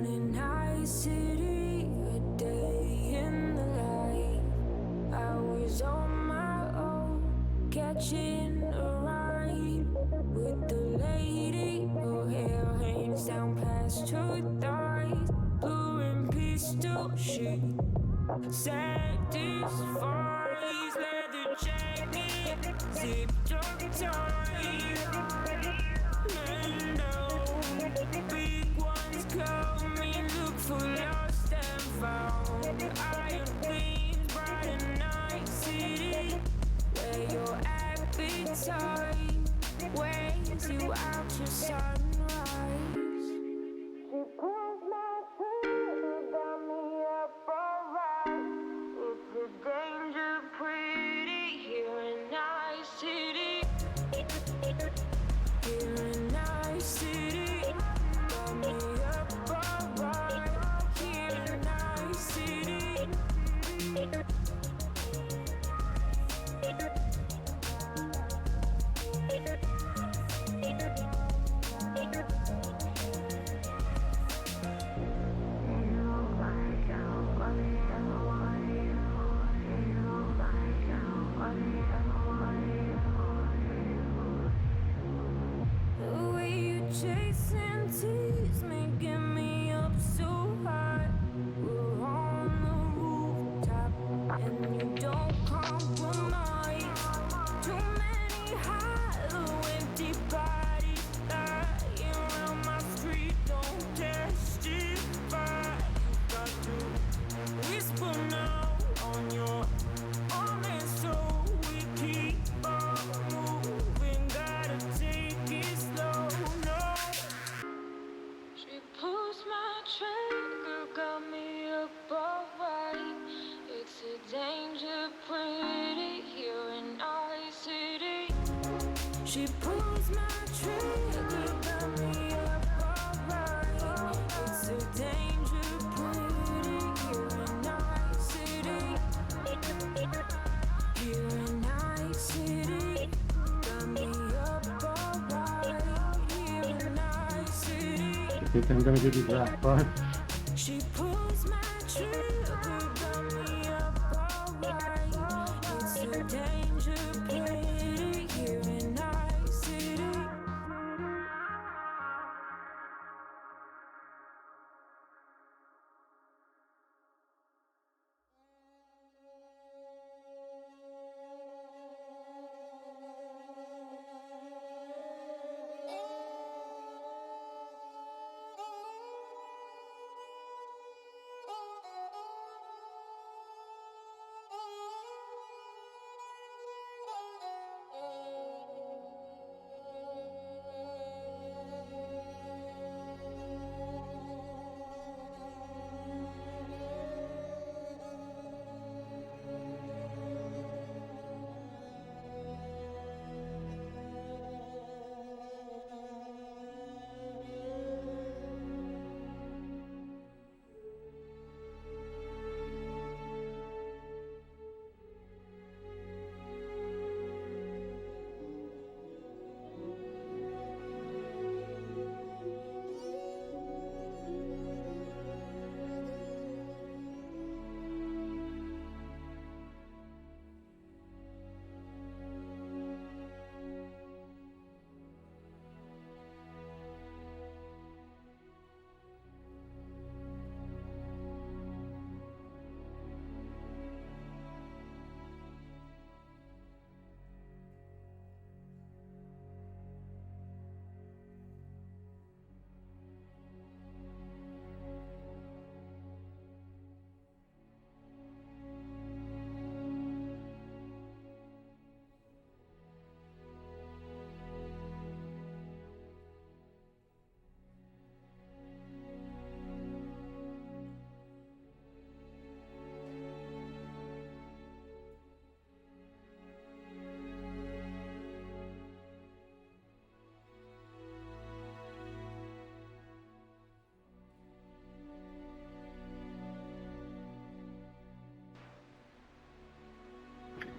Born in high city, a day in the life. I was on my own, catching a ride with the lady. Her hair hangs down past her thighs. Blue and pistol, she satisfies. Leather jacket, zipped up tight. And big ones coming, look for lost and found. Iron gleams, bright and night city, where your appetite weighs you out to sunrise. She pulls my trigger, got me up alright. It's a danger pretty here in night city. Here in night city, got me up alright. Here in night city. The way you chase and tease me, get me up so high. We're on the rooftop and you don't compromise. Too many hollow, empty bodies lying around my street, don't testify. You got to whisper now on your arm, and so we keep on moving. Gotta take it slow, no. She pulls my trigger, got me up alright. It's a danger pretty here in night city. She pulls my trigger, got me up alright. It's a danger pretty here in night city. Here in night city, got me up alright. Here in night city. I think I'm gonna give you that, right? She pulls my trigger, got me up alright. It's a danger pretty here in night city.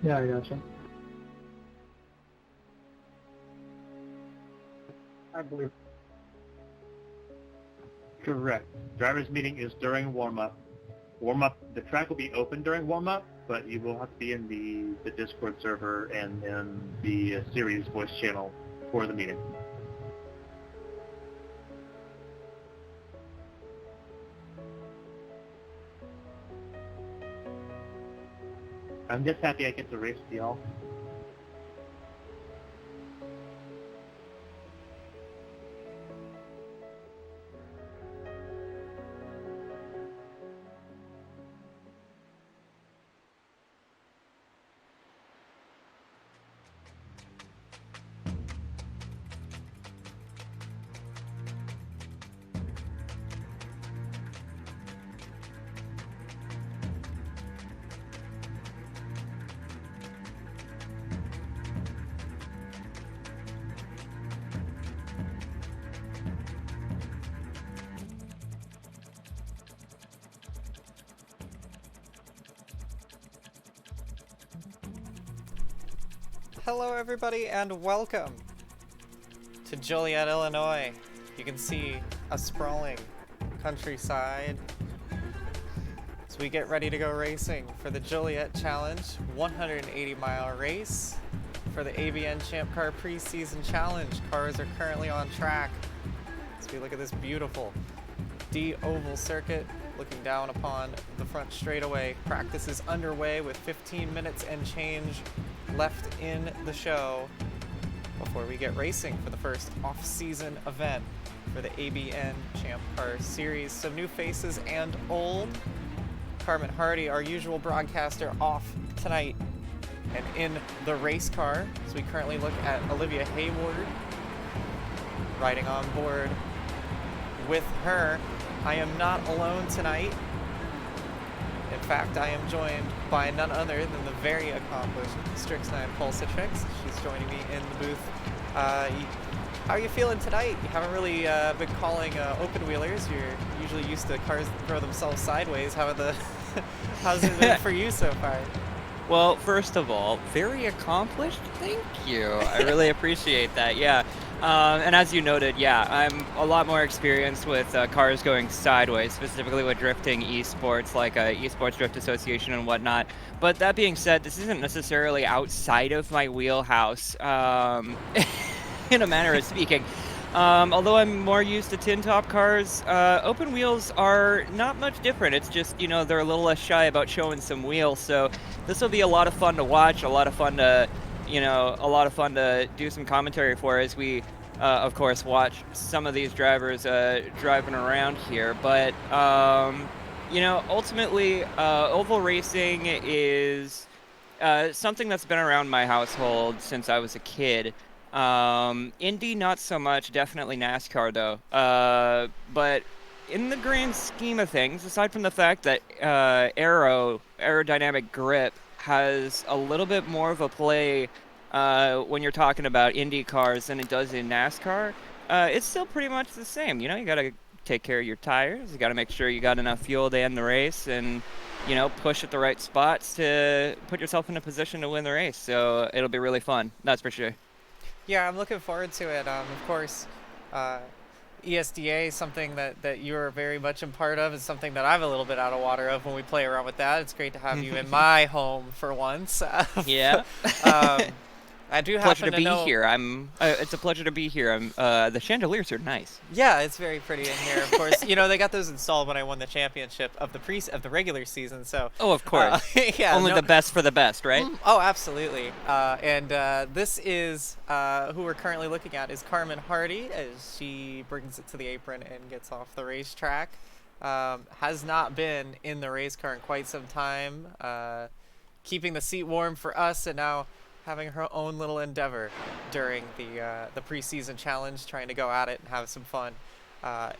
Yeah, I gotcha. I believe. Correct. Driver's meeting is during warm-up. The track will be open during warm-up, but you will have to be in the Discord server and in the series voice channel for the meeting. I'm just happy I get to race with y'all. Hello everybody and welcome to Joliet, Illinois. You can see a sprawling countryside as we get ready to go racing for the Joliet Challenge 180-mile race for the ABN Champ Car Preseason Challenge. Cars are currently on track as we look at this beautiful D-oval circuit looking down upon the front straightaway. Practice is underway with 15 minutes and change left in the show before we get racing for the first off-season event for the ABN Champ Car Series. Some new faces and old. Carmen Hardy, our usual broadcaster, off tonight and in the race car. So we currently look at Olivia Hayward riding on board with her. I am not alone tonight. In fact, I am joined by none other than the very accomplished Strix9 Pulsatrix. She's joining me in the booth. How are you feeling tonight? You haven't really been calling open wheelers. You're usually used to cars that throw themselves sideways. How's it been for you so far? Well, first of all, very accomplished. Thank you. I really appreciate that. Yeah. And as you noted, yeah, I'm a lot more experienced with cars going sideways, specifically with drifting esports, like Esports Drift Association and whatnot. But that being said, this isn't necessarily outside of my wheelhouse, in a manner of speaking. Although I'm more used to tin top cars, open wheels are not much different. It's just, you know, they're a little less shy about showing some wheels. So this will be a lot of fun to watch, a lot of fun to do some commentary for as we, of course, watch some of these drivers driving around here. But, you know, ultimately, oval racing is something that's been around my household since I was a kid. Indy, not so much, definitely NASCAR, though. But in the grand scheme of things, aside from the fact that aerodynamic grip has a little bit more of a play when you're talking about Indy cars than it does in NASCAR, it's still pretty much the same. You know, you got to take care of your tires. You got to make sure you got enough fuel to end the race and, you know, push at the right spots to put yourself in a position to win the race. So it'll be really fun. That's for sure. Yeah, I'm looking forward to it. Of course, ESDA, something that you're very much a part of, is something that I'm a little bit out of water of when we play around with that. It's great to have you in my home for once. Yeah. I do pleasure happen to be know... here. It's a pleasure to be here. The chandeliers are nice. Yeah, it's very pretty in here. Of course, you know, they got those installed when I won the championship of the regular season. So. Oh, of course. Yeah. Only the best for the best, right? Oh, absolutely. And this is who we're currently looking at is Carmen Hardy as she brings it to the apron and gets off the racetrack. Has not been in the race car in quite some time. Keeping the seat warm for us, and now having her own little endeavor during the preseason challenge, trying to go at it and have some fun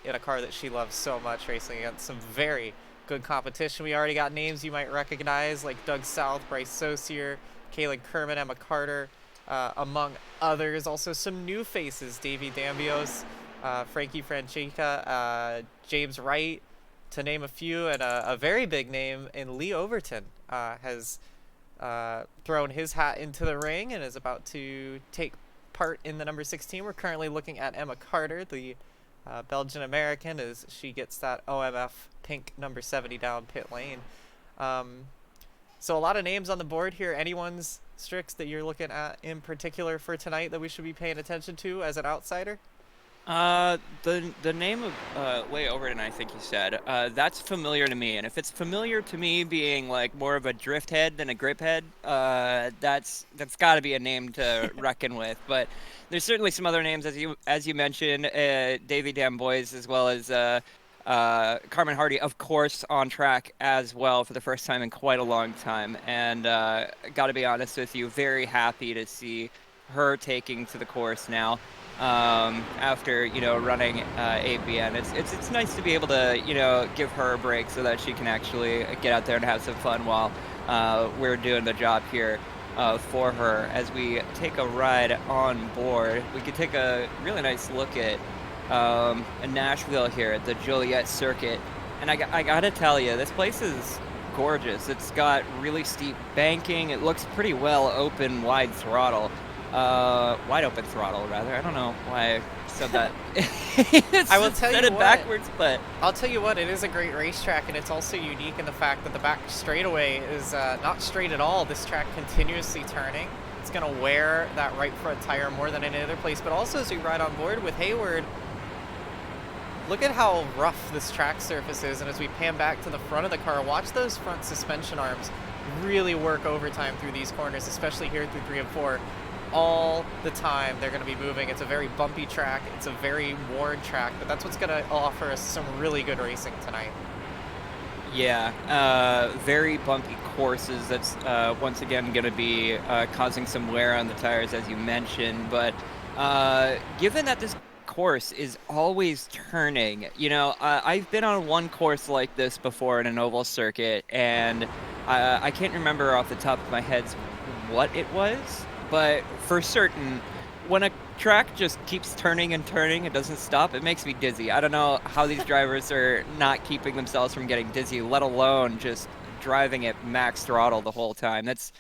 in a car that she loves so much, racing against some very good competition. We already got names you might recognize, like Doug South, Bryce Saucier, Kaylin Kerman, Emma Carter, among others. Also some new faces, Davey Dambios, Frankie Francesca, James Wright, to name a few, and a very big name in Lee Overton has thrown his hat into the ring and is about to take part in the number 16. We're currently looking at Emma Carter, the Belgian-American, as she gets that OMF pink number 70 down pit lane. So a lot of names on the board here. Anyone's, Strix, that you're looking at in particular for tonight that we should be paying attention to as an outsider? The name of Way Overton, I think you said, that's familiar to me, and if it's familiar to me being like more of a drift head than a grip head, that's got to be a name to reckon with. But there's certainly some other names, as you mentioned, Davy Dambois, as well as Carmen Hardy, of course, on track as well for the first time in quite a long time. And got to be honest with you, very happy to see her taking to the course now. After running ABN, it's nice to be able to give her a break so that she can actually get out there and have some fun while we're doing the job here for her. As we take a ride on board, we could take a really nice look at Nashville here at the Joliet circuit, and I gotta tell you, this place is gorgeous. It's got really steep banking. It looks pretty well open, wide open throttle, rather. I don't know why I said that. I will tell said you it what, backwards, but I'll tell you what, it is a great racetrack, and it's also unique in the fact that the back straightaway is not straight at all. This track continuously turning. It's going to wear that right front tire more than any other place. But also, as we ride on board with Hayward, look at how rough this track surface is. And as we pan back to the front of the car, watch those front suspension arms really work overtime through these corners, especially here through 3 and 4. All the time they're going to be moving. It's a very bumpy track. It's a very worn track, but that's what's going to offer us some really good racing tonight. Yeah, very bumpy courses. That's once again going to be causing some wear on the tires, as you mentioned. But given that this course is always turning, I've been on one course like this before in an oval circuit, and I can't remember off the top of my head what it was. But for certain, when a track just keeps turning and turning, it doesn't stop, it makes me dizzy. I don't know how these drivers are not keeping themselves from getting dizzy, let alone just driving at max throttle the whole time. It's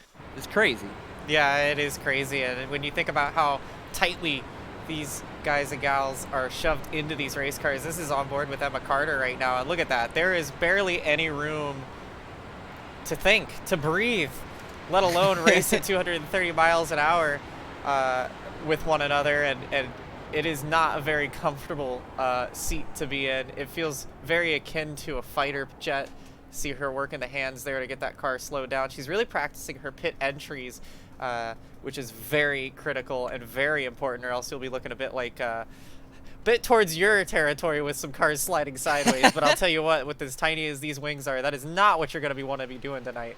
crazy. Yeah, it is crazy. And when you think about how tightly these guys and gals are shoved into these race cars, this is on board with Emma Carter right now. And look at that. There is barely any room to think, to breathe, let alone race at 230 miles an hour with one another, and it is not a very comfortable seat to be in. It feels very akin to a fighter jet. See her working the hands there to get that car slowed down. She's really practicing her pit entries, which is very critical and very important, or else you'll be looking a bit towards your territory with some cars sliding sideways. But I'll tell you what, with as tiny as these wings are, that is not what you're going to want to be doing tonight.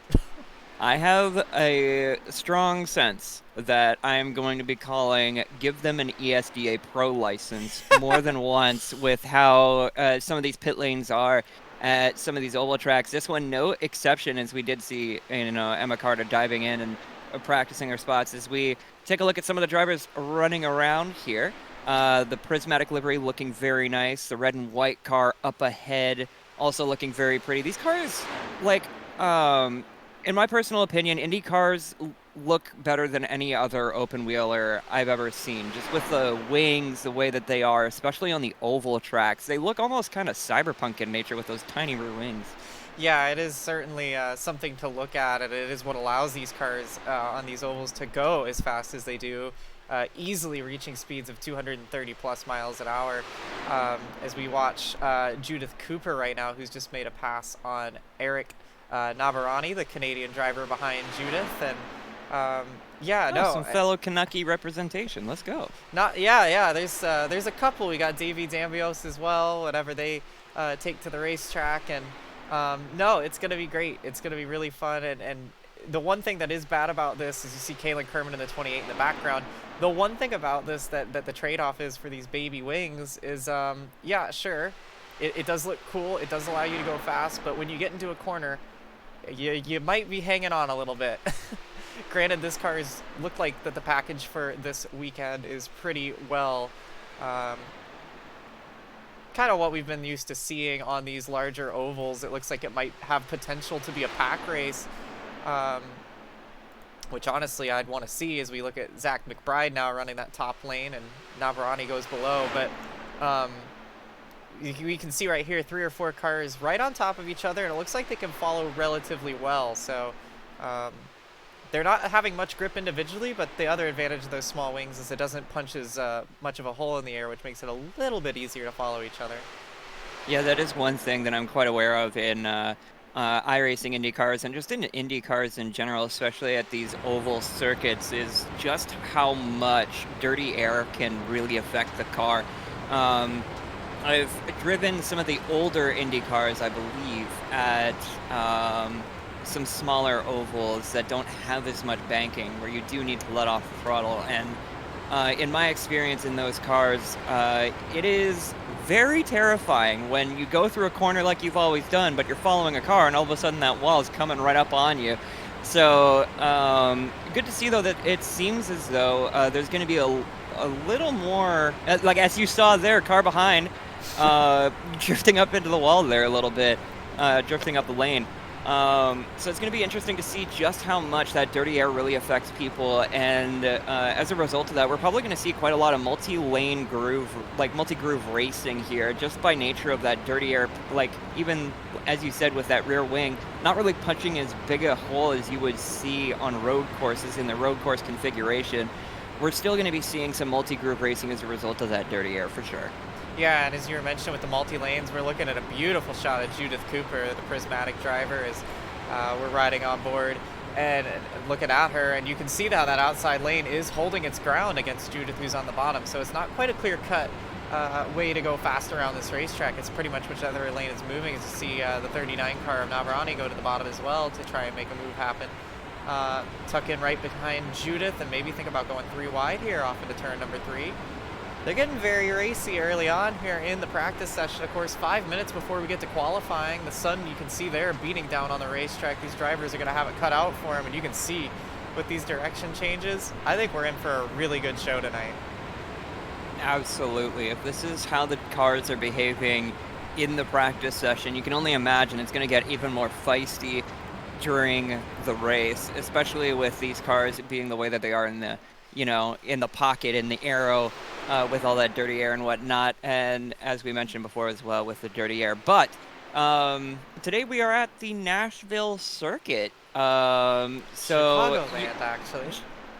I have a strong sense that I'm going to be calling, give them an ESDA Pro license more than once with how some of these pit lanes are at some of these oval tracks. This one, no exception, as we did see Emma Carter diving in and practicing her spots. As we take a look at some of the drivers running around here, the prismatic livery looking very nice. The red and white car up ahead also looking very pretty. These cars, in my personal opinion, Indy cars look better than any other open wheeler I've ever seen. Just with the wings, the way that they are, especially on the oval tracks. They look almost kind of cyberpunk in nature with those tiny rear wings. Yeah, it is certainly something to look at, and it is what allows these cars on these ovals to go as fast as they do, easily reaching speeds of 230 plus miles an hour. As we watch Judith Cooper right now, who's just made a pass on Eric Navarani, the Canadian driver behind Judith, and some fellow Canucky representation. Let's go. There's a couple. We got Davy Dambios as well. Whenever they take to the racetrack, and it's gonna be great. It's gonna be really fun. And the one thing that is bad about this is you see Kaylin Kerman in the 28 in the background. The one thing about this that the trade-off is for these baby wings is sure, it does look cool. It does allow you to go fast, but when you get into a corner, you might be hanging on a little bit. Granted, this car's looked like that the package for this weekend is pretty well kind of what we've been used to seeing on these larger ovals. It looks like it might have potential to be a pack race, which honestly I'd want to see as we look at Zach McBride now running that top lane and Navarani goes below. But we can see right here 3 or 4 cars right on top of each other, and it looks like they can follow relatively well. So they're not having much grip individually, but the other advantage of those small wings is it doesn't punch as much of a hole in the air, which makes it a little bit easier to follow each other. Yeah, that is one thing that I'm quite aware of in iRacing Indy cars and just in Indy cars in general, especially at these oval circuits, is just how much dirty air can really affect the car. I've driven some of the older Indy cars, I believe, at some smaller ovals that don't have as much banking, where you do need to let off the throttle. And in my experience in those cars, it is very terrifying when you go through a corner like you've always done, but you're following a car and all of a sudden that wall is coming right up on you. So good to see, though, that it seems as though there's going to be a little more, like as you saw there, car behind, drifting up into the wall there a little bit, drifting up the lane. So it's going to be interesting to see just how much that dirty air really affects people, and as a result of that, we're probably going to see quite a lot of multi-lane groove, like multi-groove racing here, just by nature of that dirty air, like even, as you said, with that rear wing, not really punching as big a hole as you would see on road courses in the road course configuration. We're still going to be seeing some multi-groove racing as a result of that dirty air, for sure. Yeah, and as you were mentioning with the multi-lanes, we're looking at a beautiful shot of Judith Cooper, the prismatic driver, as we're riding on board and looking at her, and you can see how that outside lane is holding its ground against Judith, who's on the bottom. So it's not quite a clear-cut way to go fast around this racetrack. It's pretty much whichever lane is moving. As you see the 39 car of Navarani go to the bottom as well to try and make a move happen. Tuck in right behind Judith and maybe think about going 3 wide here off into turn number 3. They're getting very racy early on here in the practice session. Of course, 5 minutes before we get to qualifying, the sun, you can see there, beating down on the racetrack. These drivers are going to have it cut out for them, and you can see with these direction changes, I think we're in for a really good show tonight. Absolutely. If this is how the cars are behaving in the practice session, you can only imagine it's going to get even more feisty during the race, especially with these cars being the way that they are in the, you know, in the pocket, in the arrow, with all that dirty air and whatnot, and as we mentioned before as well with the dirty air. But today we are at the Nashville circuit. Chicagoland, actually.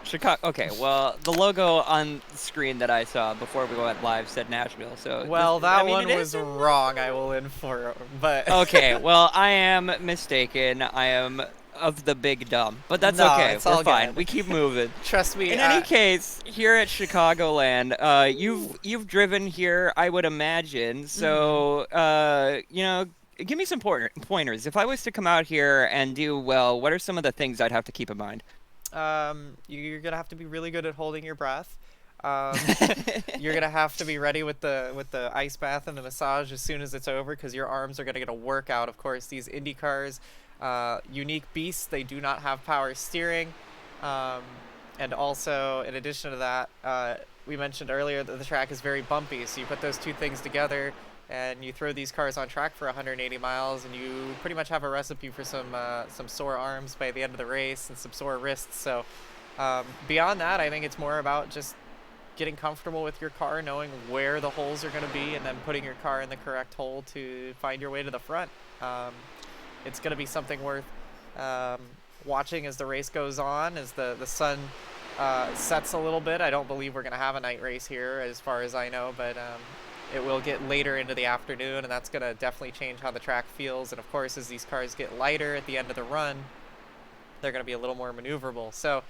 Chicago. Okay, well, the logo on the screen that I saw before we went live said Nashville. So well, that one was wrong. I will inform, but okay. Well, I am mistaken. I am of the big dumb, but that's no, okay. It's We're all fine. good. We keep moving. Trust me. In any case, here at Chicagoland, you've driven here, I would imagine. So, you know, give me some pointers. If I was to come out here and do well, what are some of the things I'd have to keep in mind? You're gonna have to be really good at holding your breath. You're gonna have to be ready with the ice bath and the massage as soon as it's over, because your arms are gonna get a workout. Of course, these Indy cars, unique beasts. They do not have power steering, and also in addition to that, we mentioned earlier that the track is very bumpy. So you put those two things together, and you throw these cars on track for 180 miles, and you pretty much have a recipe for some sore arms by the end of the race and some sore wrists. So beyond that, I think it's more about just getting comfortable with your car, knowing where the holes are going to be, and then putting your car in the correct hole to find your way to the front. It's going to be something worth watching as the race goes on, as the sun sets a little bit. I don't believe we're going to have a night race here as far as I know, but it will get later into the afternoon, and that's going to definitely change how the track feels. And of course, as these cars get lighter at the end of the run, they're going to be a little more maneuverable. So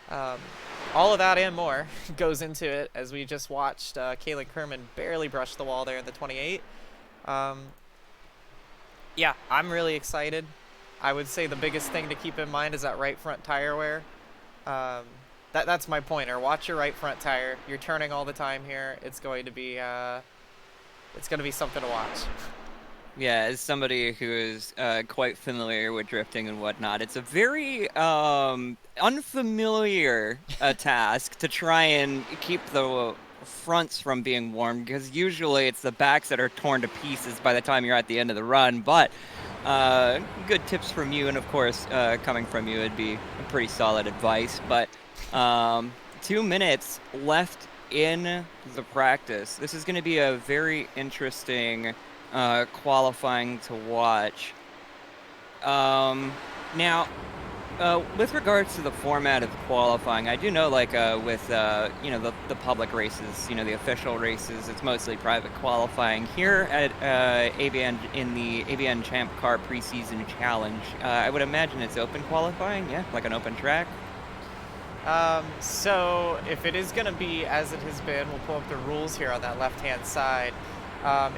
all of that and more goes into it, as we just watched Kaylin Kerman barely brush the wall there in the 28. Yeah, I'm really excited. I would say the biggest thing to keep in mind is that right front tire wear. That's my pointer. Watch your right front tire. You're turning all the time here. It's going to be something to watch. Yeah, as somebody who is quite familiar with drifting and whatnot, it's a very unfamiliar task to try and keep the fronts from being warm, because usually it's the backs that are torn to pieces by the time you're at the end of the run. But good tips from you, and of course coming from you, would be pretty solid advice. But 2 minutes left in the practice. This is going to be a very interesting qualifying to watch. Now, with regards to the format of qualifying, I do know, like, with, the public races, the official races, it's mostly private qualifying. Here at ABN, in the ABN Champ Car Preseason Challenge, I would imagine it's open qualifying, yeah? Like an open track? So if it is going to be as it has been, we'll pull up the rules here on that left-hand side.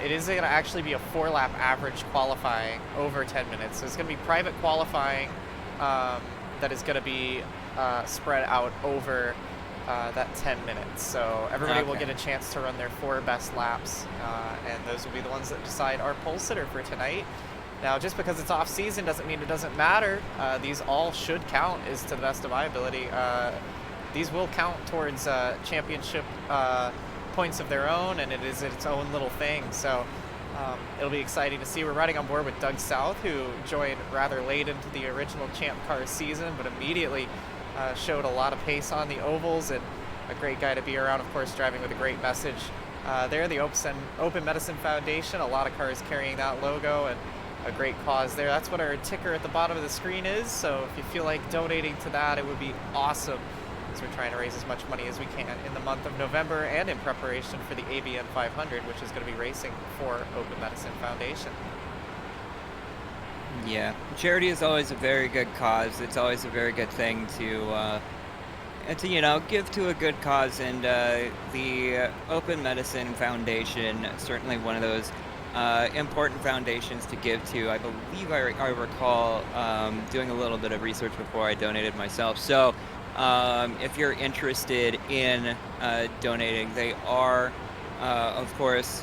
It is going to actually be a 4-lap average qualifying over 10 minutes. So it's going to be private qualifying that is going to be spread out over that 10 minutes. So everybody will get a chance to run their 4 best laps, and those will be the ones that decide our pole sitter for tonight. Now, just because it's off-season doesn't mean it doesn't matter. These all should count, is to the best of my ability. These will count towards championship points of their own, and it is its own little thing. So it'll be exciting to see. We're riding on board with Doug South, who joined rather late into the original Champ Car season, but immediately showed a lot of pace on the ovals, and a great guy to be around, of course, driving with a great message. There, the Open Medicine Foundation, a lot of cars carrying that logo, and a great cause there. That's what our ticker at the bottom of the screen is, so if you feel like donating to that, it would be awesome, as we're trying to raise as much money as we can in the month of November and in preparation for the ABN 500, which is going to be racing for Open Medicine Foundation. Yeah, charity is always a very good cause. It's always a very good thing to give to a good cause, and the Open Medicine Foundation, certainly one of those important foundations to give to. I believe I recall doing a little bit of research before I donated myself. So if you're interested in donating, they are, of course,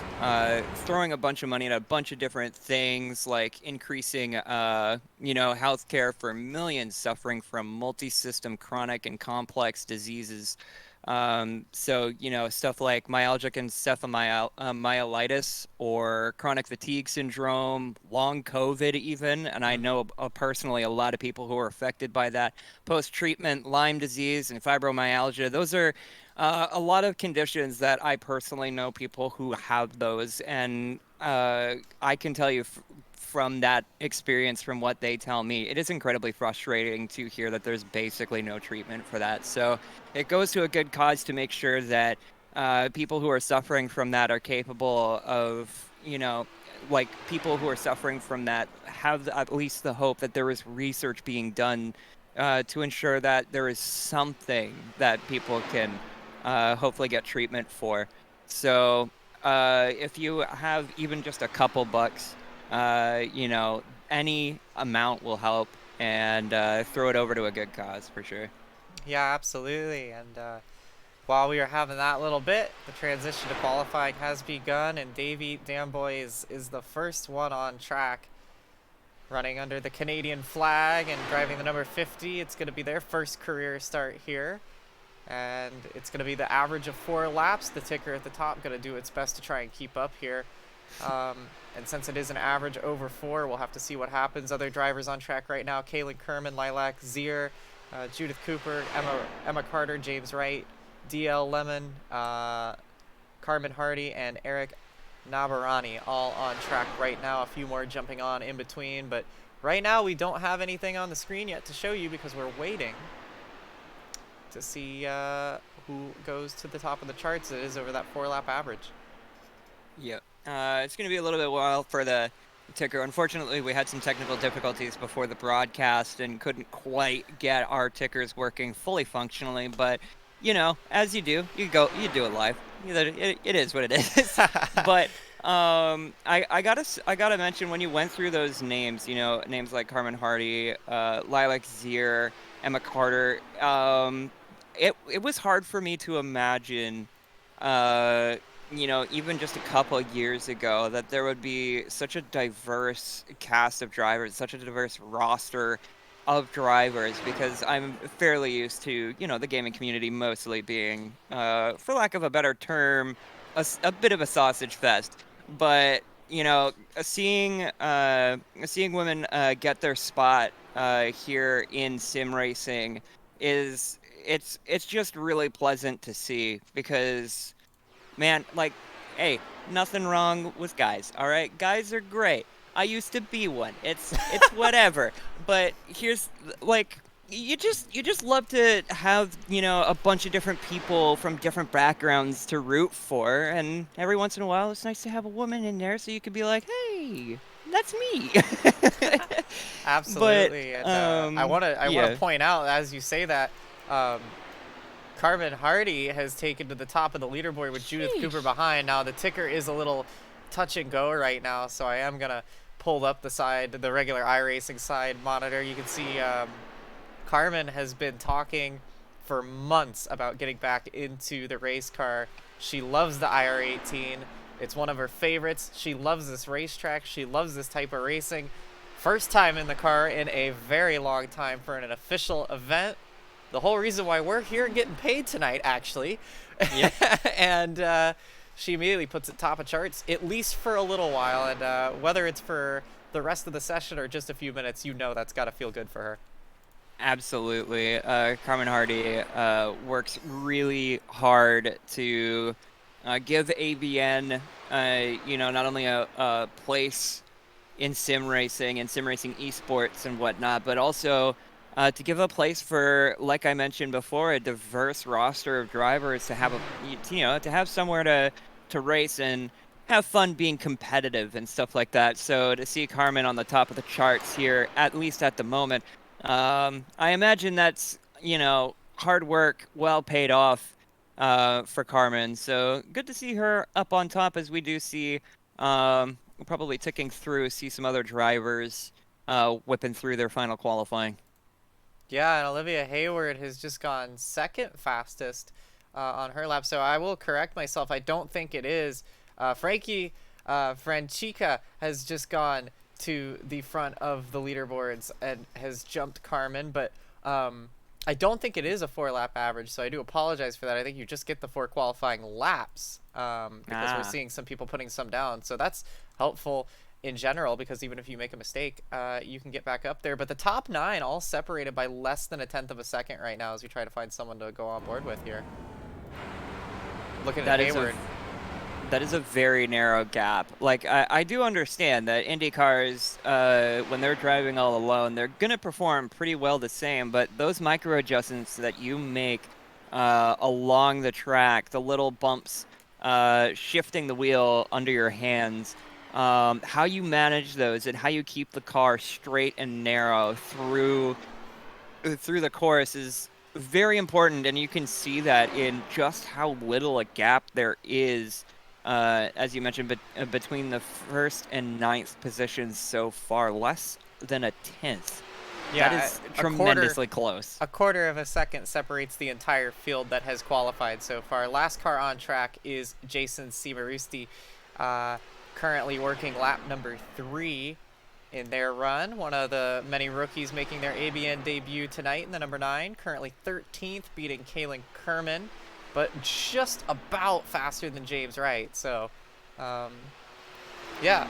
throwing a bunch of money at a bunch of different things, like increasing, healthcare for millions suffering from multi-system chronic and complex diseases. So, stuff like myalgic encephalomyelitis or chronic fatigue syndrome, long COVID even, and I know personally a lot of people who are affected by that, post-treatment Lyme disease and fibromyalgia. Those are a lot of conditions that I personally know people who have those, and I can tell you from that experience, from what they tell me, it is incredibly frustrating to hear that there's basically no treatment for that. So it goes to a good cause to make sure that people who are suffering from that are capable of, like people who are suffering from that have at least the hope that there is research being done to ensure that there is something that people can hopefully get treatment for. So if you have even just a couple bucks, any amount will help, and throw it over to a good cause for sure. Yeah, absolutely. And while we are having that little bit, the transition to qualifying has begun, and Davey Damboy is the first one on track, running under the Canadian flag and driving the number 50. It's going to be their first career start here, and it's going to be the average of 4 laps. The ticker at the top going to do its best to try and keep up here. And since it is an average over 4, we'll have to see what happens. Other drivers on track right now: Kaylin Kerman, Lilac Zier, Judith Cooper, Emma Carter, James Wright, DL Lemon, Carmen Hardy, and Eric Nabarani, all on track right now. A few more jumping on in between, but right now we don't have anything on the screen yet to show you because we're waiting to see who goes to the top of the charts. It is over that 4-lap average. Yep. It's going to be a little bit while for the ticker. Unfortunately, we had some technical difficulties before the broadcast and couldn't quite get our tickers working fully functionally, but as you do it live. It is what it is. But I gotta mention, when you went through those names, names like Carmen Hardy, Lilac Zier, Emma Carter, it was hard for me to imagine, even just a couple of years ago, that there would be such a diverse cast of drivers, such a diverse roster of drivers, because I'm fairly used to, the gaming community mostly being, for lack of a better term, a bit of a sausage fest. But, seeing women get their spot here in sim racing is it's just really pleasant to see because, man, like, hey, nothing wrong with guys, all right? Guys are great. I used to be one. It's whatever. But here's like you just love to have, a bunch of different people from different backgrounds to root for, and every once in a while it's nice to have a woman in there so you can be like, "Hey, that's me." But Absolutely, and I wanna yeah. point out as you say that, um, Carmen Hardy has taken to the top of the leaderboard with Judith Cooper Sheesh. behind. Now the ticker is a little touch and go right now, so I am gonna pull up the regular iRacing side monitor. You can see Carmen has been talking for months about getting back into the race car. She loves the IR18. It's one of her favorites. She loves this racetrack. She loves this type of racing. First time in the car in a very long time for an official event. The whole reason why we're here getting paid tonight, actually. Yep. And she immediately puts it top of charts, at least for a little while. And whether it's for the rest of the session or just a few minutes, that's got to feel good for her. Absolutely. Carmen Hardy works really hard to give ABN, not only a place in sim racing and sim racing esports and whatnot, but also to give a place for, like I mentioned before, a diverse roster of drivers to have to have somewhere to race and have fun being competitive and stuff like that. So to see Carmen on the top of the charts here, at least at the moment, I imagine that's, hard work well paid off for Carmen. So good to see her up on top as we do see, probably ticking through, see some other drivers whipping through their final qualifying. Yeah, and Olivia Hayward has just gone second fastest on her lap. So I will correct myself. I don't think it is. Frankie Francica has just gone to the front of the leaderboards and has jumped Carmen, but I don't think it is a 4-lap average, so I do apologize for that. I think you just get the 4 qualifying laps because we're seeing some people putting some down. So that's helpful in general because even if you make a mistake, you can get back up there. But the top 9 all separated by less than a tenth of a second right now as we try to find someone to go on board with here. Looking at Hayward. That is a very narrow gap. Like, I do understand that Indy cars, when they're driving all alone, they're going to perform pretty well the same, but those micro adjustments that you make along the track, the little bumps, shifting the wheel under your hands, how you manage those and how you keep the car straight and narrow through the course is very important, and you can see that in just how little a gap there is. As you mentioned, between the 1st and 9th positions so far, less than a tenth. Yeah, that is tremendously close. A quarter of a second separates the entire field that has qualified so far. Last car on track is Jason Simarusti, currently working lap number 3 in their run. One of the many rookies making their ABN debut tonight in the number 9, currently 13th, beating Kaylin Kerman, but just about faster than James Wright. So, yeah.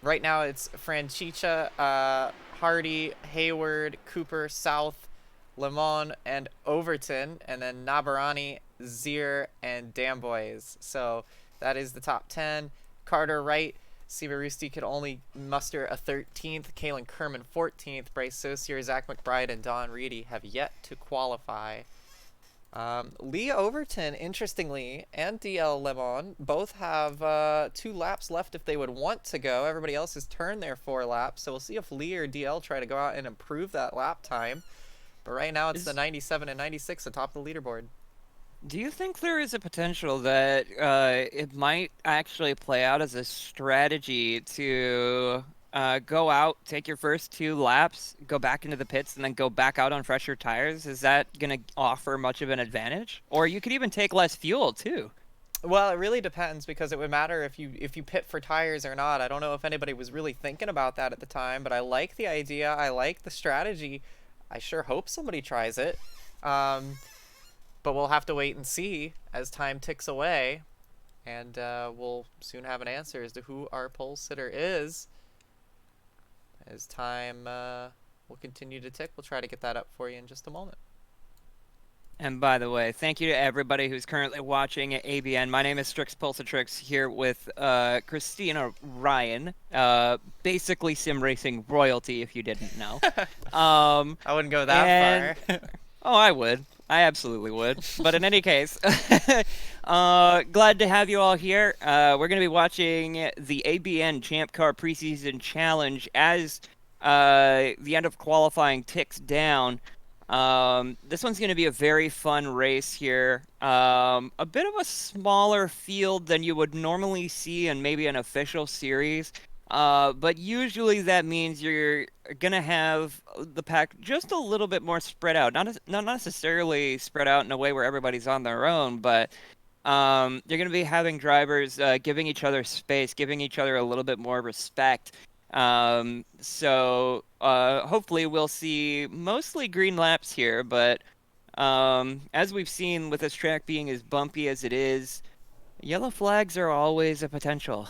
Right now it's Francica, Hardy, Hayward, Cooper, South, Lemon, and Overton, and then Nabarani, Zier, and Damboys. So that is the top 10. Carter Wright, Sibarusti could only muster a 13th. Kaylin Kerman 14th. Bryce Saucier, Zach McBride, and Don Reedy have yet to qualify. Leah Overton, interestingly, and DL Lemon both have 2 laps left if they would want to go. Everybody else has turned their 4 laps, so we'll see if Leah or DL try to go out and improve that lap time. But right now it's the 97 and 96 atop the leaderboard. Do you think there is a potential that it might actually play out as a strategy to go out, take your first 2 laps, go back into the pits, and then go back out on fresher tires? Is that going to offer much of an advantage? Or you could even take less fuel, too. Well, it really depends because it would matter if you pit for tires or not. I don't know if anybody was really thinking about that at the time, but I like the idea. I like the strategy. I sure hope somebody tries it. But we'll have to wait and see as time ticks away, and we'll soon have an answer as to who our pole sitter is as time will continue to tick. We'll try to get that up for you in just a moment. And by the way, thank you to everybody who's currently watching at ABN. My name is Strix Pulsatrix here with Christina Ryan, basically sim racing royalty, if you didn't know. I wouldn't go that far. Oh, I would. I absolutely would. But in any case, glad to have you all here. We're going to be watching the ABN Champ Car Preseason Challenge as the end of qualifying ticks down. This one's going to be a very fun race here. A bit of a smaller field than you would normally see in maybe an official series. But usually that means you're going to have the pack just a little bit more spread out. Not necessarily spread out in a way where everybody's on their own, but you're going to be having drivers giving each other space, giving each other a little bit more respect. So hopefully we'll see mostly green laps here, but as we've seen with this track being as bumpy as it is, yellow flags are always a potential.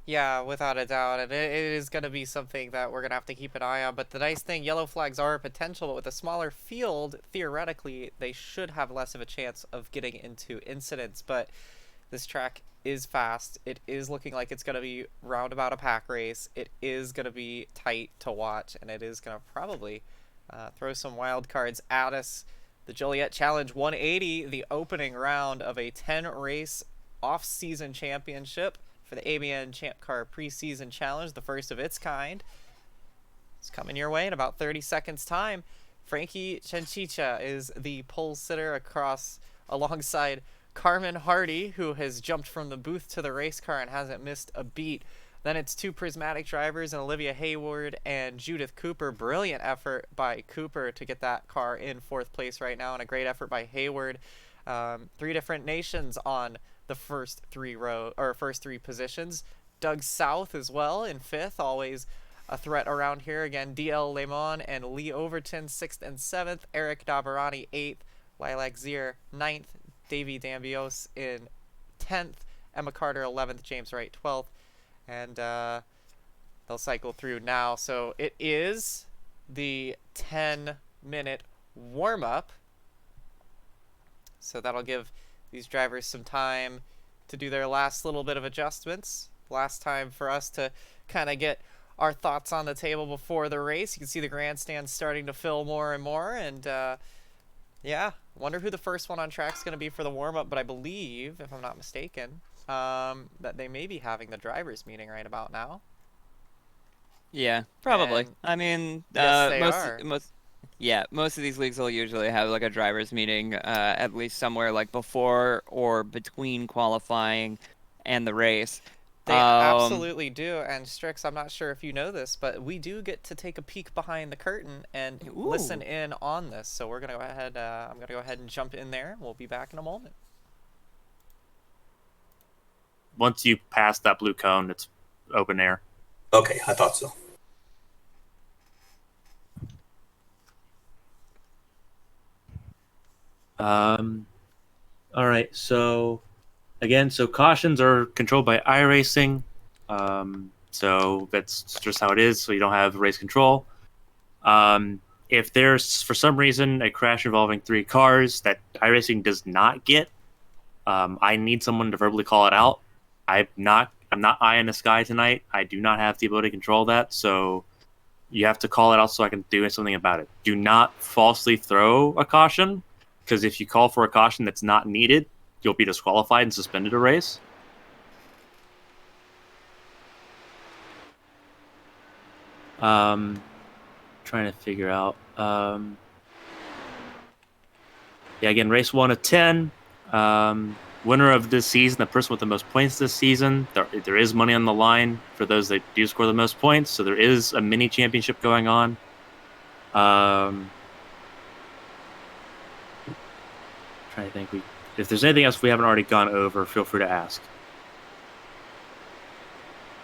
Yeah, without a doubt, and it is going to be something that we're going to have to keep an eye on. But the nice thing, yellow flags are a potential, but with a smaller field, theoretically, they should have less of a chance of getting into incidents. But this track is fast. It is looking like it's going to be roundabout a pack race. It is going to be tight to watch, and it is going to probably throw some wild cards at us. The Joliet Challenge 180, the opening round of a 10-race off-season championship for the ABN Champ Car Preseason Challenge, the first of its kind. It's coming your way in about 30 seconds' time. Frankie Chenchicha is the pole sitter alongside Carmen Hardy, who has jumped from the booth to the race car and hasn't missed a beat. Then it's two prismatic drivers and Olivia Hayward and Judith Cooper. Brilliant effort by Cooper to get that car in fourth place right now, and a great effort by Hayward. Three different nations on the first three positions. Doug South as well in fifth, always a threat around here. Again, DL Lemon and Lee Overton 6th and 7th. Eric Dabarani 8th. Lilac Zier 9th. Davey Dambios in 10th. Emma Carter 11th. James Wright 12th. And they'll cycle through now. So it is the 10-minute warm-up. So that'll give these drivers some time to do their last little bit of adjustments. Last time for us to kind of get our thoughts on the table before the race. You can see the grandstand starting to fill more and more. And yeah, wonder who the first one on track is going to be for the warm-up. But I believe, if I'm not mistaken, that they may be having the drivers meeting right about now. Yeah, probably. And I mean, yes, they are. most of these leagues will usually have like a drivers meeting at least somewhere like before or between qualifying and the race. They absolutely do. And Strix, I'm not sure if you know this, but we do get to take a peek behind the curtain and listen in on this. So we're gonna go ahead. I'm gonna go ahead and jump in there. We'll be back in a moment. Once you pass that blue cone, it's open air. Okay, I thought so. All right. So again, cautions are controlled by iRacing. So that's just how it is. So you don't have race control. If there's for some reason a crash involving 3 cars that iRacing does not get, I need someone to verbally call it out. I'm not eye in the sky tonight. I do not have the ability to control that. So you have to call it out so I can do something about it. Do not falsely throw a caution, because if you call for a caution that's not needed, you'll be disqualified and suspended a race. Trying to figure out. Yeah, again, race 1 of 10. Winner of this season, the person with the most points this season. There is money on the line for those that do score the most points, so there is a mini championship going on. Trying to think. If there's anything else we haven't already gone over, feel free to ask.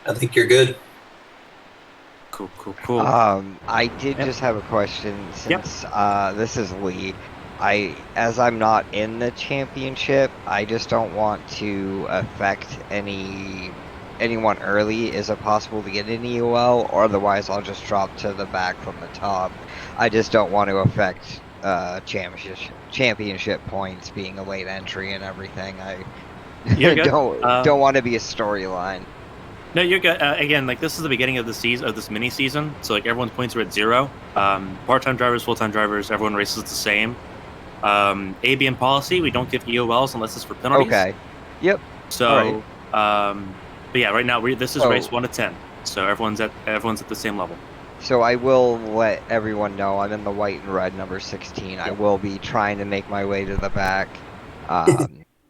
I think you're good. Cool. I did just have a question since this is Lee. As I'm not in the championship, I just don't want to affect any anyone early, is it possible to get an EOL? Or otherwise, I'll just drop to the back from the top. I just don't want to affect championship points being a late entry and everything. I You're good. don't want to be a storyline. No, you're good. Again, like this is the beginning of the season, of this mini season, so like everyone's points are at 0. Part-time drivers, full-time drivers, everyone races the same. ABN policy: we don't give EOLs unless it's for penalties. Okay. Yep. So, but yeah, right now this is race 1 to 10, so everyone's at the same level. So I will let everyone know I'm in the white and red number 16. I will be trying to make my way to the back.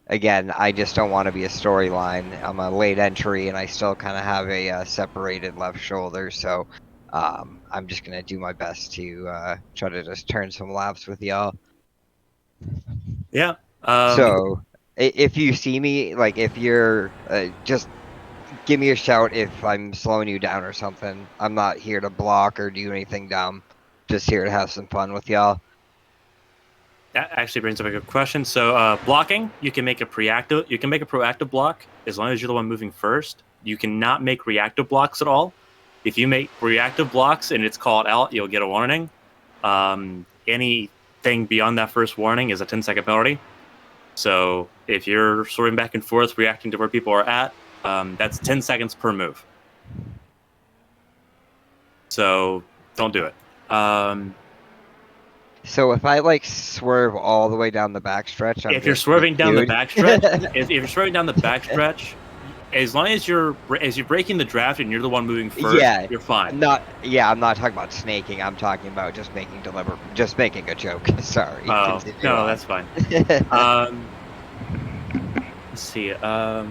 Again, I just don't want to be a storyline. I'm a late entry, and I still kind of have a separated left shoulder, so I'm just going to do my best to try to just turn some laps with y'all. Yeah. So if you see me, like if you're just give me a shout if I'm slowing you down or something. I'm not here to block or do anything dumb. Just here to have some fun with y'all. That actually brings up a good question. So blocking, you can make a proactive block as long as you're the one moving first. You cannot make reactive blocks at all. If you make reactive blocks and it's called out, you'll get a warning. Anything beyond that first warning is a 10-second penalty. So if you're swerving back and forth, reacting to where people are at, that's 10 seconds per move. So don't do it. So if I like swerve all the way down the backstretch, if you're swerving down the backstretch, if you're swerving down the backstretch, as long as you're breaking the draft and you're the one moving first, you're fine. I'm not talking about snaking. I'm talking about just making a joke. Sorry. Oh, no, that's fine. Let's see. What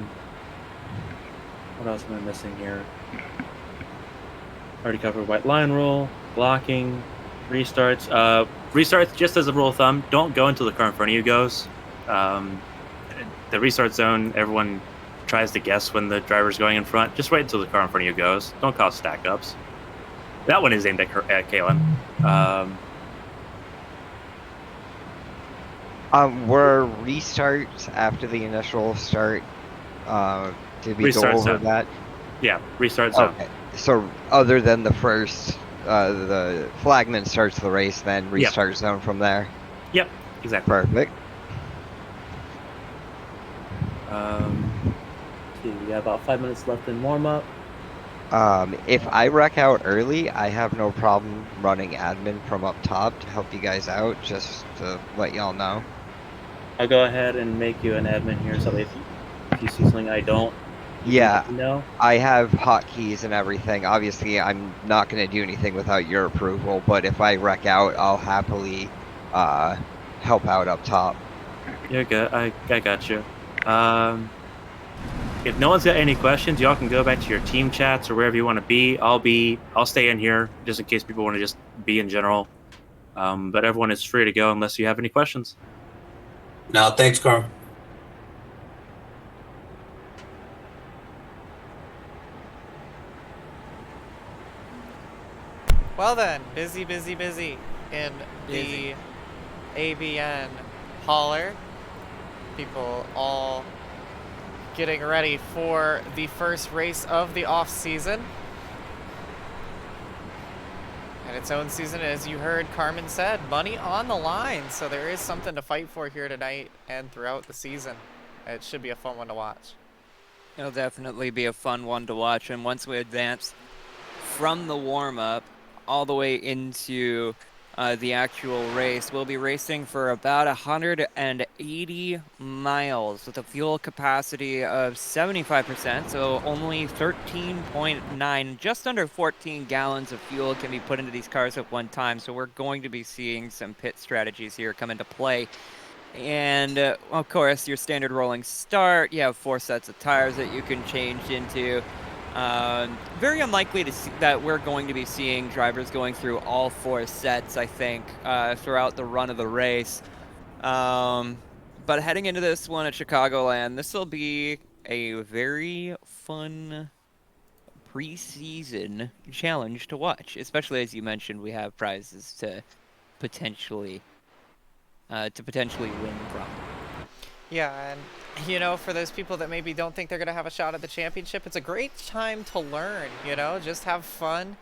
else am I missing here? Already covered white line rule, blocking, restarts. Restarts, just as a rule of thumb, don't go until the car in front of you goes. The restart zone, everyone tries to guess when the driver's going in front. Just wait until the car in front of you goes. Don't cause stack ups. That one is aimed at Kalen. Were restarts after the initial start? Did we Restart go over zone. that? Yeah, restart zone. Okay. So other than the first, the flagman starts the race, then restart zone from there. Yep, exactly. Perfect. We have about 5 minutes left in warm up. If I wreck out early, I have no problem running admin from up top to help you guys out, just to let y'all know. I'll go ahead and make you an admin here, so if you see something I don't, yeah, no. I have hotkeys and everything. Obviously, I'm not going to do anything without your approval, but if I wreck out, I'll happily help out up top. You're good. I got you. If no one's got any questions, y'all can go back to your team chats or wherever you want to be. I'll stay in here just in case people want to just be in general. But everyone is free to go unless you have any questions. No, thanks, Carm. Well then, busy in the ABN hauler. People all getting ready for the first race of the off season. And its own season, as you heard Carmen said, money on the line. So there is something to fight for here tonight and throughout the season. It should be a fun one to watch. It'll definitely be a fun one to watch. And once we advance from the warm-up all the way into the actual race, we'll be racing for about 180 miles with a fuel capacity of 75%, so only 13.9, just under 14 gallons of fuel can be put into these cars at one time. So we're going to be seeing some pit strategies here come into play. And of course, your standard rolling start, you have 4 sets of tires that you can change into. Very unlikely to see that we're going to be seeing drivers going through all 4 sets, I think, throughout the run of the race. But heading into this one at Chicagoland, this will be a very fun preseason challenge to watch, especially as you mentioned, we have prizes to potentially win from. Yeah, and you know, for those people that maybe don't think they're going to have a shot at the championship, it's a great time to learn, you know, just have fun.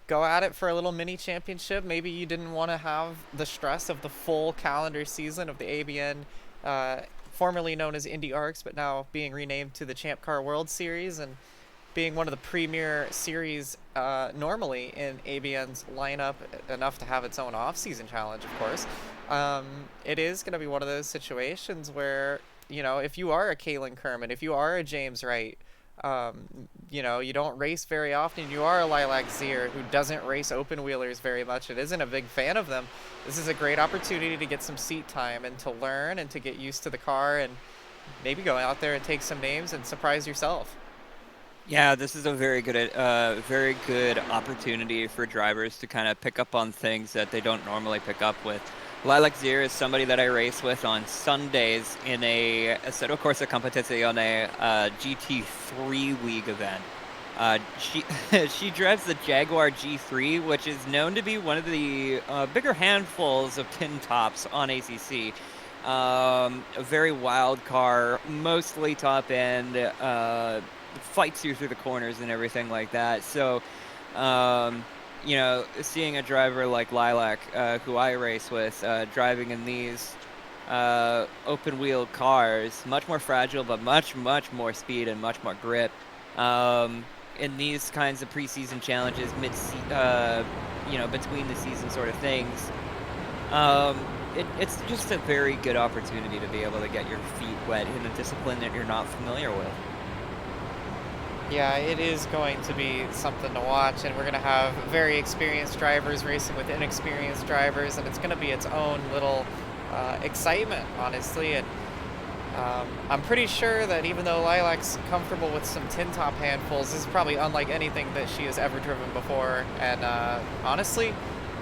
Go at it for a little mini championship. Maybe you didn't want to have the stress of the full calendar season of the ABN, formerly known as Indy Arcs, but now being renamed to the Champ Car World Series, and being one of the premier series normally in ABN's lineup, enough to have its own off-season challenge, of course. It is going to be one of those situations where, you know, if you are a Kalen Kerman, if you are a James Wright, you know, you don't race very often, you are a Lilac Zier who doesn't race open wheelers very much and isn't a big fan of them, this is a great opportunity to get some seat time and to learn and to get used to the car and maybe go out there and take some names and surprise yourself. Yeah, this is a very good opportunity for drivers to kind of pick up on things that they don't normally pick up with. Lilac Zier is somebody that I race with on Sundays in a Corsa Competizione GT3 League event. She drives the Jaguar G3, which is known to be one of the bigger handfuls of tin tops on ACC. A very wild car, mostly top end, fights you through the corners and everything like that. So, you know, seeing a driver like Lilac, who I race with, driving in these open wheel cars, much more fragile, but much more speed and much more grip. In these kinds of preseason challenges, you know, between the season sort of things, it's just a very good opportunity to be able to get your feet wet in a discipline that you're not familiar with. Yeah, it is going to be something to watch, and we're going to have very experienced drivers racing with inexperienced drivers, and it's going to be its own little excitement, honestly. And I'm pretty sure that even though Lilac's comfortable with some tin top handfuls, this is probably unlike anything that she has ever driven before. And honestly,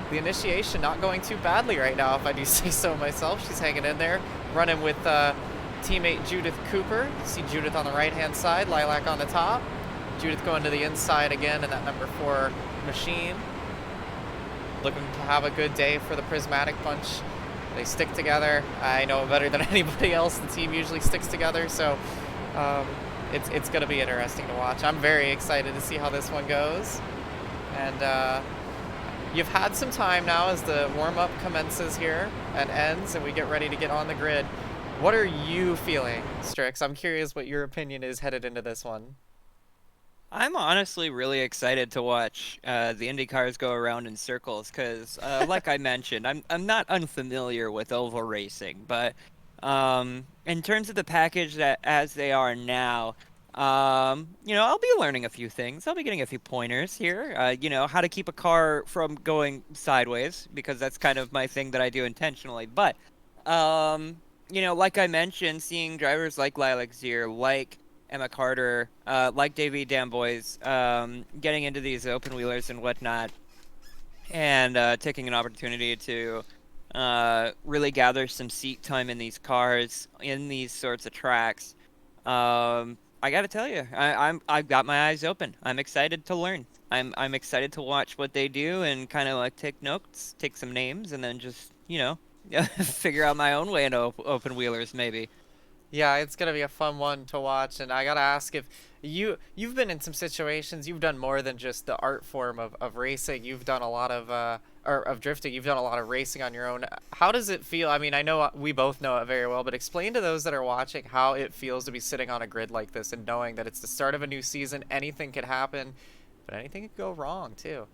the initiation not going too badly right now, if I do say so myself. She's hanging in there, running with teammate Judith Cooper. You see Judith on the right-hand side, Lilac on the top. Judith going to the inside again in that number 4 machine. Looking to have a good day for the Prismatic Bunch. They stick together. I know better than anybody else. The team usually sticks together, so it's going to be interesting to watch. I'm very excited to see how this one goes. And you've had some time now as the warm-up commences here and ends, and we get ready to get on the grid. What are you feeling, Strix? I'm curious what your opinion is headed into this one. I'm honestly really excited to watch the Indy cars go around in circles because, like I mentioned, I'm not unfamiliar with oval racing, but in terms of the package that as they are now, you know, I'll be learning a few things. I'll be getting a few pointers here. You know, how to keep a car from going sideways because that's kind of my thing that I do intentionally. But you know, like I mentioned, seeing drivers like Lilac Zier, like Emma Carter, like Davey Dambois, getting into these open wheelers and whatnot, and taking an opportunity to really gather some seat time in these cars, in these sorts of tracks. I got to tell you, I've got my eyes open. I'm excited to learn. I'm excited to watch what they do and kind of like take notes, take some names, and then just, you know, figure out my own way into open wheelers maybe. Yeah, it's gonna be a fun one to watch, and I gotta ask if you've been in some situations, you've done more than just the art form of racing. You've done a lot of or of drifting. You've done a lot of racing on your own. How does it feel? I mean, I know we both know it very well, but explain to those that are watching how it feels to be sitting on a grid like this and knowing that it's the start of a new season. Anything could happen, but anything could go wrong too.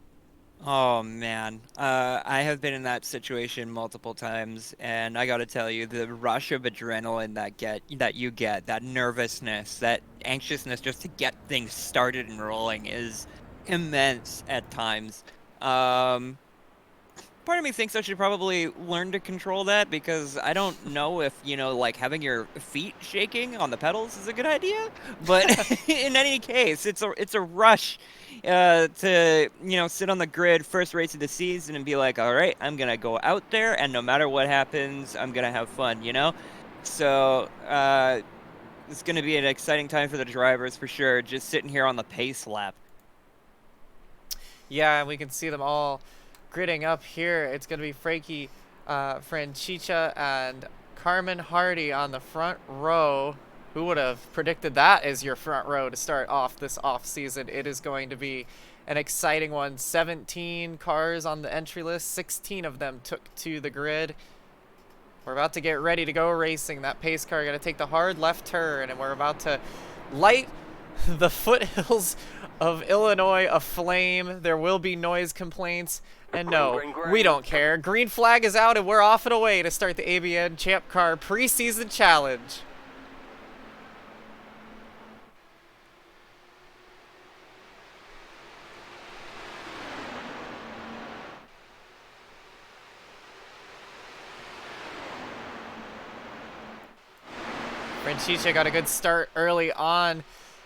Oh man, I have been in that situation multiple times, and I gotta tell you, the rush of adrenaline that you get, that nervousness, that anxiousness just to get things started and rolling is immense at times. Part of me thinks I should probably learn to control that because I don't know if, you know, like having your feet shaking on the pedals is a good idea. But in any case, it's a rush to, you know, sit on the grid first race of the season and be like, all right, I'm gonna go out there and no matter what happens, I'm gonna have fun, you know. So it's gonna be an exciting time for the drivers for sure. Just sitting here on the pace lap. Yeah, and we can see them all gridding up here. It's going to be Frankie Franchicha and Carmen Hardy on the front row. Who would have predicted that as your front row to start off this off season? It is going to be an exciting one. 17 cars on the entry list. 16 of them took to the grid. We're about to get ready to go racing. That pace car going to take the hard left turn, and we're about to light the foothills of Illinois aflame. There will be noise complaints. And no, we don't care. Green flag is out, and we're off and away to start the ABN Champ Car preseason challenge. Franchicha got a good start early on.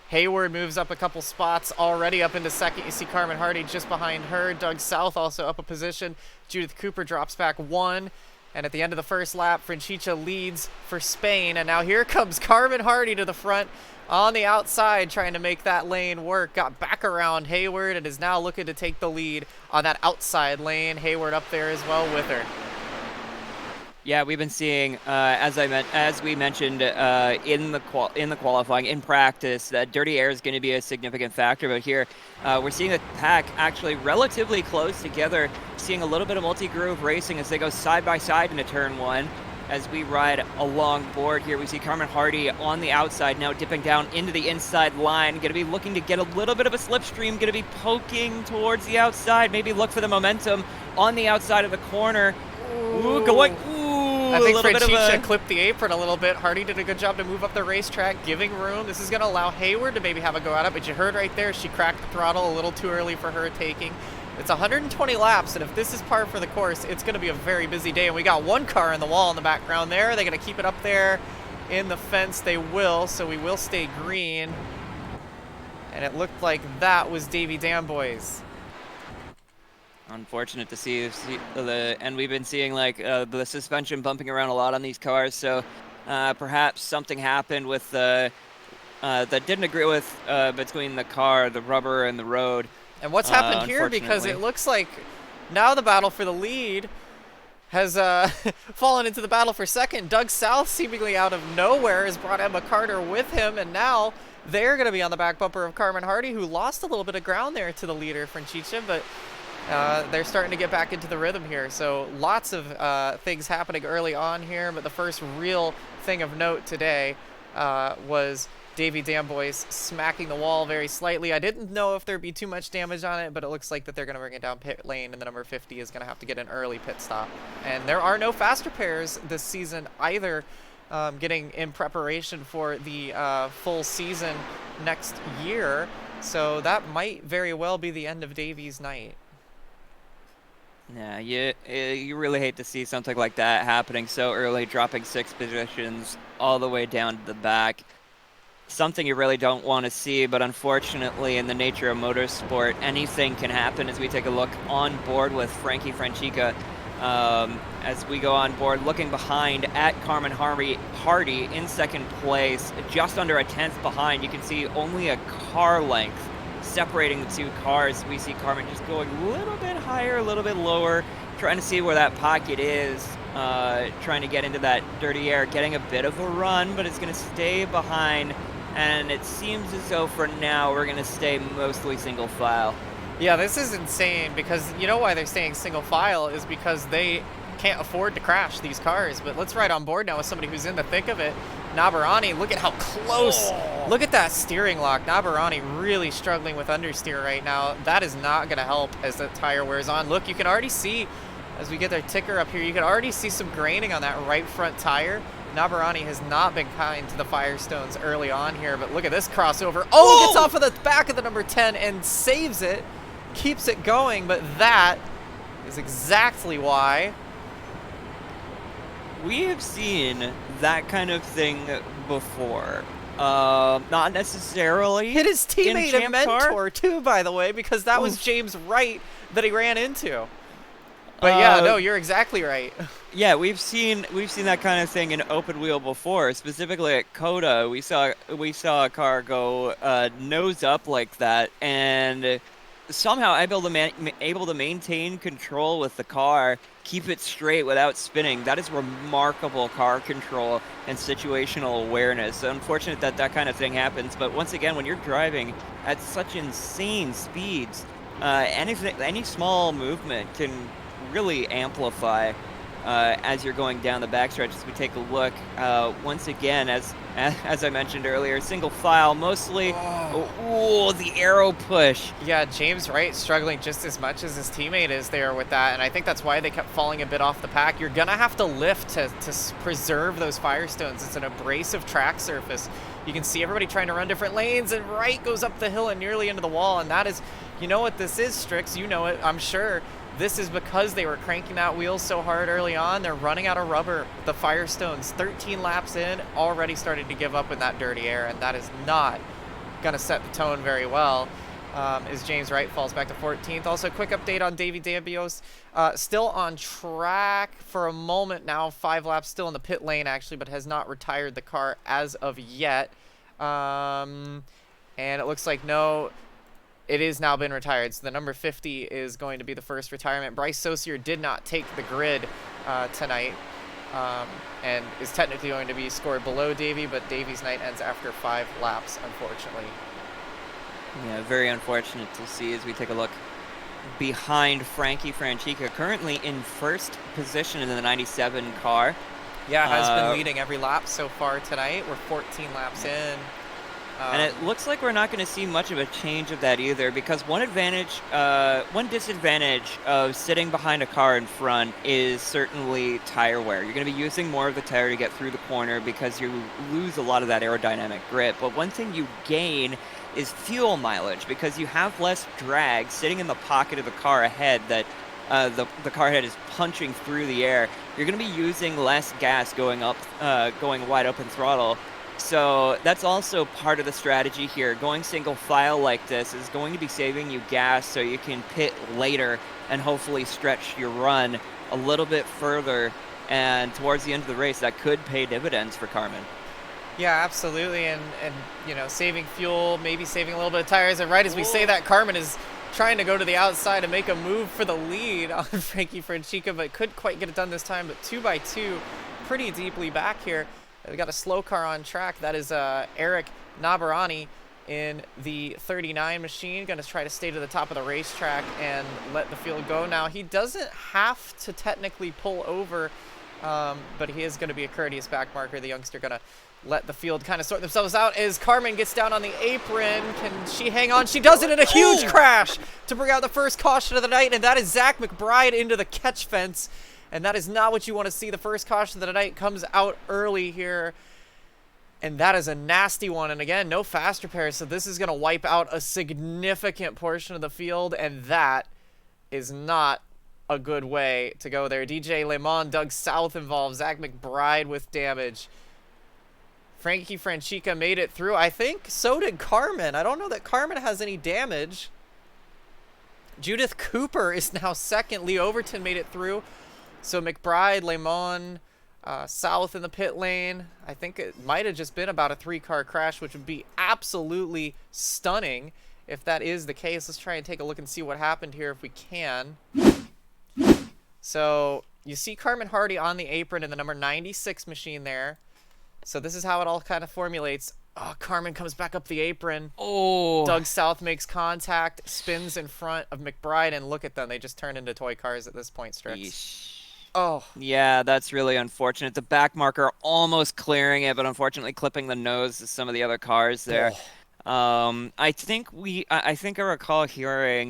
Hayward moves up a couple spots already up into second. You see Carmen Hardy just behind her. Doug South also up a position. Judith Cooper drops back 1. And at the end of the first lap, Franchicha leads for Spain. And now here comes Carmen Hardy to the front on the outside, trying to make that lane work. Got back around Hayward and is now looking to take the lead on that outside lane. Hayward up there as well with her. Yeah, we've been seeing, as we mentioned in the qualifying, in practice, that dirty air is going to be a significant factor. But here, we're seeing the pack actually relatively close together, seeing a little bit of multi-groove racing as they go side by side into turn 1. As we ride along board here, we see Carmen Hardy on the outside now, dipping down into the inside line. Going to be looking to get a little bit of a slipstream. Going to be poking towards the outside. Maybe look for the momentum on the outside of the corner. Ooh, going. I think Franchicha clipped the apron a little bit. Hardy did a good job to move up the racetrack, giving room. This is going to allow Hayward to maybe have a go at it, but you heard right there, she cracked the throttle a little too early for her taking. It's 120 laps, and if this is par for the course, it's going to be a very busy day. And we got one car in the wall in the background there. Are they going to keep it up there in the fence? They will, so we will stay green. And it looked like that was Davy Damboys. Unfortunate to see and we've been seeing like the suspension bumping around a lot on these cars, so perhaps something happened with that didn't agree with between the car, the rubber, and the road. And what's happened here, because it looks like now the battle for the lead has fallen into the battle for second. Doug South, seemingly out of nowhere, has brought Emma Carter with him, and now they're going to be on the back bumper of Carmen Hardy, who lost a little bit of ground there to the leader, Franchicha, but they're starting to get back into the rhythm here. So lots of things happening early on here, but the first real thing of note today was Davy Damboys smacking the wall very slightly. I didn't know if there'd be too much damage on it, but it looks like that they're going to bring it down pit lane, and the number 50 is going to have to get an early pit stop. And there are no faster pairs this season either, getting in preparation for the full season next year. So that might very well be the end of Davy's night. Yeah, you really hate to see something like that happening so early, dropping 6 positions all the way down to the back. Something you really don't want to see, but unfortunately, in the nature of motorsport, anything can happen. As we take a look on board with Frankie Franchicha, as we go on board, looking behind at Carmen Hardy in second place, just under a 10th behind. You can see only a car length separating the two cars. We see Carmen just going a little bit higher, a little bit lower, trying to see where that pocket is, trying to get into that dirty air, getting a bit of a run, but it's going to stay behind. And it seems as though for now we're going to stay mostly single file. Yeah, this is insane, because you know why they're staying single file is because they can't afford to crash these cars. But let's ride on board now with somebody who's in the thick of it. Nabarani, look at how close. Oh. Look at that steering lock. Nabarani really struggling with understeer right now. That is not going to help as the tire wears on. Look, you can already see, as we get their ticker up here, you can already see some graining on that right front tire. Nabarani has not been kind to the Firestones early on here, but look at this crossover. Oh, gets off of the back of the number 10 and saves it. Keeps it going, but that is exactly why. We have seen that kind of thing before. Not necessarily. Hit his teammate and mentor, too, by the way, because that was James Wright that he ran into. But yeah, no, you're exactly right. Yeah, we've seen that kind of thing in open wheel before. Specifically at Coda, we saw a car go nose up like that, and somehow able to maintain control with the car, keep it straight without spinning. That is remarkable car control and situational awareness. Unfortunate that that kind of thing happens, but once again, when you're driving at such insane speeds, any small movement can really amplify as you're going down the backstretch. As we take a look, once again, as I mentioned earlier, single file mostly. Oh, the arrow push. Yeah, James Wright struggling just as much as his teammate is there with that, and I think that's why they kept falling a bit off the pack. You're gonna have to lift to preserve those Firestones. It's an abrasive track surface. You can see everybody trying to run different lanes, and Wright goes up the hill and nearly into the wall, and that is, you know what this is, Strix, you know it, I'm sure. This is because they were cranking that wheel so hard early on. They're running out of rubber. The Firestones, 13 laps in, already started to give up in that dirty air, and that is not going to set the tone very well as James Wright falls back to 14th. Also, quick update on Davey Dambios. Still on track for a moment now. 5 laps still in the pit lane, actually, but has not retired the car as of yet. And it looks like no... It is now been retired, so the number 50 is going to be the first retirement. Bryce Saucier did not take the grid tonight and is technically going to be scored below Davey, but Davey's night ends after 5 laps, unfortunately. Yeah, very unfortunate to see as we take a look behind Frankie Franchica, currently in first position in the 97 car. Yeah, has been leading every lap so far tonight. We're 14 laps in. And it looks like we're not going to see much of a change of that either, because one disadvantage of sitting behind a car in front is certainly tire wear. You're going to be using more of the tire to get through the corner because you lose a lot of that aerodynamic grip. But one thing you gain is fuel mileage, because you have less drag sitting in the pocket of the car ahead that the car head is punching through the air. You're going to be using less gas going wide open throttle. So that's also part of the strategy here. Going single file like this is going to be saving you gas so you can pit later and hopefully stretch your run a little bit further. And towards the end of the race, that could pay dividends for Carmen. Yeah, absolutely. And you know, saving fuel, maybe saving a little bit of tires. And right as we say that, Carmen is trying to go to the outside and make a move for the lead on Frankie Franchica, but couldn't quite get it done this time. But 2x2, pretty deeply back here. We got a slow car on track. That is Eric Nabarani in the 39 machine. Going to try to stay to the top of the racetrack and let the field go. Now, he doesn't have to technically pull over, but he is going to be a courteous back marker. The youngster going to let the field kind of sort themselves out as Carmen gets down on the apron. Can she hang on? She does it in a huge crash to bring out the first caution of the night, and that is Zach McBride into the catch fence. And that is not what you want to see. The first caution of the night comes out early here. And that is a nasty one. And again, no fast repairs. So this is going to wipe out a significant portion of the field. And that is not a good way to go there. DJ Lemon, Doug South involved. Zach McBride with damage. Frankie Franchica made it through. I think so did Carmen. I don't know that Carmen has any damage. Judith Cooper is now second. Lee Overton made it through. So McBride, Lemon, South in the pit lane. I think it might have just been about a 3-car crash, which would be absolutely stunning if that is the case. Let's try and take a look and see what happened here if we can. So you see Carmen Hardy on the apron in the number 96 machine there. So this is how it all kind of formulates. Oh, Carmen comes back up the apron. Oh. Doug South makes contact, spins in front of McBride, and look at them. They just turned into toy cars at this point, Strix. Yeesh. Oh. Yeah, that's really unfortunate. The back marker almost clearing it, but unfortunately clipping the nose of some of the other cars there. I think I recall hearing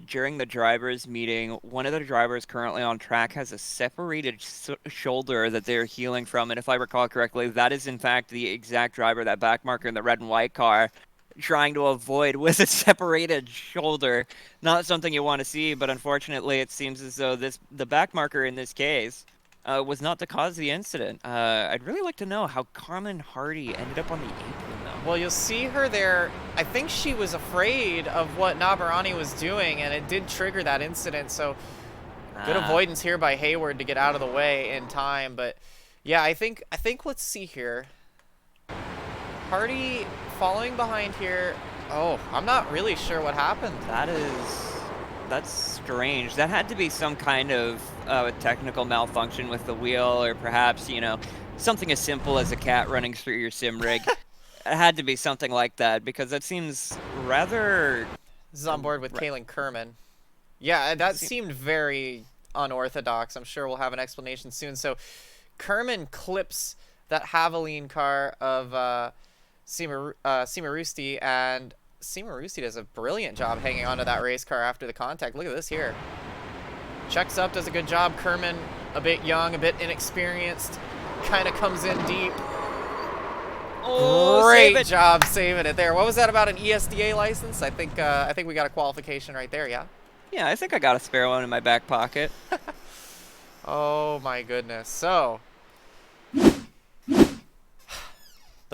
during the drivers' meeting, one of the drivers currently on track has a separated shoulder that they're healing from, and if I recall correctly, that is in fact the exact driver, that back marker in the red and white car, trying to avoid with a separated shoulder. Not something you want to see, but unfortunately it seems as though the back marker in this case was not the cause of the incident. I'd really like to know how Carmen Hardy ended up on the apron, though. Well, you'll see her there. I think she was afraid of what Nabarani was doing, and it did trigger that incident, so good avoidance here by Hayward to get out of the way in time. But yeah, I think let's see here. Hardy following behind here. Oh, I'm not really sure what happened. That's strange. That had to be some kind of technical malfunction with the wheel, or perhaps, you know, something as simple as a cat running through your sim rig. It had to be something like that, because that seems rather... This is on board with Kalen Kerman. Yeah, that seemed very unorthodox. I'm sure we'll have an explanation soon. So Kerman clips that Haviline car of Simarusti, and Simarusti does a brilliant job hanging onto that race car after the contact. Look at this here. Checks up, does a good job. Kerman, a bit young, a bit inexperienced, kind of comes in deep. Oh, Great job saving it there. What was that about, an ESDA license? I think we got a qualification right there, yeah? Yeah, I think I got a spare one in my back pocket. Oh my goodness. So, the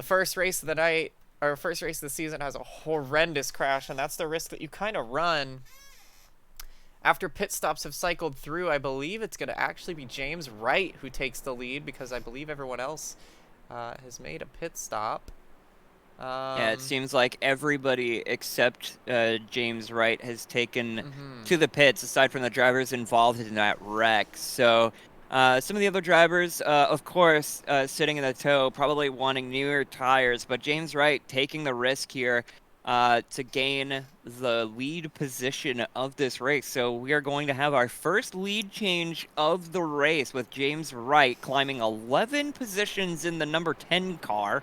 first race of the night, or first race of the season, has a horrendous crash, and that's the risk that you kind of run. After pit stops have cycled through, I believe it's going to actually be James Wright who takes the lead, because I believe everyone else has made a pit stop. Yeah, it seems like everybody except James Wright has taken to the pits, aside from the drivers involved in that wreck. So some of the other drivers, of course, sitting in the tow, probably wanting newer tires, but James Wright taking the risk here to gain the lead position of this race. So we are going to have our first lead change of the race, with James Wright climbing 11 positions in the number 10 car,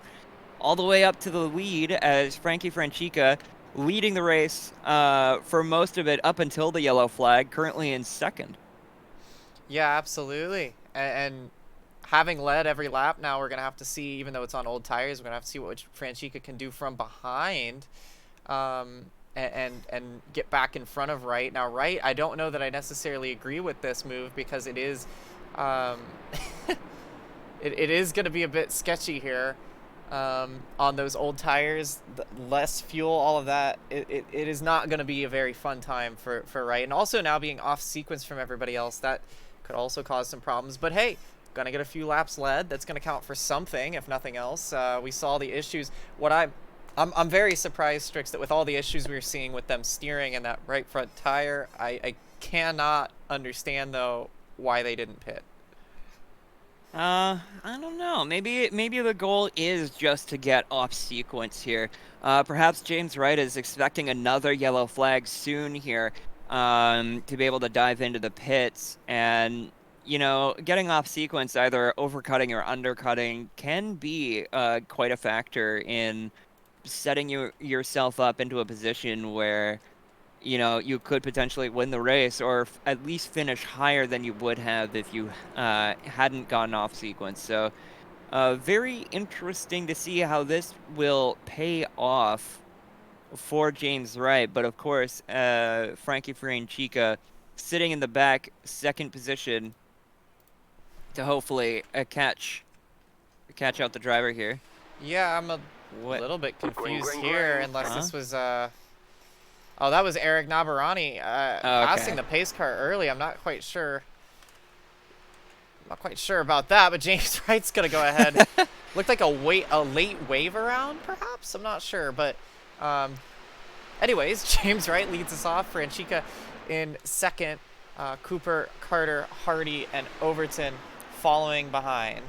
all the way up to the lead, as Frankie Francica leading the race for most of it up until the yellow flag, currently in second. Yeah, absolutely. And having led every lap, now we're going to have to see, even though it's on old tires, we're going to have to see what Francica can do from behind and get back in front of Wright. Now, Wright, I don't know that I necessarily agree with this move, because it is it is going to be a bit sketchy here. On those old tires, less fuel, all of that, it is not going to be a very fun time for Wright. And also now being off sequence from everybody else, that could also cause some problems. But hey, gonna get a few laps led. That's gonna count for something, if nothing else. We saw the issues. I'm very surprised, Strix, that with all the issues we were seeing with them steering and that right front tire, I cannot understand though why they didn't pit. I don't know. Maybe the goal is just to get off sequence here. Perhaps James Wright is expecting another yellow flag soon here, to be able to dive into the pits. And, you know, getting off sequence, either overcutting or undercutting, can be quite a factor in setting yourself up into a position where, you know, you could potentially win the race, or at least finish higher than you would have if you hadn't gotten off sequence. So very interesting to see how this will pay off for James Wright. But of course, Frankie Francica sitting in the back, second position, to hopefully catch out the driver here. Yeah, I'm a little bit confused here, unless this was oh, that was Eric Navarani passing the pace car early. I'm not quite sure. About that, but James Wright's gonna go ahead. Looked like a late wave around, perhaps. I'm not sure, but anyways, James Wright leads us off. Francica in second. Cooper, Carter, Hardy, and Overton following behind.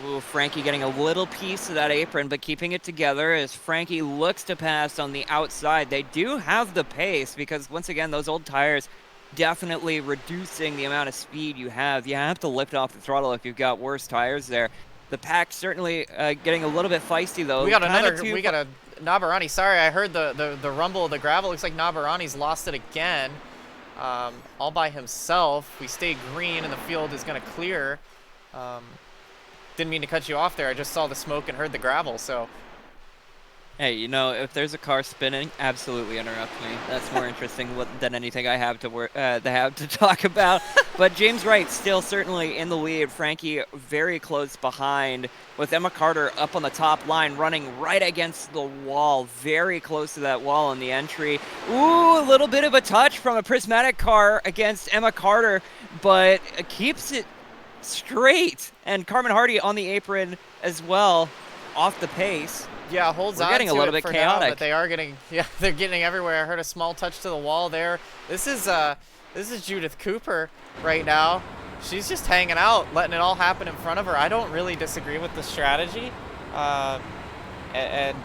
Ooh, Frankie getting a little piece of that apron, but keeping it together as Frankie looks to pass on the outside. They do have the pace, because once again, those old tires definitely reducing the amount of speed you have. You have to lift off the throttle if you've got worse tires there. The pack certainly getting a little bit feisty though. We got a Navarani. Sorry, I heard the rumble of the gravel. Looks like Navarani's lost it again. All by himself. We stay green and the field is gonna clear. Didn't mean to cut you off there. I just saw the smoke and heard the gravel, so. Hey, you know, if there's a car spinning, absolutely interrupt me. That's more interesting than anything I have to talk about. But James Wright still certainly in the lead. Frankie very close behind, with Emma Carter up on the top line, running right against the wall, very close to that wall in the entry. Ooh, a little bit of a touch from a prismatic car against Emma Carter, but keeps it straight. And Carmen Hardy on the apron as well, off the pace. Yeah, holds We're on getting to a little it bit for now, chaotic. but they are getting, yeah, they're getting everywhere. I heard a small touch to the wall there. This is Judith Cooper right now. She's just hanging out, letting it all happen in front of her. I don't really disagree with the strategy. And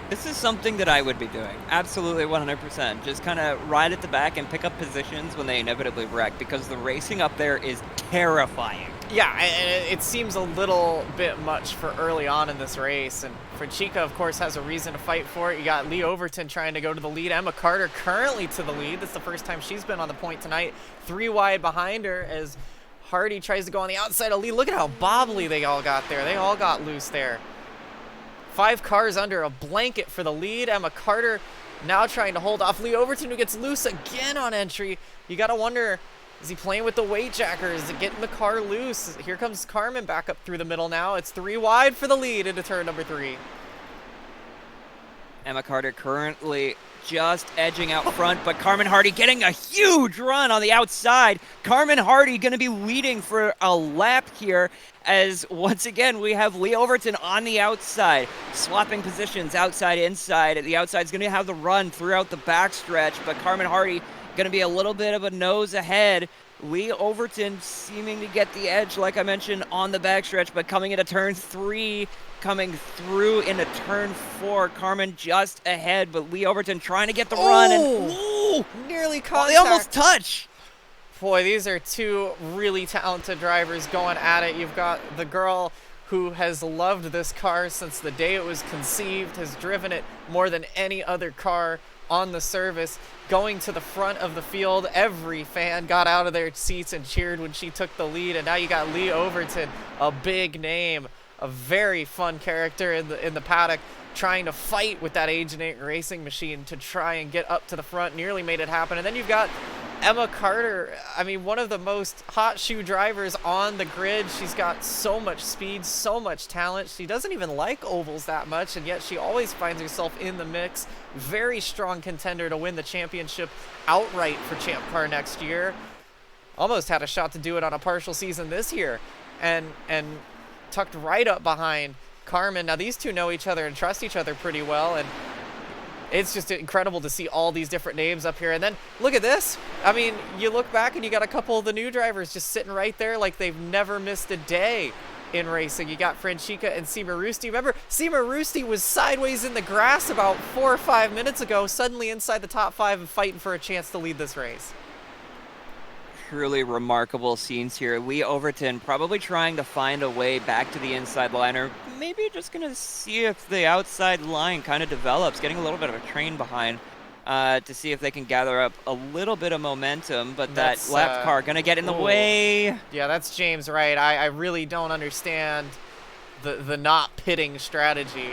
This is something that I would be doing. Absolutely 100%. Just kind of ride at the back and pick up positions when they inevitably wreck, because the racing up there is terrifying. yeah, and it seems a little bit much for early on in this race. And Franchica, of course, has a reason to fight for it. You got Lee Overton trying to go to the lead. Emma Carter currently to the lead. That's the first time she's been on the point tonight. 3 wide behind her as Hardy tries to go on the outside of Lee. Look at how bobbly they all got there. They all got loose there. 5 cars under a blanket for the lead. Emma Carter now trying to hold off Lee Overton, who gets loose again on entry. You got to wonder, is he playing with the weight jacker? Is it getting the car loose? Here comes Carmen back up through the middle now. It's 3 wide for the lead into turn number 3. Emma Carter currently just edging out front, but Carmen Hardy getting a huge run on the outside. Carmen Hardy going to be leading for a lap here, as once again we have Lee Overton on the outside, swapping positions outside, inside. The outside's going to have the run throughout the backstretch, but Carmen Hardy going to be a little bit of a nose ahead. Lee Overton seeming to get the edge, like I mentioned, on the backstretch, but coming into turn 3, coming through into turn 4. Carmen just ahead, but Lee Overton trying to get the run, and ooh, Nearly oh, contact. they almost touch. Boy, these are 2 really talented drivers going at it. You've got the girl who has loved this car since the day it was conceived, has driven it more than any other car on the service, going to the front of the field. Every fan got out of their seats and cheered when she took the lead. And now you got Lee Overton, a big name, a very fun character in the paddock, trying to fight with that Agent 8 racing machine to try and get up to the front. Nearly made it happen. And then you've got Emma Carter, I mean, one of the most hot shoe drivers on the grid. She's got so much speed, so much talent. She doesn't even like ovals that much, and yet she always finds herself in the mix. Very strong contender to win the championship outright for Champ Car next year. Almost had a shot to do it on a partial season this year, and tucked right up behind Carmen. Now these 2 know each other and trust each other pretty well, and it's just incredible to see all these different names up here. And then look at this. I mean, you look back and you got a couple of the new drivers just sitting right there like they've never missed a day in racing. You got Franchica and Seema Rusti. Remember, Seema Rusti was sideways in the grass about 4 or 5 minutes ago, suddenly inside the top 5 and fighting for a chance to lead this race. Truly remarkable scenes here. Lee Overton probably trying to find a way back to the inside line, or maybe just going to see if the outside line kind of develops, getting a little bit of a train behind to see if they can gather up a little bit of momentum, but that left car going to get in the way. Yeah, that's James Wright. I really don't understand the not pitting strategy.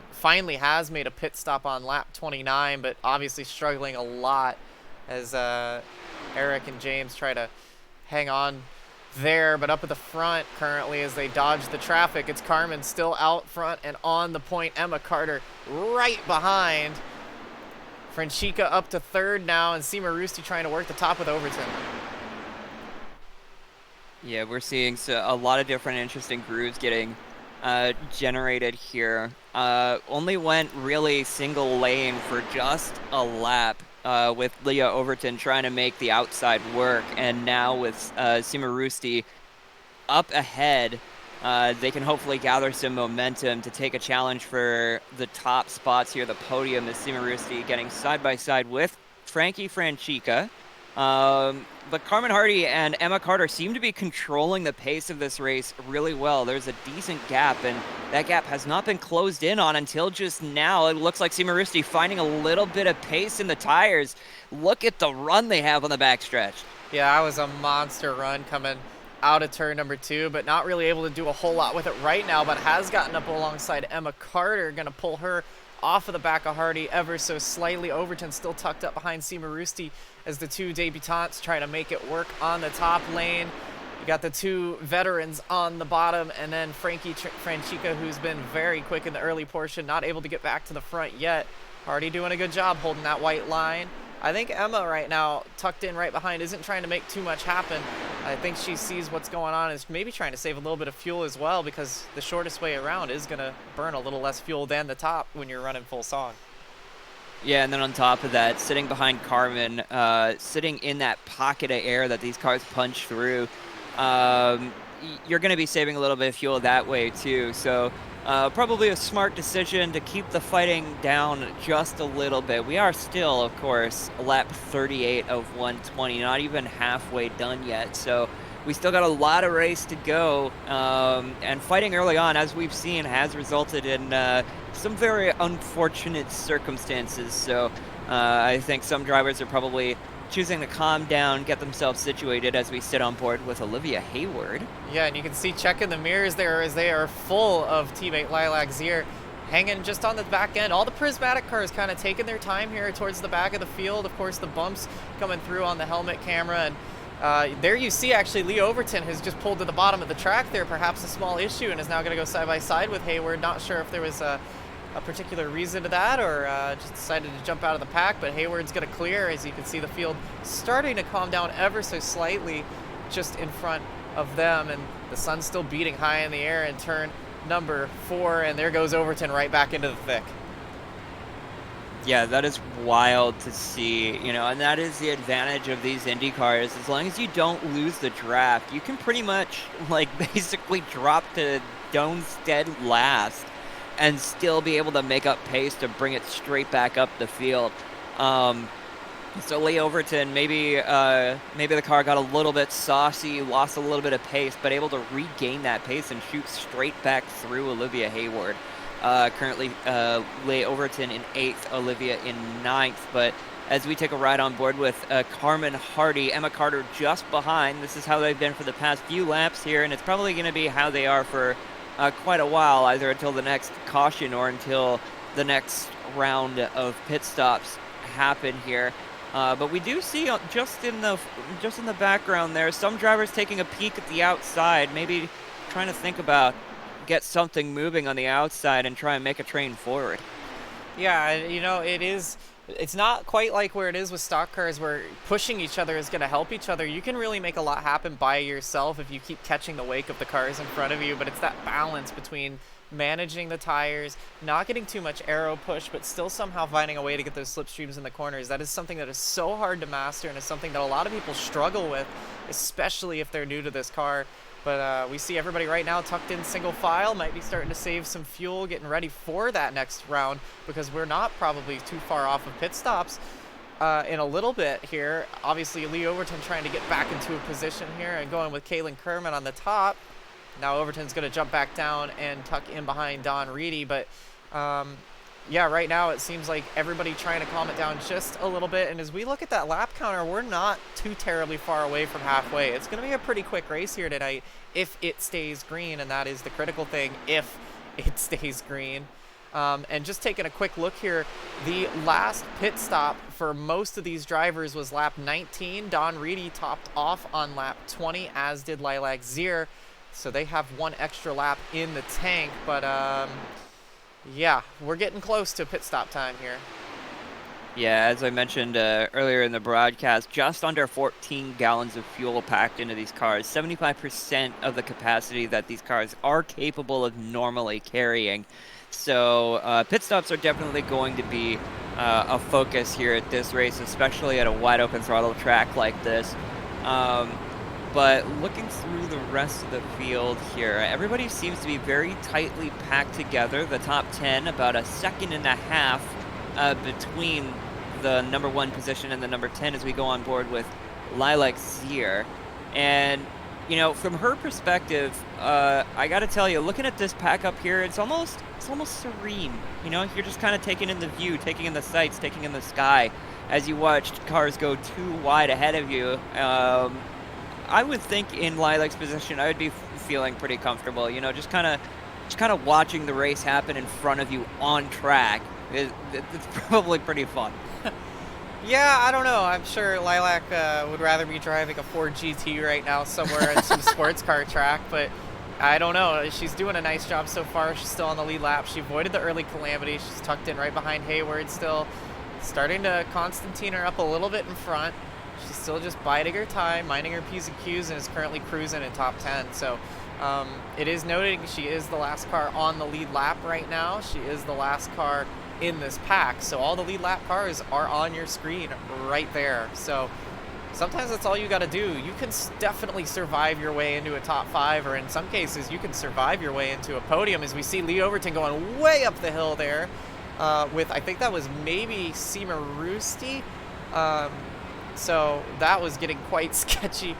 Finally has made a pit stop on lap 29, but obviously struggling a lot as Eric and James try to hang on there. But up at the front currently as they dodge the traffic, it's Carmen still out front and on the point. Emma Carter right behind. Franchica up to 3rd now, and Seema Rusti trying to work the top with Overton. Yeah, we're seeing a lot of different interesting grooves getting generated here. Only went really single lane for just a lap with Leah Overton trying to make the outside work, and now with Seema Rusti up ahead, they can hopefully gather some momentum to take a challenge for the top spots here. The podium is Seema Rusti getting side by side with Frankie Franchica. But Carmen Hardy and Emma Carter seem to be controlling the pace of this race really well. There's a decent gap, and that gap has not been closed in on until just now. It looks like Seema Rusti finding a little bit of pace in the tires. Look at the run they have on the backstretch. Yeah, that was a monster run coming out of turn number 2, but not really able to do a whole lot with it right now, but has gotten up alongside Emma Carter, going to pull her off of the back of Hardy ever so slightly. Overton still tucked up behind Seema Rusti as the 2 debutantes try to make it work on the top lane. You got the 2 veterans on the bottom, and then Frankie Franchica, who's been very quick in the early portion, not able to get back to the front yet. Hardy doing a good job holding that white line. I think Emma right now, tucked in right behind, isn't trying to make too much happen. I think she sees what's going on, is maybe trying to save a little bit of fuel as well, because the shortest way around is going to burn a little less fuel than the top when you're running full song. Yeah, and then on top of that, sitting behind Carmen, sitting in that pocket of air that these cars punch through, you're going to be saving a little bit of fuel that way too. So probably a smart decision to keep the fighting down just a little bit. We are still, of course, lap 38 of 120, not even halfway done yet. So we still got a lot of race to go. And fighting early on, as we've seen, has resulted in some very unfortunate circumstances. So I think some drivers are probably choosing to calm down, get themselves situated as we sit on board with Olivia Hayward. Yeah, and you can see checking the mirrors there as they are full of teammate Lilac Zier hanging just on the back end. All the prismatic cars kind of taking their time here towards the back of the field. Of course, the bumps coming through on the helmet camera. And there you see actually Lee Overton has just pulled to the bottom of the track there, perhaps a small issue, and is now going to go side by side with Hayward. Not sure if there was a particular reason to that, or just decided to jump out of the pack, but Hayward's going to clear. As you can see, the field starting to calm down ever so slightly just in front of them, and the sun's still beating high in the air in turn number 4, and there goes Overton right back into the thick. Yeah, that is wild to see, you know, and that is the advantage of these Indy cars. As long as you don't lose the draft, you can pretty much, like, basically drop to Donestead last and still be able to make up pace to bring it straight back up the field. So Lee Overton, maybe the car got a little bit saucy, lost a little bit of pace, but able to regain that pace and shoot straight back through Olivia Hayward. Currently, Lee Overton in 8th, Olivia in 9th. But as we take a ride on board with Carmen Hardy, Emma Carter just behind. This is how they've been for the past few laps here, and it's probably going to be how they are for quite a while, either until the next caution or until the next round of pit stops happen here. But we do see just in the background there, some drivers taking a peek at the outside, maybe trying to think about get something moving on the outside and try and make a train forward. Yeah, you know, it's not quite like where it is with stock cars where pushing each other is going to help each other. You can really make a lot happen by yourself if you keep catching the wake of the cars in front of you, but it's that balance between managing the tires, not getting too much aero push, but still somehow finding a way to get those slipstreams in the corners. That is something that is so hard to master, and is something that a lot of people struggle with, especially if they're new to this car. But we see everybody right now tucked in single file, might be starting to save some fuel, getting ready for that next round, because we're not probably too far off of pit stops in a little bit here. Obviously, Lee Overton trying to get back into a position here and going with Kaylin Kerman on the top. Now Overton's going to jump back down and tuck in behind Don Reedy, but yeah, right now it seems like everybody trying to calm it down just a little bit. And as we look at that lap counter, we're not too terribly far away from halfway. It's going to be a pretty quick race here tonight if it stays green, and that is the critical thing, if it stays green. And just taking a quick look here, the last pit stop for most of these drivers was lap 19. Don Reedy topped off on lap 20, as did Lilac Zier. So they have one extra lap in the tank, but yeah, we're getting close to pit stop time here. Yeah, as I mentioned earlier in the broadcast, just under 14 gallons of fuel packed into these cars, 75% of the capacity that these cars are capable of normally carrying. So pit stops are definitely going to be a focus here at this race, especially at a wide open throttle track like this. But looking through the rest of the field here, everybody seems to be very tightly packed together. The top 10, about a second and a half between the number 1 position and the number 10 as we go on board with Lilac Zier. And, you know, from her perspective, I got to tell you, looking at this pack up here, it's almost serene. You know, you're just kind of taking in the view, taking in the sights, taking in the sky as you watched cars go too wide ahead of you. I would think in Lilac's position, I would be feeling pretty comfortable. You know, just kind of watching the race happen in front of you on track. It's probably pretty fun. Yeah, I don't know. I'm sure Lilac would rather be driving a Ford GT right now somewhere in some sports car track, but I don't know. She's doing a nice job so far. She's still on the lead lap. She avoided the early calamity. She's tucked in right behind Hayward still. Starting to Constantine her up a little bit in front. She's still just biding her time, minding her P's and Q's, and is currently cruising in top 10. So it is noting she is the last car on the lead lap right now. She is the last car in this pack. So all the lead lap cars are on your screen right there. So sometimes that's all you got to do. You can definitely survive your way into a top 5, or in some cases, you can survive your way into a podium, as we see Lee Overton going way up the hill there with, I think that was maybe Seema Roosti. So that was getting quite sketchy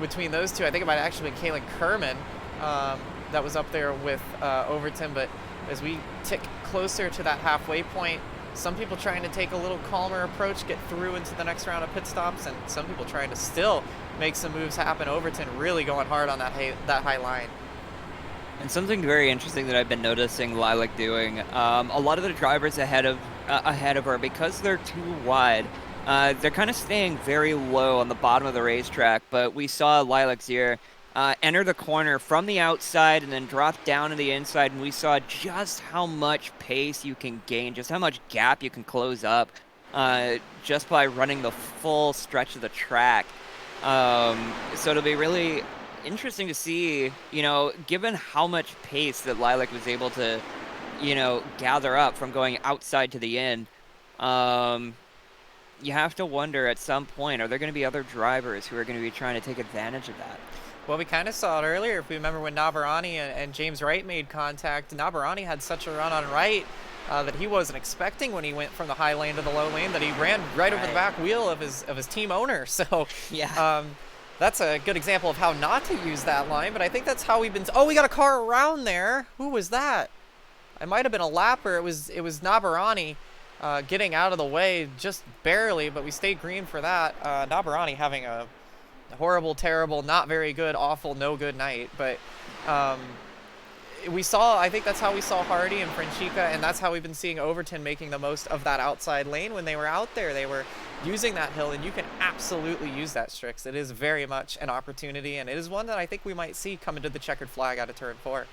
between those two. I think it might have actually been Kaylin Kerman that was up there with Overton. But as we tick closer to that halfway point, some people trying to take a little calmer approach, get through into the next round of pit stops, and some people trying to still make some moves happen. Overton really going hard on that high line. And something very interesting that I've been noticing Lilac doing, a lot of the drivers ahead of her, because they're too wide, they're kind of staying very low on the bottom of the racetrack. But we saw Lilac Zier enter the corner from the outside and then drop down to the inside, and we saw just how much pace you can gain, just how much gap you can close up just by running the full stretch of the track. So it'll be really interesting to see, you know, given how much pace that Lilac was able to, you know, gather up from going outside to the end. You have to wonder at some point, are there going to be other drivers who are going to be trying to take advantage of that? Well, we kind of saw it earlier. If we remember when Navarani and James Wright made contact, Navarani had such a run on Wright that he wasn't expecting when he went from the high lane to the low lane, that he ran right over the back wheel of his team owner. So yeah, that's a good example of how not to use that line. But I think that's how we've been. Oh, we got a car around there. Who was that? It might have been a lapper. It was Navarani getting out of the way just barely, but we stayed green for that. Navarani having a horrible, terrible, not very good, awful, no good night. But I think that's how we saw Hardy and Franchica, and that's how we've been seeing Overton making the most of that outside lane when they were out there. They were using that hill, and you can absolutely use that, Strix. It is very much an opportunity, and it is one that I think we might see come into the checkered flag out of turn 4.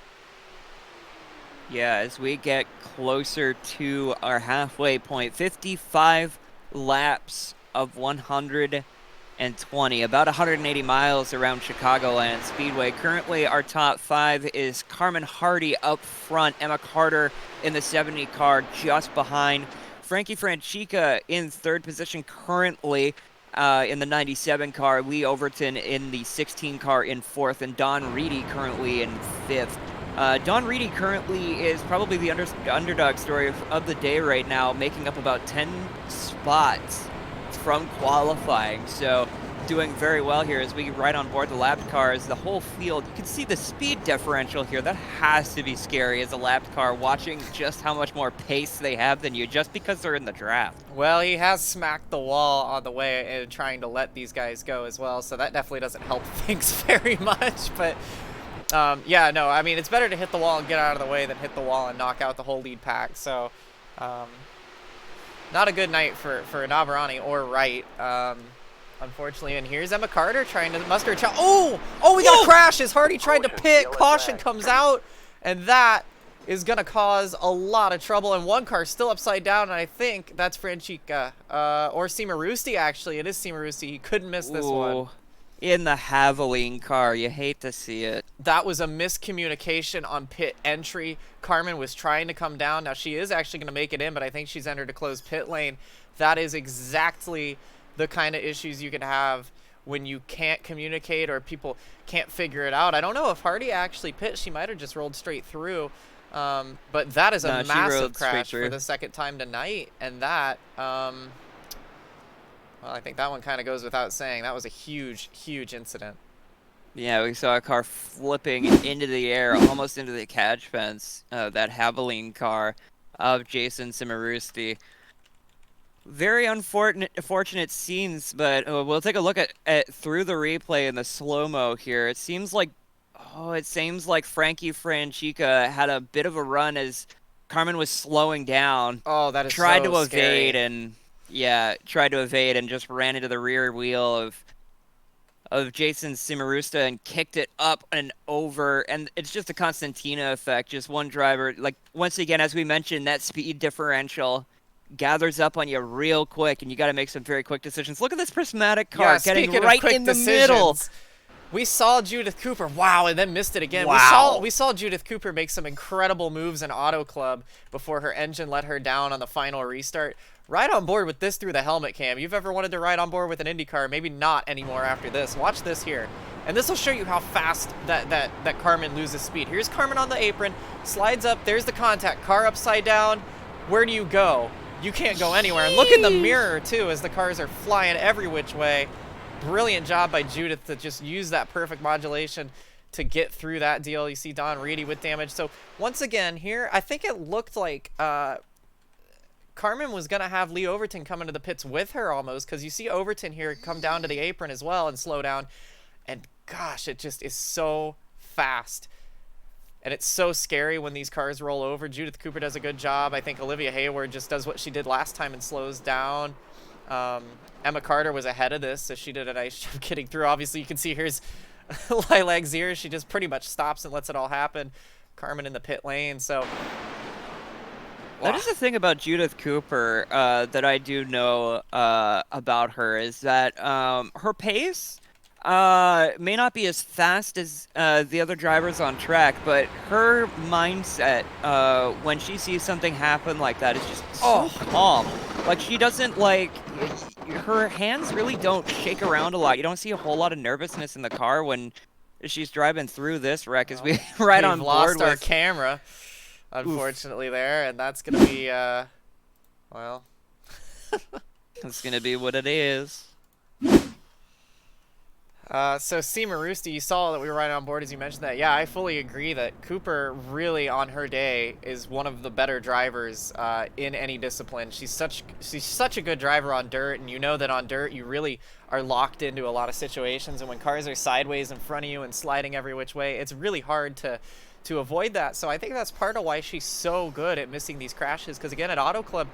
Yeah, as we get closer to our halfway point, 55 laps of 120, about 180 miles around Chicagoland Speedway. Currently, our top 5 is Carmen Hardy up front, Emma Carter in the 70 car just behind, Frankie Franchica in 3rd position currently in the 97 car, Lee Overton in the 16 car in 4th, and Don Reedy currently in 5th. Don Reedy currently is probably the underdog story of the day right now, making up about 10 spots from qualifying. So doing very well here as we ride on board the lapped cars. The whole field, you can see the speed differential here. That has to be scary as a lapped car, watching just how much more pace they have than you just because they're in the draft. Well, he has smacked the wall on the way and trying to let these guys go as well, so that definitely doesn't help things very much. But yeah, no, I mean, it's better to hit the wall and get out of the way than hit the wall and knock out the whole lead pack. So not a good night for Navarani or Wright, unfortunately. And here's Emma Carter trying to muster a child. Oh, we got a crash as Hardy tried to pit. Caution comes out, and that is going to cause a lot of trouble. And one car still upside down, and I think that's Franchica or Seema Roosti, actually. It is Seema Roosti. He couldn't miss this one. In the Haviline car, you hate to see it. That was a miscommunication on pit entry. Carmen was trying to come down. Now, she is actually going to make it in, but I think she's entered a closed pit lane. That is exactly the kind of issues you can have when you can't communicate or people can't figure it out. I don't know if Hardy actually pit. She might have just rolled straight through. But that is a massive crash for the second time tonight. And that... well, I think that one kind of goes without saying. That was a huge, huge incident. Yeah, we saw a car flipping into the air, almost into the catch fence, that Haviline car of Jason Cimarusti. Very unfortunate scenes, but we'll take a look at through the replay in the slow-mo here. It seems like Frankie Franchica had a bit of a run as Carmen was slowing down. Oh, that is tried so to evade scary. and... Yeah, tried to evade and just ran into the rear wheel of Jason Cimarusta and kicked it up and over. And it's just a Constantina effect. Just one driver, like, once again, as we mentioned, that speed differential gathers up on you real quick, and you got to make some very quick decisions. Look at this prismatic car getting speaking of right quick in the middle. decisions, we saw Judith Cooper, wow, and then missed it again. Wow. We saw Judith Cooper make some incredible moves in Auto Club before her engine let her down on the final restart. Ride on board with this through the helmet cam. You've ever wanted to ride on board with an IndyCar, maybe not anymore after this. Watch this here. And this will show you how fast that Carmen loses speed. Here's Carmen on the apron, slides up, there's the contact, car upside down. Where do you go? You can't go anywhere. And look in the mirror, too, as the cars are flying every which way. Brilliant job by Judith to just use that perfect modulation to get through that deal. You see Don Reedy with damage. So once again here, I think it looked like Carmen was going to have Lee Overton come into the pits with her almost, because you see Overton here come down to the apron as well and slow down. And gosh, it just is so fast. And it's so scary when these cars roll over. Judith Cooper does a good job. I think Olivia Hayward just does what she did last time and slows down. Emma Carter was ahead of this, so she did a nice job getting through. Obviously, you can see here's Lilac Zier. She just pretty much stops and lets it all happen. Carmen in the pit lane, so... That is the thing about Judith Cooper that I do know about her, is that her pace may not be as fast as the other drivers on track, but her mindset when she sees something happen like that is just so calm. Like, she doesn't, like, her hands really don't shake around a lot. You don't see a whole lot of nervousness in the car when she's driving through this wreck as we right on board lost our with... camera, unfortunately, there, and that's going to be, well... It's going to be what it is. So Seema Rooster, you saw that we were right on board as you mentioned that. Yeah, I fully agree that Cooper really on her day is one of the better drivers in any discipline. She's such a good driver on dirt, and you know that on dirt you really are locked into a lot of situations, and when cars are sideways in front of you and sliding every which way, it's really hard to avoid that. So I think that's part of why she's so good at missing these crashes, because again, at Auto Club,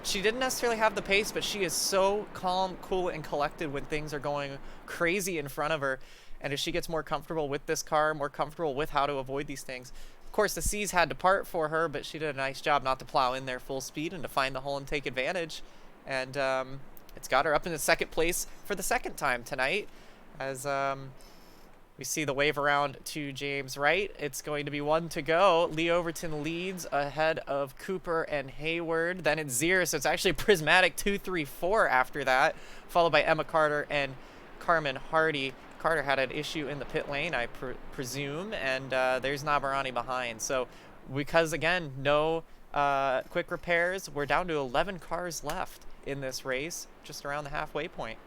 she didn't necessarily have the pace, but she is so calm, cool, and collected when things are going crazy in front of her. And as she gets more comfortable with this car, more comfortable with how to avoid these things. Of course, the seas had to part for her, but she did a nice job not to plow in there full speed and to find the hole and take advantage. And it's got her up into second place for the second time tonight. As we see the wave around to James Wright. It's going to be one to go. Lee Overton leads ahead of Cooper and Hayward. Then it's Zier, so it's actually Prismatic 2, 3, 4 after that, followed by Emma Carter and Carmen Hardy. Carter had an issue in the pit lane, I presume, and there's Navarani behind. So because, again, no quick repairs, we're down to 11 cars left in this race, just around the halfway point.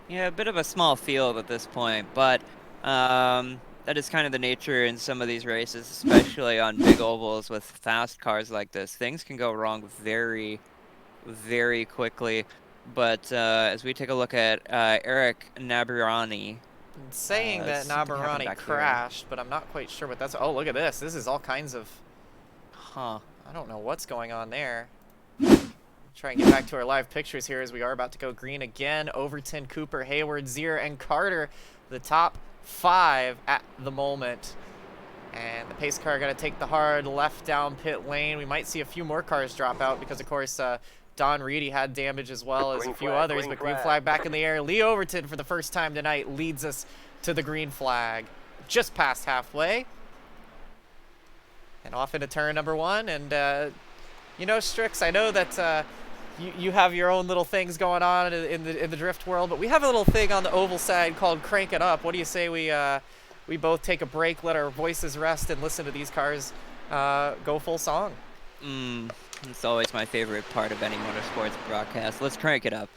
Yeah, a bit of a small field at this point, but that is kind of the nature in some of these races, especially on big ovals with fast cars like this. Things can go wrong very, very quickly. But as we take a look at Eric Nabarani. It's saying that Nabarani crashed, but I'm not quite sure what that's... Oh, look at this. This is all kinds of... Huh. I don't know what's going on there. Try and get back to our live pictures here as we are about to go green again. Overton, Cooper, Hayward, Zier, and Carter, the top 5 at the moment. And the pace car going to take the hard left down pit lane. We might see a few more cars drop out because, of course, Don Reedy had damage as well as a few others, but green flag back in the air. Lee Overton, for the first time tonight, leads us to the green flag. Just past halfway. And off into turn number 1. And, you know, Strix, I know that you have your own little things going on in the drift world, but we have a little thing on the oval side called Crank It Up. What do you say we both take a break, let our voices rest, and listen to these cars go full song? It's always my favorite part of any motorsports broadcast. Let's crank it up.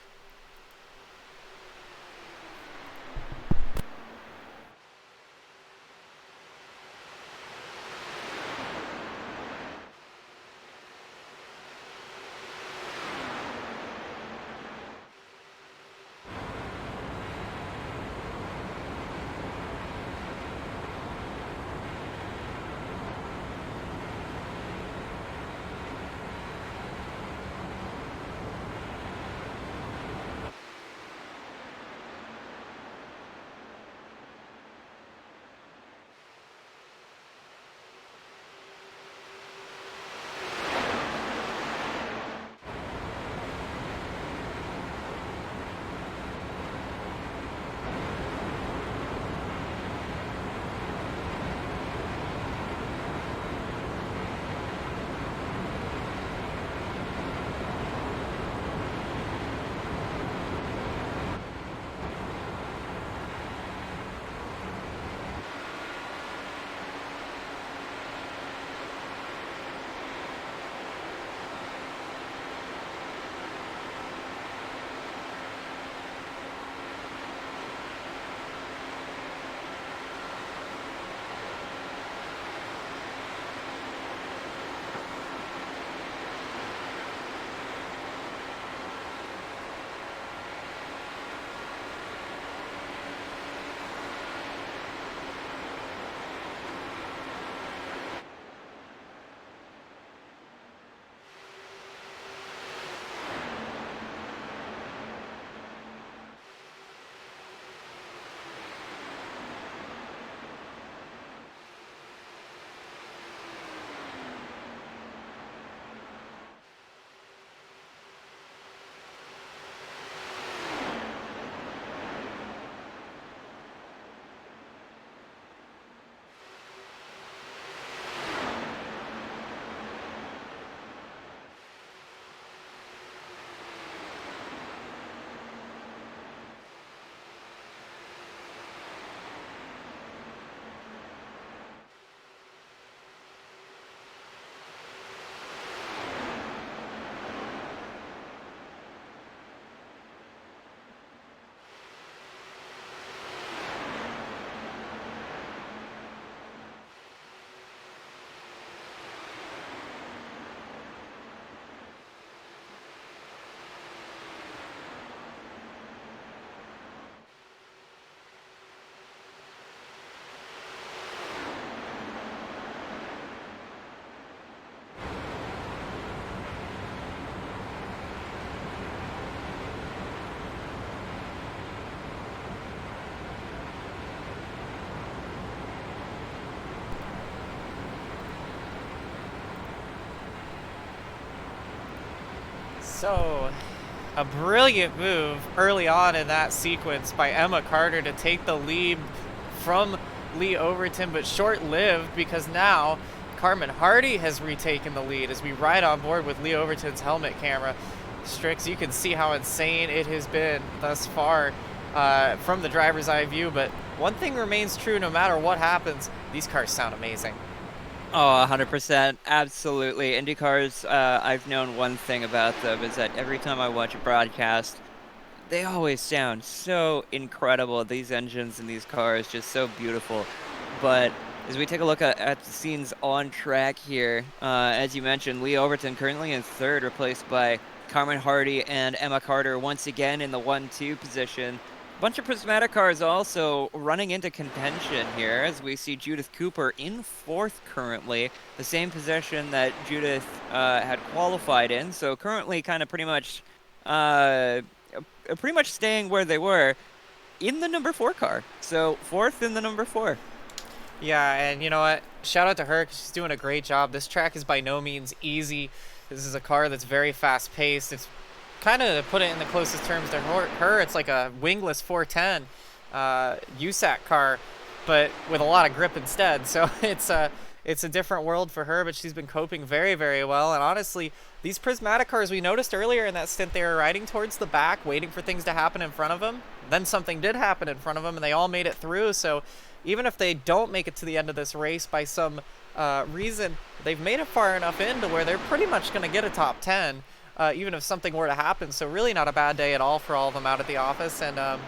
So, a brilliant move early on in that sequence by Emma Carter to take the lead from Lee Overton, but short-lived because now Carmen Hardy has retaken the lead as we ride on board with Lee Overton's helmet camera. Strix, you can see how insane it has been thus far from the driver's eye view, but one thing remains true no matter what happens, these cars sound amazing. Oh, 100%. Absolutely. IndyCars, I've known one thing about them is that every time I watch a broadcast, they always sound so incredible. These engines and these cars, just so beautiful. But as we take a look at the scenes on track here, as you mentioned, Lee Overton currently in third, replaced by Carmen Hardy and Emma Carter once again in the 1-2 position. A bunch of prismatic cars also running into contention here as we see Judith Cooper in fourth currently, the same position that Judith had qualified in. So currently kind of pretty much staying where they were in the number 4 car. So fourth in the number 4. Yeah, and you know what? Shout out to her because she's doing a great job. This track is by no means easy. This is a car that's very fast-paced. It's kind of, to put it in the closest terms to her, it's like a wingless 410 USAC car, but with a lot of grip instead. So it's a different world for her, but she's been coping very, very well. And honestly, these prismatic cars, we noticed earlier in that stint, they were riding towards the back, waiting for things to happen in front of them. Then something did happen in front of them, and they all made it through. So even if they don't make it to the end of this race by some reason, they've made it far enough in to where they're pretty much going to get a top 10, even if something were to happen. So really not a bad day at all for all of them out at the office. And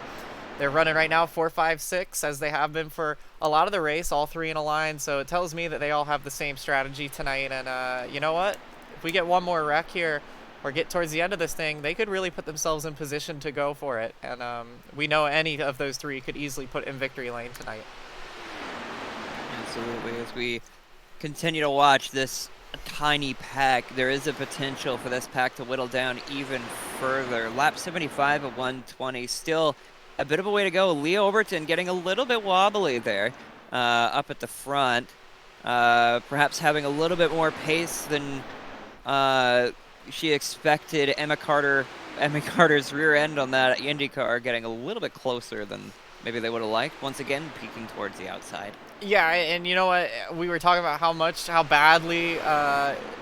they're running right now 4, 5, 6, as they have been for a lot of the race, all three in a line. So it tells me that they all have the same strategy tonight. And you know what? If we get one more wreck here or get towards the end of this thing, they could really put themselves in position to go for it. And we know any of those three could easily put in victory lane tonight. Absolutely. As we continue to watch this tiny pack, there is a potential for this pack to whittle down even further. Lap 75 at 120, still a bit of a way to go. Leah Overton getting a little bit wobbly there up at the front. Perhaps having a little bit more pace than she expected. Emma Carter's rear end on that IndyCar getting a little bit closer than maybe they would have liked. Once again, peeking towards the outside. Yeah, and you know what? We were talking about how badly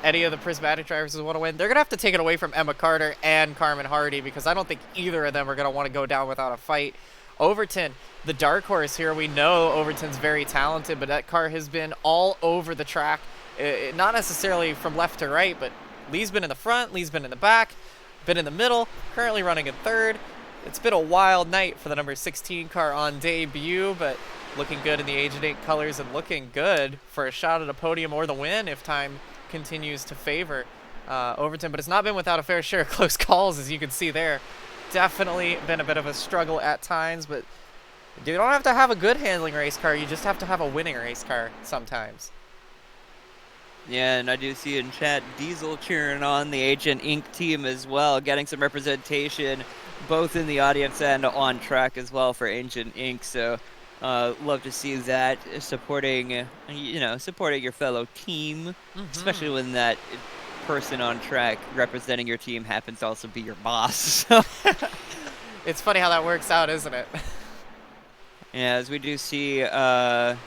any of the prismatic drivers want to win. They're going to have to take it away from Emma Carter and Carmen Hardy because I don't think either of them are going to want to go down without a fight. Overton, the dark horse here, we know Overton's very talented, but that car has been all over the track. Not necessarily from left to right, but Lee's been in the front, Lee's been in the back, been in the middle, currently running in third. It's been a wild night for the number 16 car on debut, but looking good in the Agent 8 colors and looking good for a shot at a podium or the win if time continues to favor Overton. But it's not been without a fair share of close calls, as you can see there. Definitely been a bit of a struggle at times, but you don't have to have a good handling race car. You just have to have a winning race car sometimes. Yeah, and I do see in chat Diesel cheering on the Agent Inc. team as well, getting some representation both in the audience and on track as well for Agent Inc. So love to see that, supporting your fellow team, especially when that person on track representing your team happens to also be your boss. So it's funny how that works out, isn't it? Yeah, as we do see the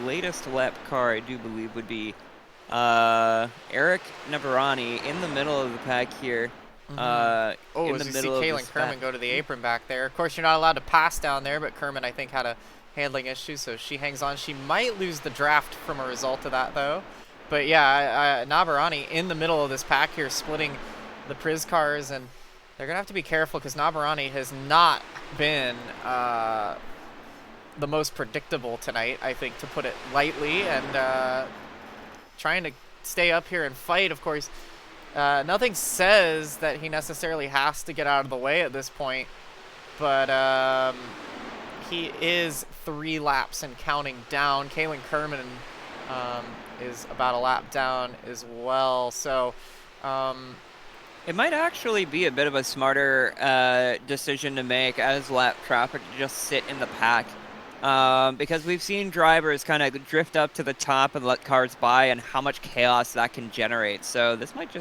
latest lap car, I do believe, would be Eric Navarani in the middle of the pack here. As you see Kaylin Kerman go to the apron back there. Of course, you're not allowed to pass down there, but Kerman, I think, had a handling issue, so she hangs on. She might lose the draft from a result of that, though. But yeah, Navarani in the middle of this pack here, splitting the Priz cars, and they're going to have to be careful because Navarani has not been the most predictable tonight, I think, to put it lightly, and trying to stay up here and fight. Of course, nothing says that he necessarily has to get out of the way at this point, but he is 3 laps and counting down. Kaylin Kerman is about a lap down as well, so it might actually be a bit of a smarter decision to make as lap traffic to just sit in the pack. Because we've seen drivers kind of drift up to the top and let cars by, and how much chaos that can generate. So this might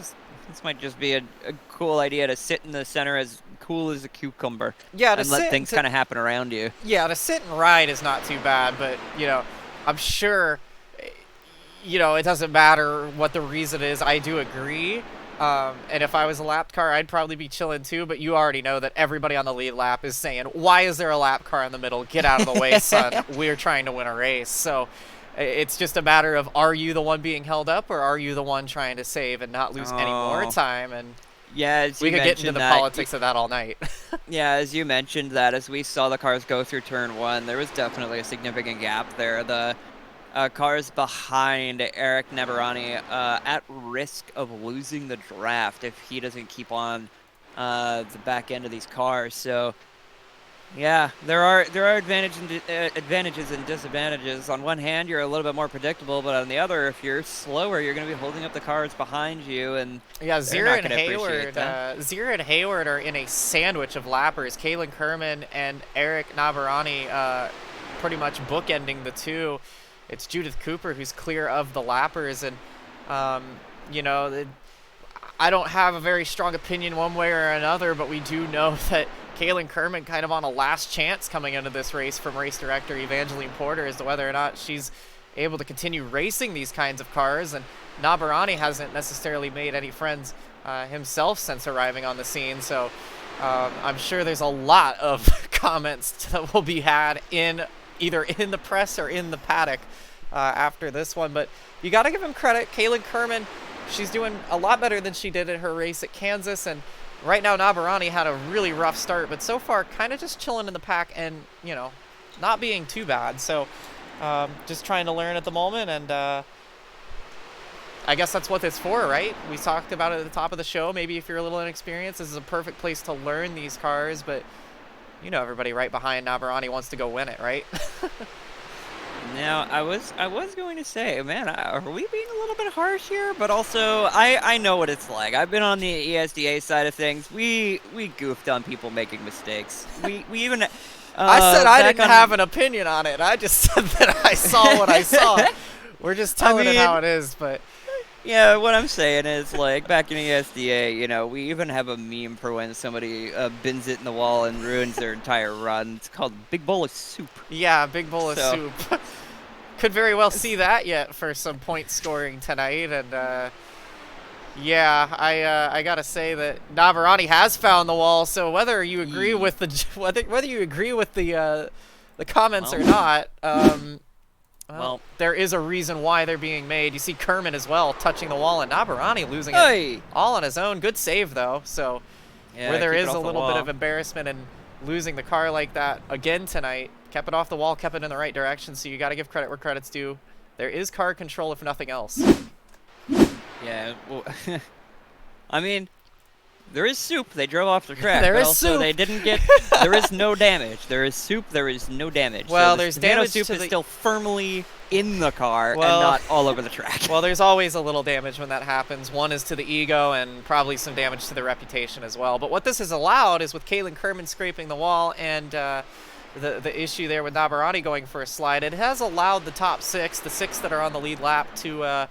This might just be a cool idea to sit in the center as cool as a cucumber. Yeah, and let things kind of happen around you. Yeah, to sit and ride is not too bad, but, you know, I'm sure, you know, it doesn't matter what the reason is. I do agree. And if I was a lap car, I'd probably be chilling too, but you already know that everybody on the lead lap is saying, why is there a lap car in the middle? Get out of the way, son. We're trying to win a race. So it's just a matter of, are you the one being held up, or are you the one trying to save and not lose any more time? And yeah, we could get into the politics of that all night. Yeah, as you mentioned that, as we saw the cars go through turn 1, there was definitely a significant gap there. The cars behind Eric Nebarani at risk of losing the draft if he doesn't keep on the back end of these cars. So yeah, there are advantages and disadvantages. On one hand, you're a little bit more predictable, but on the other, if you're slower, you're going to be holding up the cars behind you, and yeah, Zira and Hayward are in a sandwich of lappers. Kalen Kerman and Eric Navarani pretty much bookending the two. It's Judith Cooper who's clear of the lappers, and you know, I don't have a very strong opinion one way or another, but we do know that Kalen Kerman kind of on a last chance coming into this race from race director Evangeline Porter as to whether or not she's able to continue racing these kinds of cars. And Nabarani hasn't necessarily made any friends himself since arriving on the scene, so I'm sure there's a lot of comments that will be had in either in the press or in the paddock after this one. But you got to give him credit. Kalen Kerman, she's doing a lot better than she did at her race at Kansas, and right now Nabarani had a really rough start, but so far kind of just chilling in the pack and, you know, not being too bad. So just trying to learn at the moment, and I guess that's what it's for, right? We talked about it at the top of the show. Maybe if you're a little inexperienced, this is a perfect place to learn these cars, but you know, everybody right behind Nabarani wants to go win it, right? Now, I was going to say, man, are we being a little bit harsh here? But also, I know what it's like. I've been on the ESDA side of things. We goofed on people making mistakes. We even I said I didn't have an opinion on it. I just said that I saw what I saw. We're just telling it how it is, but yeah, what I'm saying is, like, back in ESDA, you know, we even have a meme for when somebody bins it in the wall and ruins their entire run. It's called Big Bowl of Soup. Yeah, Big Bowl of Soup. Could very well see that yet for some point scoring tonight. And yeah, I gotta say that Navarani has found the wall. So whether you agree with the whether you agree with the comments or not, well, there is a reason why they're being made. You see Kerman as well touching the wall, and Nabarani losing it all on his own. Good save though. So yeah, where there is a little bit of embarrassment in losing the car like that again tonight, kept it off the wall, kept it in the right direction. So you got to give credit where credit's due. There is car control, if nothing else. Yeah, well, I mean, there is soup. They drove off the track. There but is also soup. They didn't get. There is no damage. There is soup. There is no damage. Well, so there's tomato damage soup to is the still firmly in the car and not all over the track. Well, there's always a little damage when that happens. One is to the ego and probably some damage to the reputation as well. But what this has allowed is with Kalen Kerman scraping the wall and the issue there with Nabarani going for a slide, it has allowed the top six, the six that are on the lead lap, to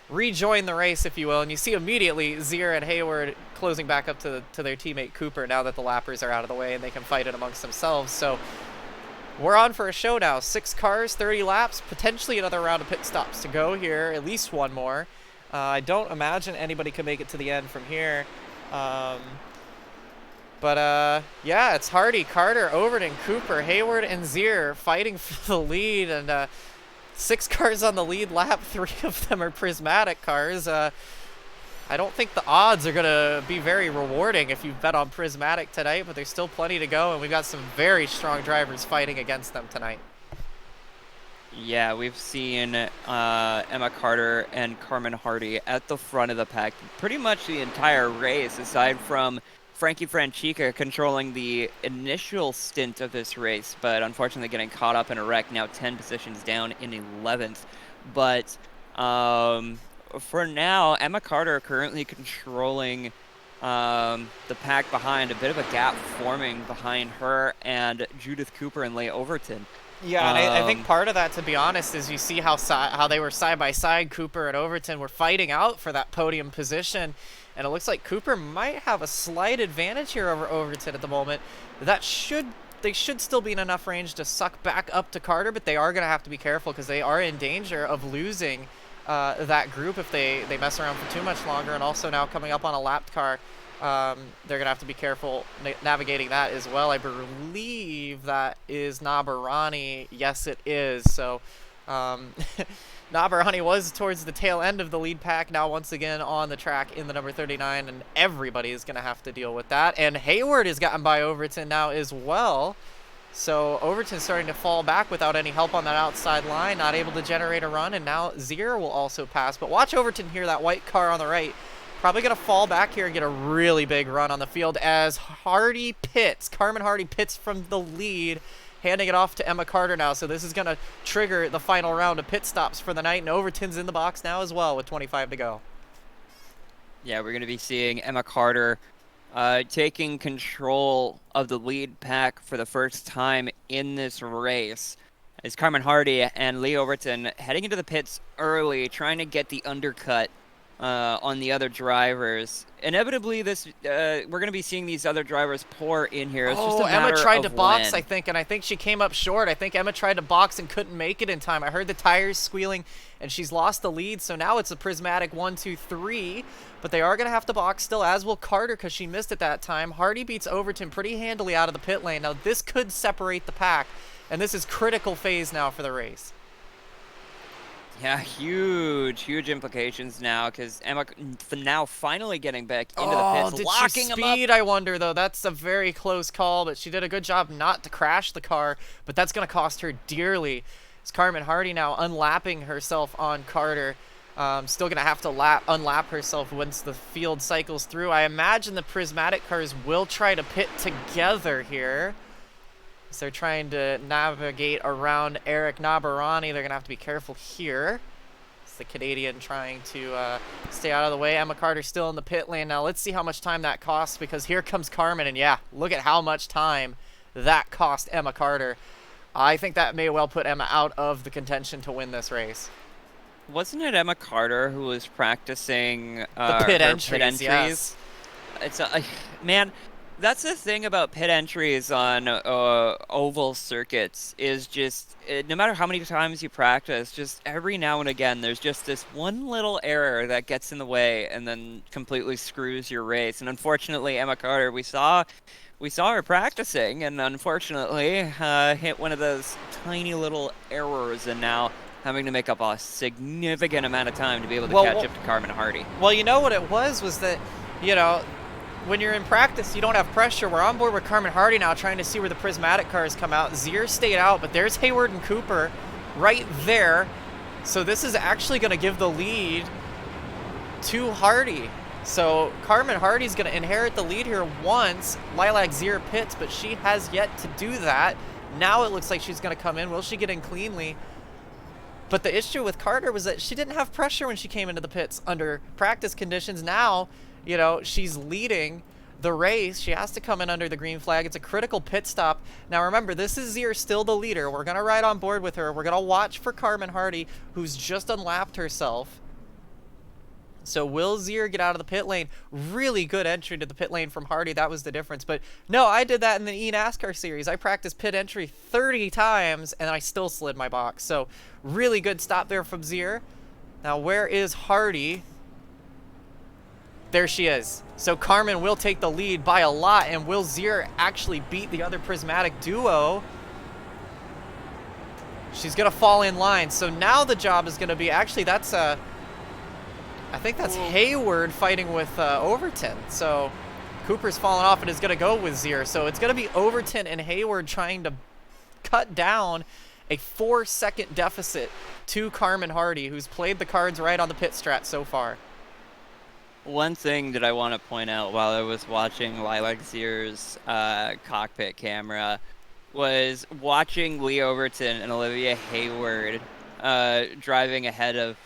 rejoin the race, if you will. And you see immediately Zira and Hayward closing back up to their teammate Cooper now that the lappers are out of the way and they can fight it amongst themselves. So we're on for a show now. 6 cars, 30 laps, potentially another round of pit stops to go here, at least one more. I don't imagine anybody can make it to the end from here. But yeah, it's Hardy, Carter, Overton, Cooper, Hayward, and Zier fighting for the lead, and 6 cars on the lead lap. 3 of them are prismatic cars. I don't think the odds are going to be very rewarding if you bet on prismatic tonight, but there's still plenty to go, and we've got some very strong drivers fighting against them tonight. Yeah, we've seen Emma Carter and Carmen Hardy at the front of the pack pretty much the entire race, aside from Frankie Franchica controlling the initial stint of this race, but unfortunately getting caught up in a wreck, now 10 positions down in 11th. But for now, Emma Carter currently controlling the pack behind, a bit of a gap forming behind her and Judith Cooper and Leigh Overton. Yeah, and I think part of that, to be honest, is you see how they were side by side. Cooper and Overton were fighting out for that podium position, And it looks like Cooper might have a slight advantage here over Overton at the moment. They should still be in enough range to suck back up to Carter, but they are going to have to be careful because they are in danger of losing that group if they mess around for too much longer. And also now coming up on a lapped car, they're going to have to be careful navigating that as well. I believe that is Nabarani. Yes, it is. So Nabarani was towards the tail end of the lead pack, now once again on the track in the number 39, and everybody is going to have to deal with that. And Hayward has gotten by Overton now as well. So Overton's starting to fall back without any help on that outside line, not able to generate a run, and now Zier will also pass. But watch Overton here, that white car on the right. Probably going to fall back here and get a really big run on the field as Carmen Hardy pits from the lead, handing it off to Emma Carter now. So this is going to trigger the final round of pit stops for the night, and Overton's in the box now as well with 25 to go. Yeah, we're going to be seeing Emma Carter taking control of the lead pack for the first time in this race. As Carmen Hardy and Lee Overton heading into the pits early, trying to get the undercut on the other drivers. Inevitably, we're going to be seeing these other drivers pour in here. It's just a matter Emma tried to box, when. I think, and I think she came up short. I think Emma tried to box and couldn't make it in time. I heard the tires squealing, and she's lost the lead, so now it's a prismatic 1, 2, 3, but they are going to have to box still, as will Carter, because she missed it that time. Hardy beats Overton pretty handily out of the pit lane. Now, this could separate the pack, and this is critical phase now for the race. Yeah, huge implications now, because Emma now finally getting back into the pits, did locking she him up. speed, I wonder, though? That's a very close call, but she did a good job not to crash the car, but that's going to cost her dearly. It's Carmen Hardy now unlapping herself on Carter. Still going to have to unlap herself once the field cycles through. I imagine the prismatic cars will try to pit together here. So they're trying to navigate around Eric Nabarani. They're going to have to be careful here. It's the Canadian trying to stay out of the way. Emma Carter still in the pit lane. Now let's see how much time that costs, because here comes Carmen. And yeah, look at how much time that cost Emma Carter. I think that may well put Emma out of the contention to win this race. Wasn't it Emma Carter who was practicing The pit her entries, pit entries? yes. It's man, that's the thing about pit entries on oval circuits, is just no matter how many times you practice, just every now and again there's just this one little error that gets in the way and then completely screws your race. And unfortunately, Emma Carter, we saw her practicing, and unfortunately hit one of those tiny little errors, and now having to make up a significant amount of time to be able to catch up to Carmen Hardy. Well, you know what it was that, you know, when you're in practice, you don't have pressure. We're on board with Carmen Hardy now, trying to see where the prismatic cars come out. Zier stayed out, but there's Hayward and Cooper right there. So this is actually going to give the lead to Hardy. So Carmen Hardy's going to inherit the lead here once Lilac Zier pits, but she has yet to do that. Now it looks like she's going to come in. Will she get in cleanly? But the issue with Carter was that she didn't have pressure when she came into the pits under practice conditions. Now, you know, she's leading the race. She has to come in under the green flag. It's a critical pit stop. Now remember, this is Zier still the leader. We're going to ride on board with her. We're going to watch for Carmen Hardy, who's just unlapped herself. So will Zier get out of the pit lane? Really good entry to the pit lane from Hardy. That was the difference. But no, I did that in the eNASCAR series. I practiced pit entry 30 times, and I still slid my box. So really good stop there from Zier. Now where is Hardy? There she is. So Carmen will take the lead by a lot, and will Zier actually beat the other prismatic duo? She's going to fall in line. So now the job is going to be, actually that's I think that's Hayward fighting with Overton. So Cooper's fallen off and is going to go with Zier. So it's going to be Overton and Hayward trying to cut down a 4-second deficit to Carmen Hardy, who's played the cards right on the pit strat so far. One thing that I want to point out while I was watching Lilac Zier's cockpit camera was watching Lee Overton and Olivia Hayward driving ahead of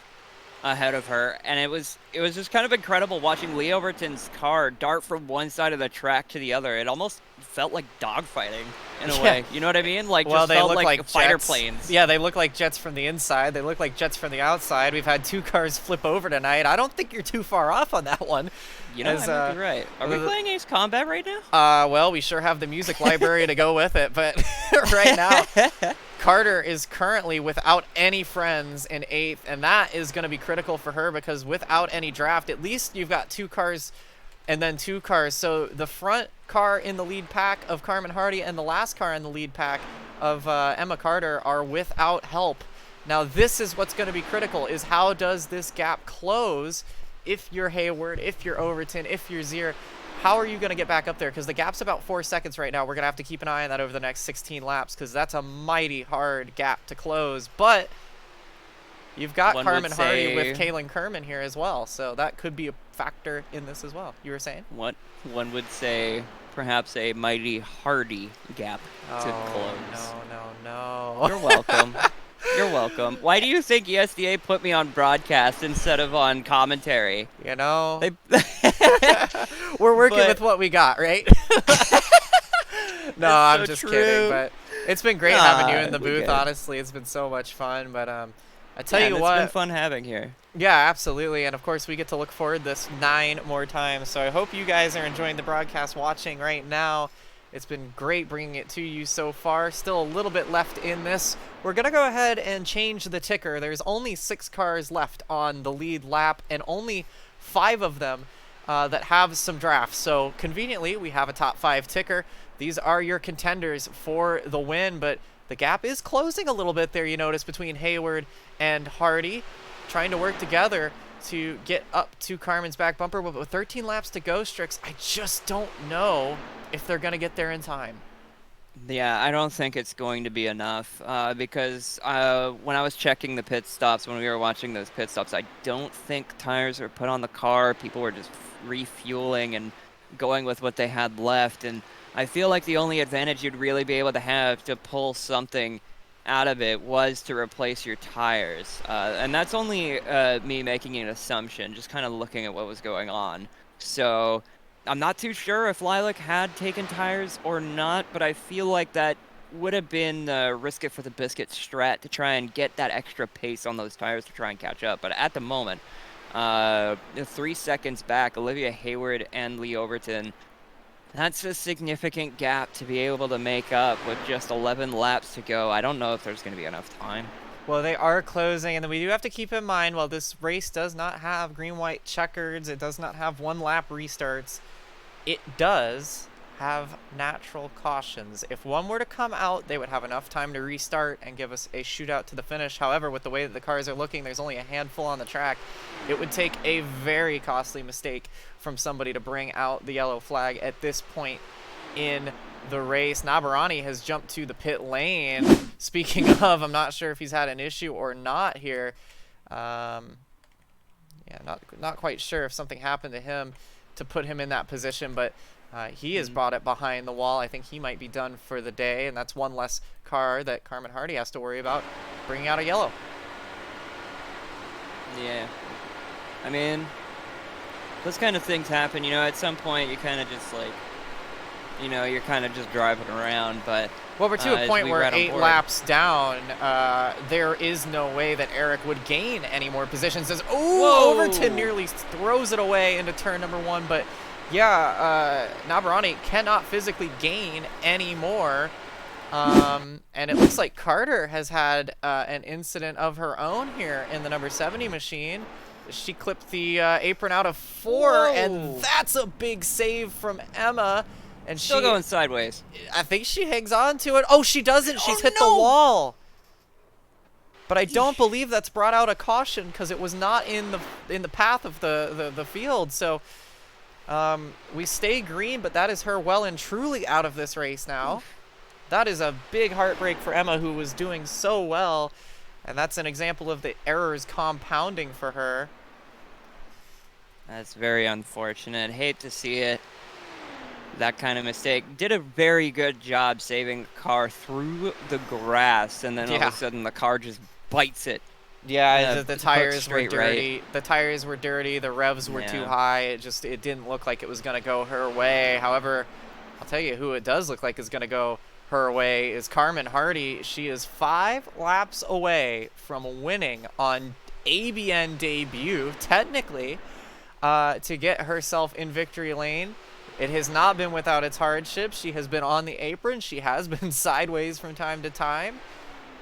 ahead of her, and it was just kind of incredible watching Lee Overton's car dart from one side of the track to the other. It almost felt like dogfighting in a way. You know what I mean? Like, well, just they felt look like fighter jets. planes. Yeah, they look like jets from the inside. They look like jets from the outside. We've had 2 cars flip over tonight. I don't think you're too far off on that one. You know, I might be right. Are we playing Ace Combat right now? Well, we sure have the music library to go with it, but right now, Carter is currently without any friends in 8th, and that is going to be critical for her because without any draft, at least you've got 2 cars and then 2 cars. So the front car in the lead pack of Carmen Hardy and the last car in the lead pack of Emma Carter are without help. Now, this is what's going to be critical, is how does this gap close if you're Hayward, if you're Overton, if you're Zier. How are you going to get back up there? Because the gap's about 4 seconds right now. We're going to have to keep an eye on that over the next 16 laps because that's a mighty hard gap to close. But you've got Carmen Hardy with Kaylin Kerman here as well, so that could be a factor in this as well. You were saying? What one would say, perhaps a mighty hardy gap to close. No. You're welcome. You're welcome. Why do you think ESDA put me on broadcast instead of on commentary? You know, we're working with what we got, right? No, I'm just kidding. But it's been great having you in the booth. Honestly, it's been so much fun. But I tell you what, it's been fun having here. Yeah, absolutely. And of course, we get to look forward to this 9 more times. So I hope you guys are enjoying the broadcast watching right now. It's been great bringing it to you so far. Still a little bit left in this. We're going to go ahead and change the ticker. There's only 6 cars left on the lead lap and only 5 of them that have some drafts. So conveniently, we have a top 5 ticker. These are your contenders for the win, but the gap is closing a little bit there, you notice, between Hayward and Hardy, trying to work together to get up to Carmen's back bumper. But with 13 laps to go, Strix, I just don't know if they're going to get there in time. Yeah, I don't think it's going to be enough because when I was checking the pit stops, when we were watching those pit stops, I don't think tires were put on the car. People were just refueling and going with what they had left. And I feel like the only advantage you'd really be able to have to pull something out of it was to replace your tires. And that's only me making an assumption, just kind of looking at what was going on. So I'm not too sure if Lilac had taken tires or not, but I feel like that would have been risk it for the biscuit strat to try and get that extra pace on those tires to try and catch up. But at the moment, 3 seconds back, Olivia Hayward and Lee Overton, that's a significant gap to be able to make up with just 11 laps to go. I don't know if there's going to be enough time. Well, they are closing, and then we do have to keep in mind, while this race does not have green-white checkers, it does not have 1-lap restarts, it does have natural cautions. If one were to come out, they would have enough time to restart and give us a shootout to the finish. However, with the way that the cars are looking, there's only a handful on the track. It would take a very costly mistake from somebody to bring out the yellow flag at this point in the race. Nabarani has jumped to the pit lane. Speaking of, I'm not sure if he's had an issue or not here. Yeah, not quite sure if something happened to him to put him in that position, but he has brought it behind the wall. I think he might be done for the day, and that's one less car that Carmen Hardy has to worry about bringing out a yellow. Yeah. I mean, those kind of things happen, you know, at some point you kind of just like, you know, you're kind of just driving around, but well, we're to a point where 8 laps down, there is no way that Eric would gain any more positions. Says, oh, Overton nearly throws it away into turn number 1, but yeah, Nabarani cannot physically gain any more. And it looks like Carter has had an incident of her own here in the number 70 machine. She clipped the apron out of 4, and that's a big save from Emma. And still going sideways. I think she hangs on to it. Oh, she doesn't. She's hit the wall. But I don't believe that's brought out a caution because it was not in the path of the field. So we stay green, but that is her well and truly out of this race now. That is a big heartbreak for Emma, who was doing so well. And that's an example of the errors compounding for her. That's very unfortunate. Hate to see it. That kind of mistake. Did a very good job saving the car through the grass, and then all of a sudden the car just bites it Yeah, the hook tires were straight right. dirty. The tires were dirty. The revs were too Yeah. high. It didn't look like it was gonna go her way. However, I'll tell you who it does look like is gonna go her way is Carmen Hardy. She is 5 laps away from winning on ABN debut, technically, to get herself in victory lane. It has not been without its hardships. She has been on the apron. She has been sideways from time to time.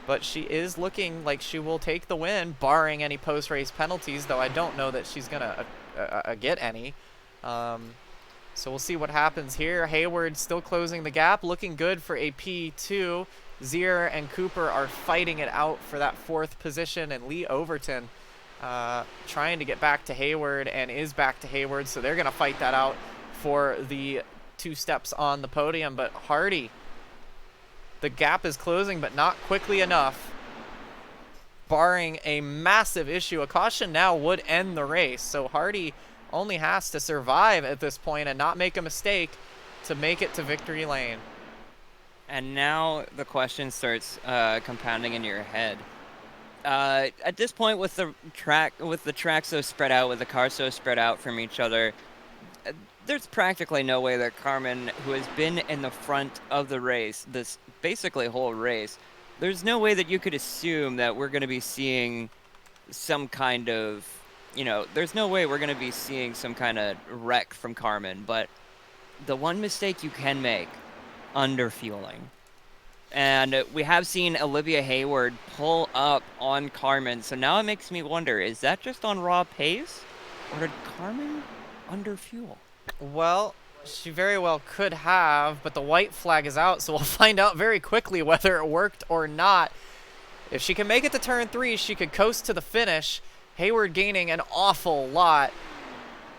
But she is looking like she will take the win, barring any post-race penalties, though I don't know that she's going to get any. So we'll see what happens here. Hayward still closing the gap, looking good for a P2. Zier and Cooper are fighting it out for that 4th position, and Lee Overton trying to get back to Hayward and is back to Hayward, so they're going to fight that out for the 2 steps on the podium. But Hardy, the gap is closing, but not quickly enough. Barring a massive issue, a caution now would end the race. So Hardy only has to survive at this point and not make a mistake to make it to victory lane. And now the question starts compounding in your head. At this point, with the track so spread out, with the cars so spread out from each other, there's practically no way that Carmen, who has been in the front of the race, this basically whole race, there's no way that you could assume that we're going to be seeing some kind of, there's no way we're going to be seeing some kind of wreck from Carmen. But the one mistake you can make, underfueling. And we have seen Olivia Hayward pull up on Carmen, so now it makes me wonder, is that just on raw pace, or did Carmen underfuel? Well, she very well could have, but the white flag is out, so we'll find out very quickly whether it worked or not. If she can make it to turn 3, she could coast to the finish. Hayward gaining an awful lot.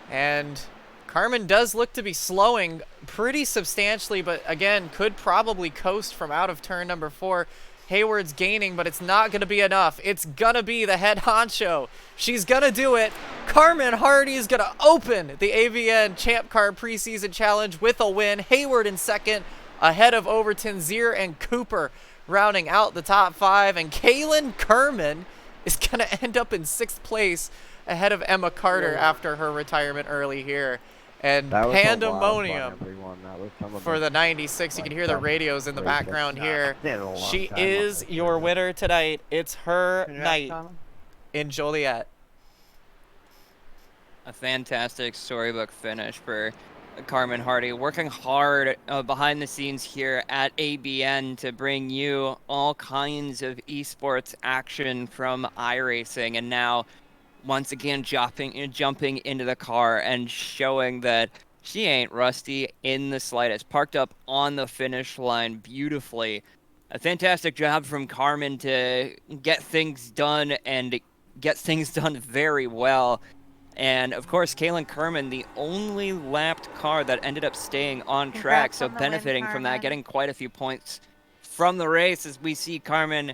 And Carmen does look to be slowing pretty substantially, but again, could probably coast from out of turn number 4. Hayward's gaining, but it's not going to be enough. It's going to be the head honcho. She's going to do it. Carmen Hardy is going to open the ABN Champ Car Preseason Challenge with a win. Hayward in second, ahead of Overton, Zier, and Cooper, rounding out the top 5. And Kaylin Kerman is going to end up in 6th place, ahead of Emma Carter after her retirement early here. And That was pandemonium That was some of for the 96. You can hear the radios in the background here. She is your winner tonight. It's her night in Joliet. A fantastic storybook finish for Carmen Hardy, working hard behind the scenes here at ABN to bring you all kinds of esports action from iRacing, and now once again jumping into the car and showing that she ain't rusty in the slightest. Parked up on the finish line beautifully. A fantastic job from Carmen to get things done, and get things done very well. And of course, Kaylin Kerman, the only lapped car that ended up staying on track, so benefiting from that, getting quite a few points from the race as we see Carmen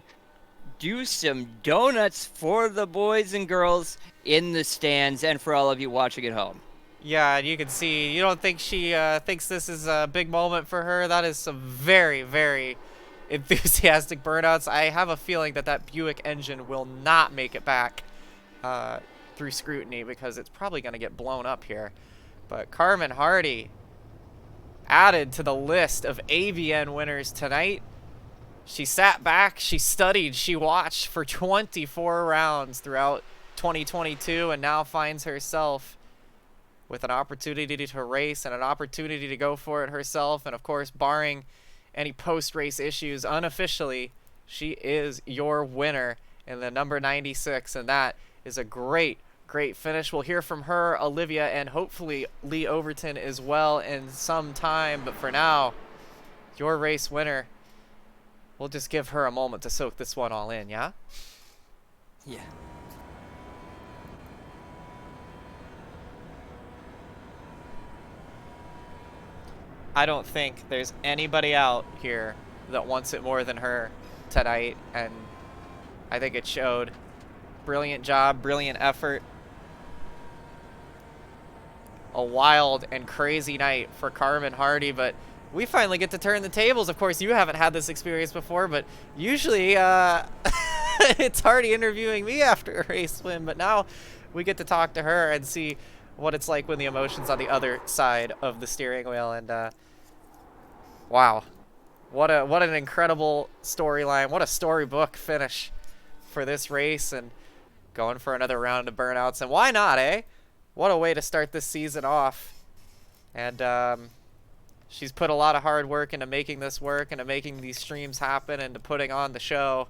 do some donuts for the boys and girls in the stands and for all of you watching at home. Yeah, and you can see, you don't think she thinks this is a big moment for her. That is some very, very enthusiastic burnouts. I have a feeling that Buick engine will not make it back through scrutiny, because it's probably going to get blown up here. But Carmen Hardy added to the list of ABN winners tonight. She sat back, she studied, she watched for 24 rounds throughout 2022, and now finds herself with an opportunity to race and an opportunity to go for it herself. And of course, barring any post-race issues, unofficially, she is your winner in the number 96, and that is a great finish. We'll hear from her, Olivia, and hopefully Lee Overton as well in some time. But for now, your race winner. We'll just give her a moment to soak this one all in, yeah? Yeah. I don't think there's anybody out here that wants it more than her tonight, and I think it showed. Brilliant job, brilliant effort. A wild and crazy night for Carmen Hardy, but we finally get to turn the tables. Of course, you haven't had this experience before, but usually it's Hardy interviewing me after a race win, but now we get to talk to her and see what it's like when the emotion's on the other side of the steering wheel. And wow, what an incredible storyline! What a storybook finish for this race, and going for another round of burnouts. And why not, eh? What a way to start this season off. And she's put a lot of hard work into making this work, and to making these streams happen, and to putting on the show.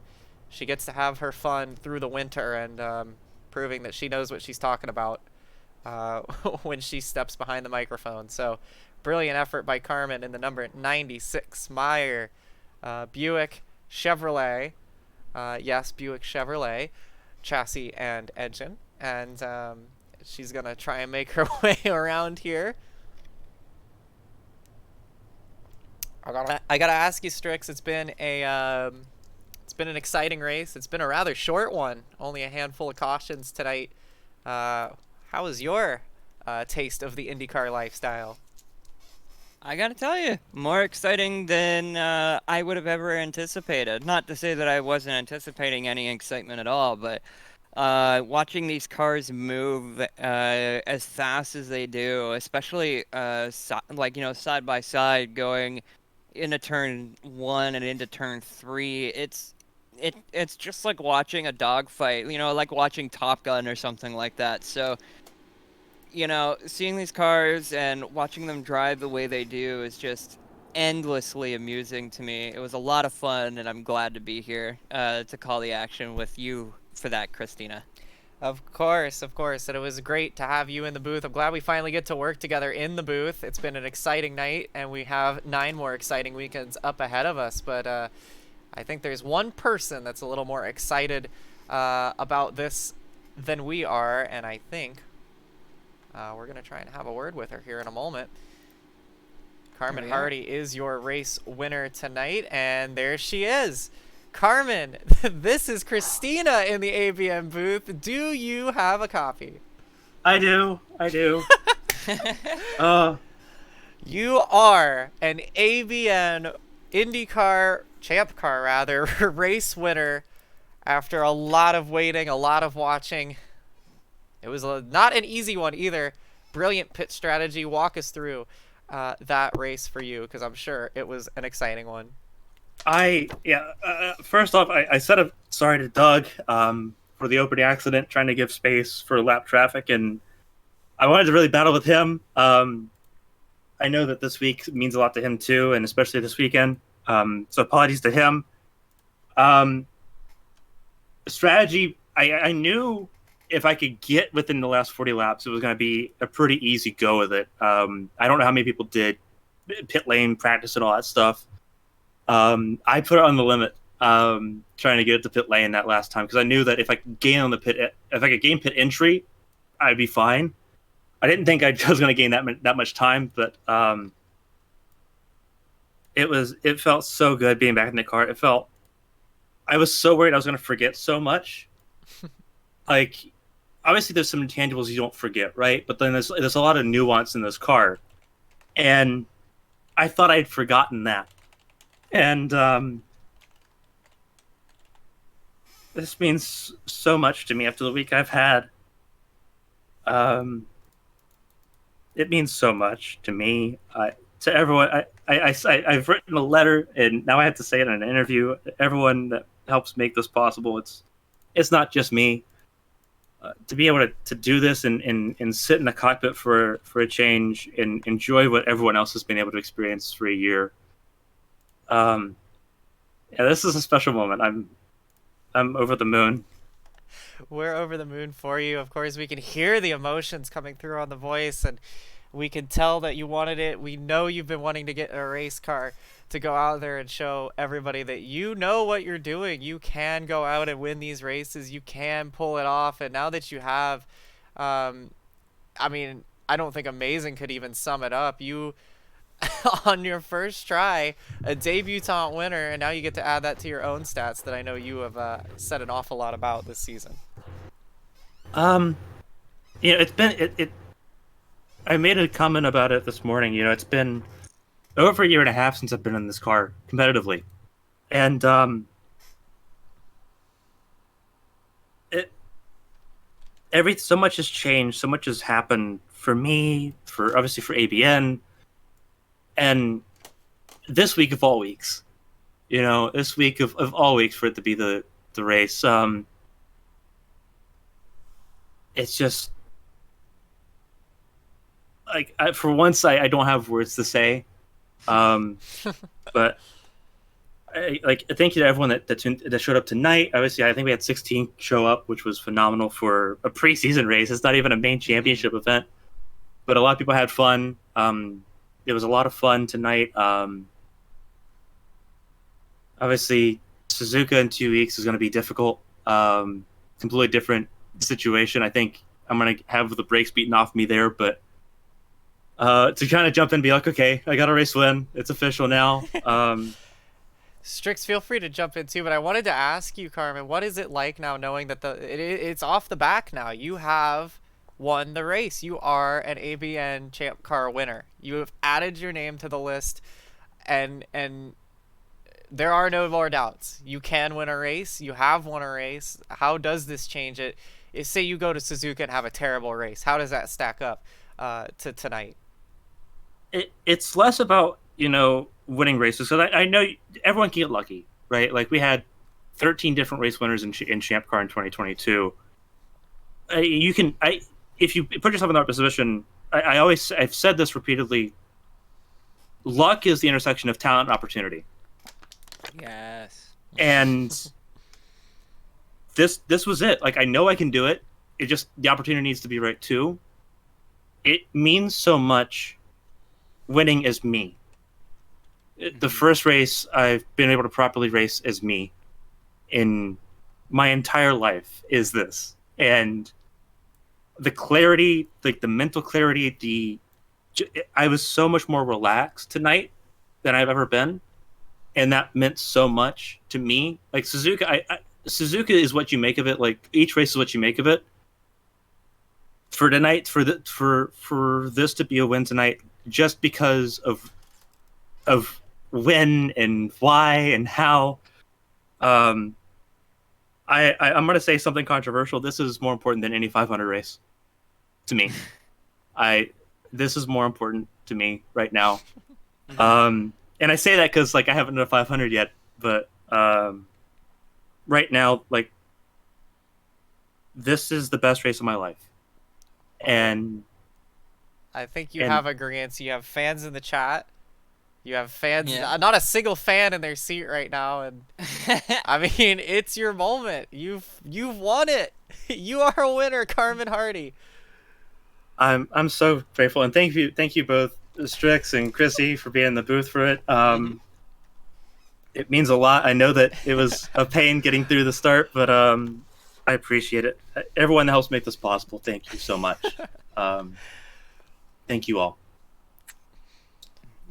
She gets to have her fun through the winter, and proving that she knows what she's talking about when she steps behind the microphone. So brilliant effort by Carmen in the number 96 Meyer Buick Chevrolet. Yes, Buick Chevrolet chassis and engine. And she's going to try and make her way around here. I gotta ask you, Strix. It's been an exciting race. It's been a rather short one. Only a handful of cautions tonight. How was your taste of the IndyCar lifestyle? I gotta tell you, more exciting than I would have ever anticipated. Not to say that I wasn't anticipating any excitement at all, but watching these cars move as fast as they do, especially side by side, going into turn 1 and into turn 3, it's just like watching a dogfight, like watching Top Gun or something like that. So, seeing these cars and watching them drive the way they do is just endlessly amusing to me. It was a lot of fun, and I'm glad to be here to call the action with you for that, Christina. Of course, and it was great to have you in the booth. I'm glad we finally get to work together in the booth. It's been an exciting night, and we have 9 more exciting weekends up ahead of us, but I think there's one person that's a little more excited about this than we are, and I think we're going to try and have a word with her here in a moment. Carmen Hardy is your race winner tonight, and there she is. Carmen, this is Christina in the ABN booth. Do you have a copy? I do. You are an ABN IndyCar, Champ Car rather, race winner after a lot of waiting, a lot of watching. It was not an easy one either. Brilliant pit strategy. Walk us through that race for you, because I'm sure it was an exciting one. First off, I said I'm sorry to Doug for the opening accident, trying to give space for lap traffic, and I wanted to really battle with him. I know that this week means a lot to him too, and especially this weekend. So apologies to him. Strategy, I knew if I could get within the last 40 laps, it was going to be a pretty easy go with it. I don't know how many people did pit lane practice and all that stuff. I put it on the limit, trying to get it to pit lane that last time, because I knew that if I could gain pit entry, I'd be fine. I didn't think I was going to gain that much time, but it felt so good being back in the car. I was so worried I was going to forget so much. Like, obviously there's some intangibles you don't forget, right? But then there's a lot of nuance in this car, and I thought I'd forgotten that. And this means so much to me after the week I've had. It means so much to me, to everyone. I've written a letter, and now I have to say it in an interview. Everyone that helps make this possible. It's not just me. To be able to do this and sit in the cockpit for a change and enjoy what everyone else has been able to experience for a year. This is a special moment. I'm over the moon. We're over the moon for you. Of course, we can hear the emotions coming through on the voice, and we can tell that you wanted it. We know you've been wanting to get a race car to go out there and show everybody that you know what you're doing. You can go out and win these races. You can pull it off. And now that you have, I don't think amazing could even sum it up. You, on your first try, a debutante winner, and now you get to add that to your own stats that I know you have said an awful lot about this season. It's been I made a comment about it this morning. It's been over a year and a half since I've been in this car competitively, and so much has changed, so much has happened for me, for obviously for ABN, and this week of all weeks, this week of all weeks for it to be the race. It's just like for once I don't have words to say, but thank you to everyone that showed up tonight. Obviously, I think we had 16 show up, which was phenomenal for a preseason race. It's not even a main championship event, but a lot of people had fun. It was a lot of fun tonight. Obviously, Suzuka in 2 weeks is going to be difficult. Completely different situation. I think I'm going to have the brakes beaten off me there, but to kind of jump in and be like, okay, I got a race win. It's official now. Strix, feel free to jump in too, but I wanted to ask you, Carmen, what is it like now knowing that it's off the back now? You have won the race. You are an ABN Champ Car winner. You have added your name to the list, and there are no more doubts. You can win a race. You have won a race. How does this change it? If, say, you go to Suzuka and have a terrible race, how does that stack up to tonight? It's less about, winning races. So I know everyone can get lucky, right? Like we had 13 different race winners in Champ Car in 2022. If you put yourself in that position, I've said this repeatedly. Luck is the intersection of talent and opportunity. Yes. And this was it. Like I know I can do it. It just the opportunity needs to be right too. It means so much. Winning as me. The first race I've been able to properly race as me in my entire life is this. And the clarity, like the mental clarity, I was so much more relaxed tonight than I've ever been. And that meant so much to me. Like Suzuka, Suzuka is what you make of it. Like each race is what you make of it. For tonight, for this to be a win tonight, just because of when and why and how. I'm going to say something controversial. This is more important than any 500 race to me. This is more important to me right now. And I say that because I haven't done a 500 yet, but right now, this is the best race of my life. And I think you have agreeants. You have fans in the chat. You have fans. Yeah. Not a single fan in their seat right now, and I mean, it's your moment. You've won it. You are a winner, Carmen Hardy. I'm so grateful, and thank you both, Strix and Chrissy, for being in the booth for it. It means a lot. I know that it was a pain getting through the start, but I appreciate it. Everyone that helps make this possible, thank you so much. Thank you all.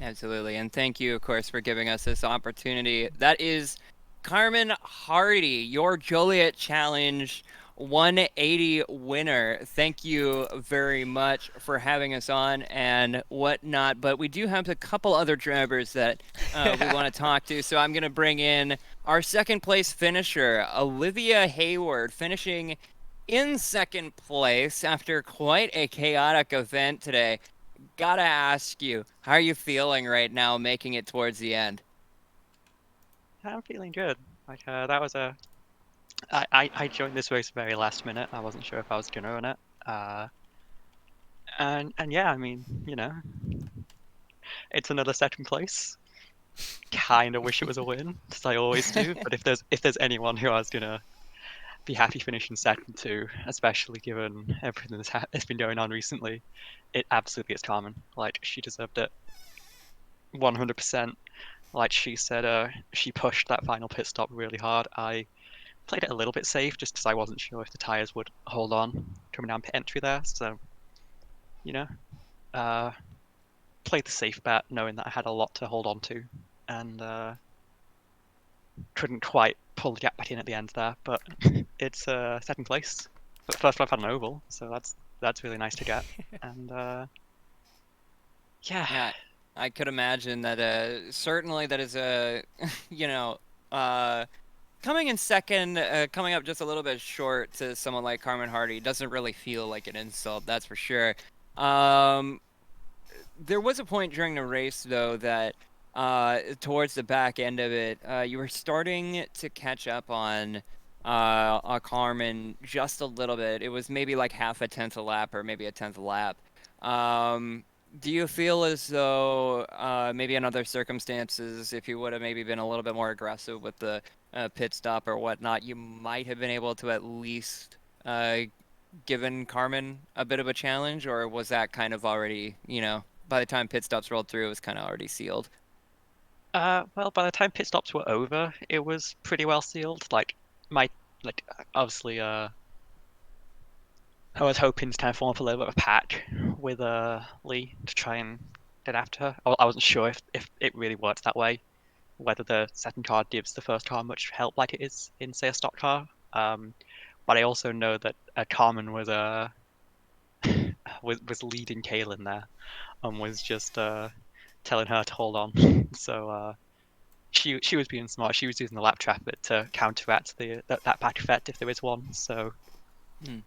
Absolutely. And thank you, of course, for giving us this opportunity. That is Carmen Hardy, your Joliet Challenge 180 winner. Thank you very much for having us on and whatnot. But we do have a couple other drivers that we want to talk to. So I'm going to bring in our second place finisher, Olivia Hayward, finishing in second place after quite a chaotic event today. Gotta ask you, how are you feeling right now making it towards the end? I'm feeling good. That was I joined this race very last minute. I wasn't sure if I was gonna run it. And yeah, I mean, it's another second place. Kinda wish it was a win, as I always do. But if there's anyone who I was gonna be happy finishing second to, especially given everything that's been going on recently, it absolutely is Carmen. She deserved it 100%. Like she said, she pushed that final pit stop really hard. I played it a little bit safe just because I wasn't sure if the tires would hold on coming down pit entry there. So, played the safe bet knowing that I had a lot to hold on to, and couldn't quite pull the gap back in at the end there. But it's second place. But first I've had an oval, so that's really nice to get. And yeah, I could imagine that certainly that is a kind coming in second, coming up just a little bit short to someone like Carmen Hardy doesn't really feel like an insult, that's for sure. There was a point during the race, though, that towards the back end of it, you were starting to catch up on Carmen just a little bit. It was maybe like half a tenth a lap or maybe a tenth a lap. Do you feel as though maybe in other circumstances, if you would have maybe been a little bit more aggressive with the pit stop or whatnot, you might have been able to at least given Carmen a bit of a challenge, or was that kind of already, by the time pit stops rolled through, it was kind of already sealed? Well, by the time pit stops were over, it was pretty well sealed. Obviously, I was hoping to kind of form up a little bit of a patch with Lee to try and get after her. I wasn't sure if it really works that way, whether the second car gives the first car much help like it is in, say, a stock car. But I also know that Carmen was was leading Kaylin there, and was just telling her to hold on. So she was being smart. She was using the lap traffic to counteract that patch effect if there is one. So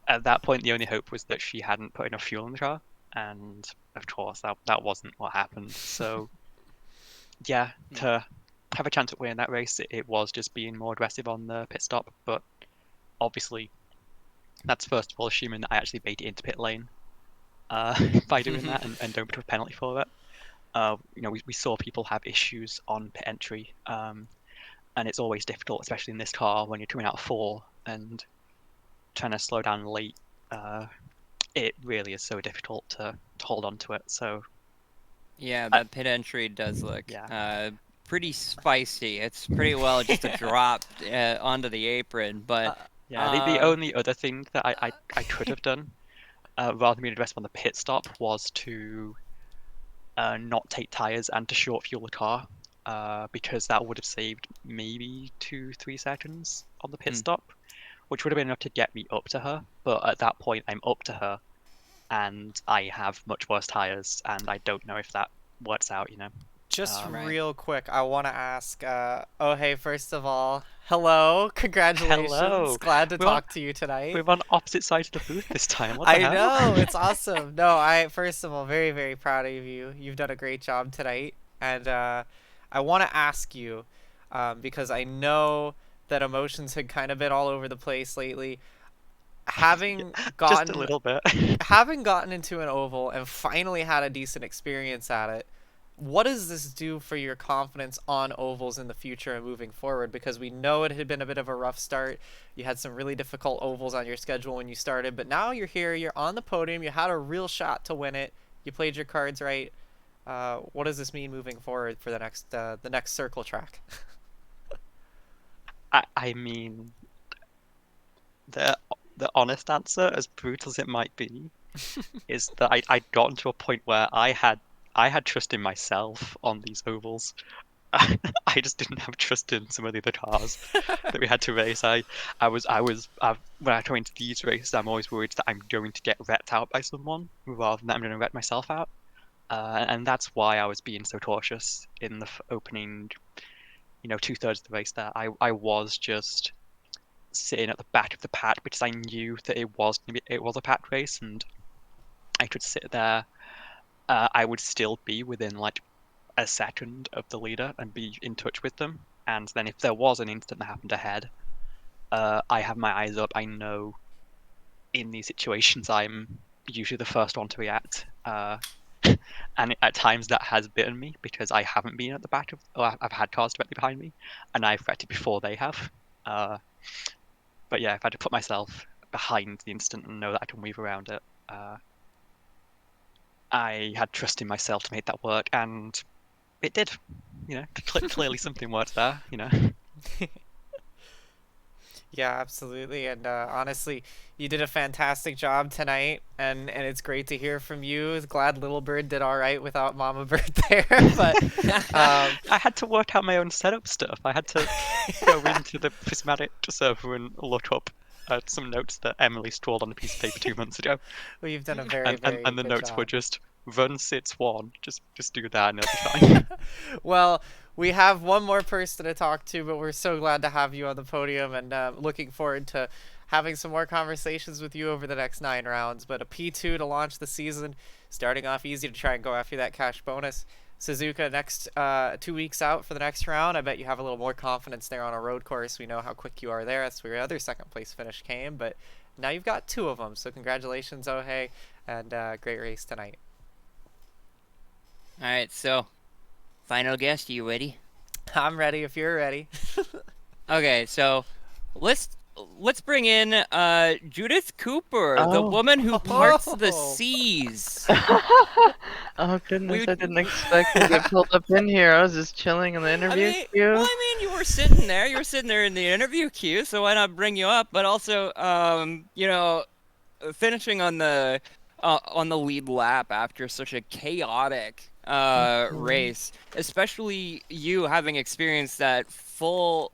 at that point, the only hope was that she hadn't put enough fuel in the car, and of course that wasn't what happened. So yeah, to have a chance at winning that race, it was just being more aggressive on the pit stop. But obviously, that's first of all assuming that I actually bait it into pit lane by doing that and don't put a penalty for it. We saw people have issues on pit entry, and it's always difficult, especially in this car when you're coming out of 4 and trying to slow down late. It really is so difficult to hold on to it. So yeah, that pit entry does look pretty spicy. It's pretty well just a drop onto the apron, but the only other thing that I could have done, rather than being aggressive on the pit stop, was to not take tires and to short fuel the car, because that would have saved maybe 2-3 seconds on the pit stop, which would have been enough to get me up to her. But at that point, I'm up to her, and I have much worse tires, and I don't know if that works out. Just real quick, I want to ask, hey, first of all, hello, congratulations. Hello. Glad to talk to you tonight. We're on opposite sides of the booth this time. What the I hell? know, it's awesome. No, first of all, very, very proud of you. You've done a great job tonight. And I want to ask you, because I know that emotions had kind of been all over the place lately. Having gotten just a little bit. Having gotten into an oval and finally had a decent experience at it, what does this do for your confidence on ovals in the future and moving forward? Because we know it had been a bit of a rough start. You had some really difficult ovals on your schedule when you started, but now you're here, you're on the podium, you had a real shot to win it, you played your cards right. What does this mean moving forward for the next circle track? I mean, the honest answer, as brutal as it might be, is that I'd gotten to a point where I had trust in myself on these ovals. I just didn't have trust in some of the other cars that we had to race. When I go into these races, I'm always worried that I'm going to get wrecked out by someone rather than that I'm going to wreck myself out. And that's why I was being so cautious in the opening, 2/3 of the race there. I was just sitting at the back of the pack because I knew that it was a pack race, and I could sit there. I would still be within like a second of the leader and be in touch with them. And then if there was an incident that happened ahead, I have my eyes up. I know in these situations I'm usually the first one to react. And at times that has bitten me because I haven't been at the back I've had cars directly behind me, and I've wrecked it before they have. But yeah, if I had to put myself behind the incident and know that I can weave around it, I had trust in myself to make that work, and it did. Clearly something worked there. Yeah, absolutely. And honestly, you did a fantastic job tonight, and it's great to hear from you. Glad Little Bird did all right without Mama Bird there. But I had to work out my own setup stuff. I had to go into the Prismatic server and look up some notes that Emily scrawled on a piece of paper 2 months ago. Well, you've done a very, very and the good notes job. were just run sits one. Just do that and it'll be fine. Well, we have one more person to talk to, but we're so glad to have you on the podium, and looking forward to having some more conversations with you over the next 9 rounds. But a P2 to launch the season, starting off easy to try and go after that cash bonus. Suzuka, next 2 weeks out for the next round. I bet you have a little more confidence there on a road course. We know how quick you are there. That's where your other second place finish came, but now you've got 2 of them. So congratulations, Ohei, and great race tonight. All right, so final guest, are you ready? I'm ready if you're ready. Okay, so let's bring in Judith Cooper, the Oh. woman who parts the Oh. seas. Oh goodness, We- I didn't expect to get pulled up in here. I was just chilling in the interview I mean, queue. well, I mean, you were sitting there. You were sitting there in the interview queue, so why not bring you up? But also, you know, finishing on the lead lap after such a chaotic race, especially you having experienced that full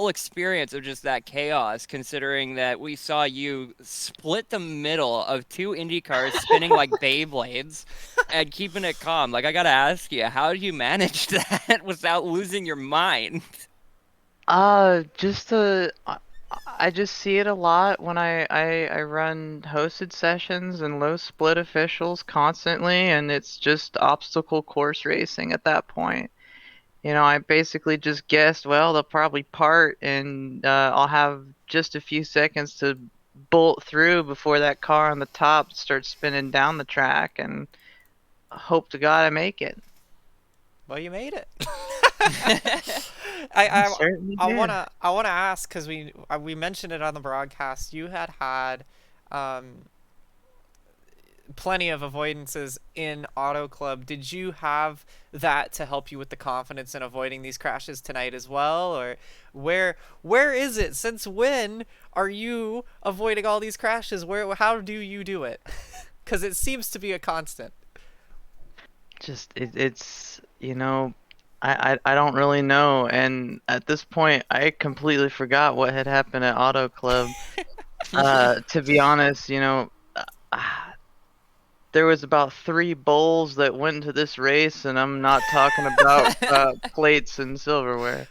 experience of just that chaos, considering that we saw you split the middle of 2 Indy cars spinning like Beyblades and keeping it calm. Like, I gotta ask you, how did you manage that without losing your mind? Just I just see it a lot when I run hosted sessions and low split officials constantly, and it's just obstacle course racing at that point. You know, I basically just guessed, well, they'll probably part, and I'll have just a few seconds to bolt through before that car on the top starts spinning down the track, and hope to God I make it. Well, you made it. I Certainly I did. wanna ask, because we mentioned it on the broadcast. You had plenty of avoidances in Auto Club. Did you have that to help you with the confidence in avoiding these crashes tonight as well, or where is it? Since when are you avoiding all these crashes? How do you do it? Because it seems to be a constant. Just it's you know, I don't really know, and at this point I completely forgot what had happened at Auto Club. To be honest, you know, there was about 3 bowls that went into this race, and I'm not talking about plates and silverware.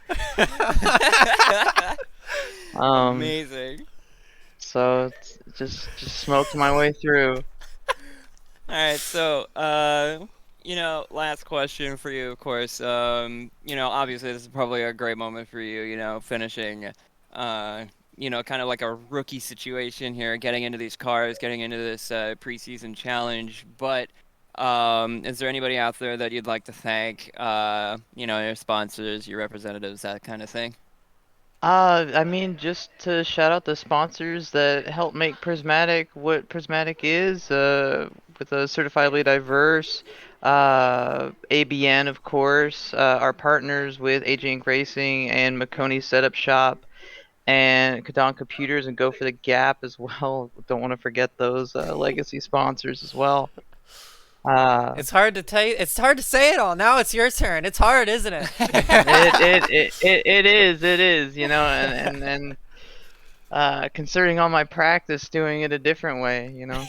Amazing. So it's just smoked my way through. All right, so you know, last question for you, of course. You know, obviously this is probably a great moment for you. You know, finishing, you know, kind of like a rookie situation here, getting into these cars, getting into this preseason challenge. But is there anybody out there that you'd like to thank? You know, your sponsors, your representatives, that kind of thing. I mean, just to shout out the sponsors that help make Prismatic what Prismatic is, with a certifiably diverse, ABN, of course, our partners with AJ Inc. Racing and Makoni Setup Shop, and Kadon Computers and Go for the Gap as well. Don't want to forget those legacy sponsors as well. It's hard to tell you. It's hard to say it all. Now it's your turn. It's hard, isn't it? It is, you know, and considering all my practice doing it a different way, you know.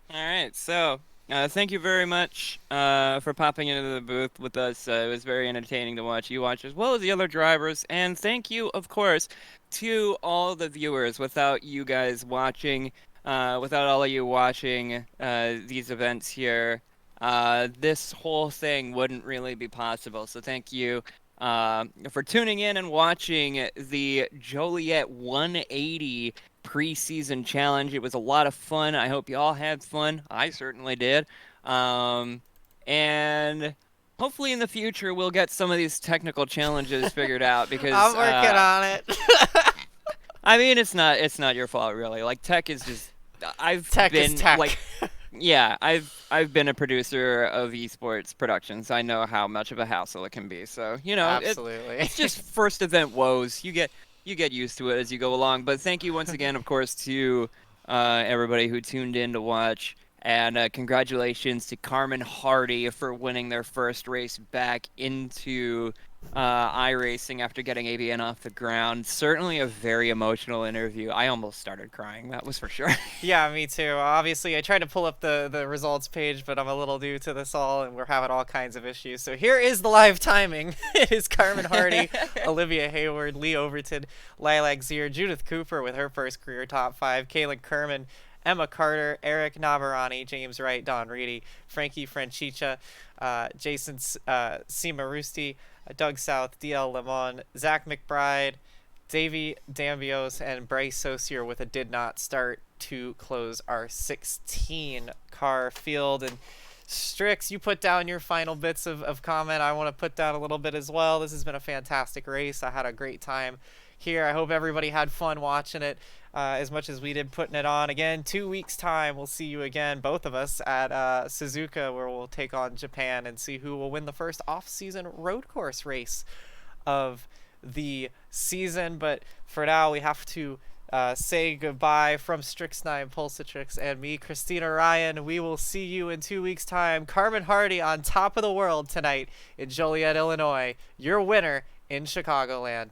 All right, so thank you very much for popping into the booth with us. It was very entertaining to watch you watch, as well as the other drivers. And thank you, of course, to all the viewers. Without you guys watching, without all of you watching these events here, this whole thing wouldn't really be possible. So thank you for tuning in and watching the Joliet 180 preseason challenge. It was a lot of fun. I hope you all had fun. I certainly did. And hopefully in the future we'll get some of these technical challenges figured out, because I'm working on it. I mean, it's not your fault really. Like, tech is just Tech is tech. like yeah, I've been a producer of esports productions. I know how much of a hassle it can be. So, you know, Absolutely. it's just first event woes. You get used to it as you go along. But thank you once again, of course, to everybody who tuned in to watch. And congratulations to Carmen Hardy for winning their first race back into iRacing after getting ABN off the ground. Certainly a very emotional interview. I almost started crying, that was for sure. Yeah, me too. Obviously, I tried to pull up the results page, but I'm a little new to this all, and we're having all kinds of issues. So here is the live timing. It is Carmen Hardy, Olivia Hayward, Lee Overton, Lilac Zier, Judith Cooper with her first career top 5, Kaylin Kerman, Emma Carter, Eric Navarani, James Wright, Don Reedy, Frankie Franchicha, Jason Simarusti, Doug South, DL Lemon, Zach McBride, Davey Dambios, and Bryce Saucier with a did not start to close our 16 car field. And Strix, you put down your final bits of comment. I want to put down a little bit as well. This has been a fantastic race. I had a great time here. I hope everybody had fun watching it as much as we did putting it on. Again, 2 weeks time, we'll see you again, both of us, at Suzuka, where we'll take on Japan and see who will win the first off-season road course race of the season. But for now, we have to say goodbye from Strix9, Pulsatrix, and me, Christina Ryan. We will see you in 2 weeks time. Carmen Hardy on top of the world tonight in Joliet, Illinois, your winner in Chicagoland.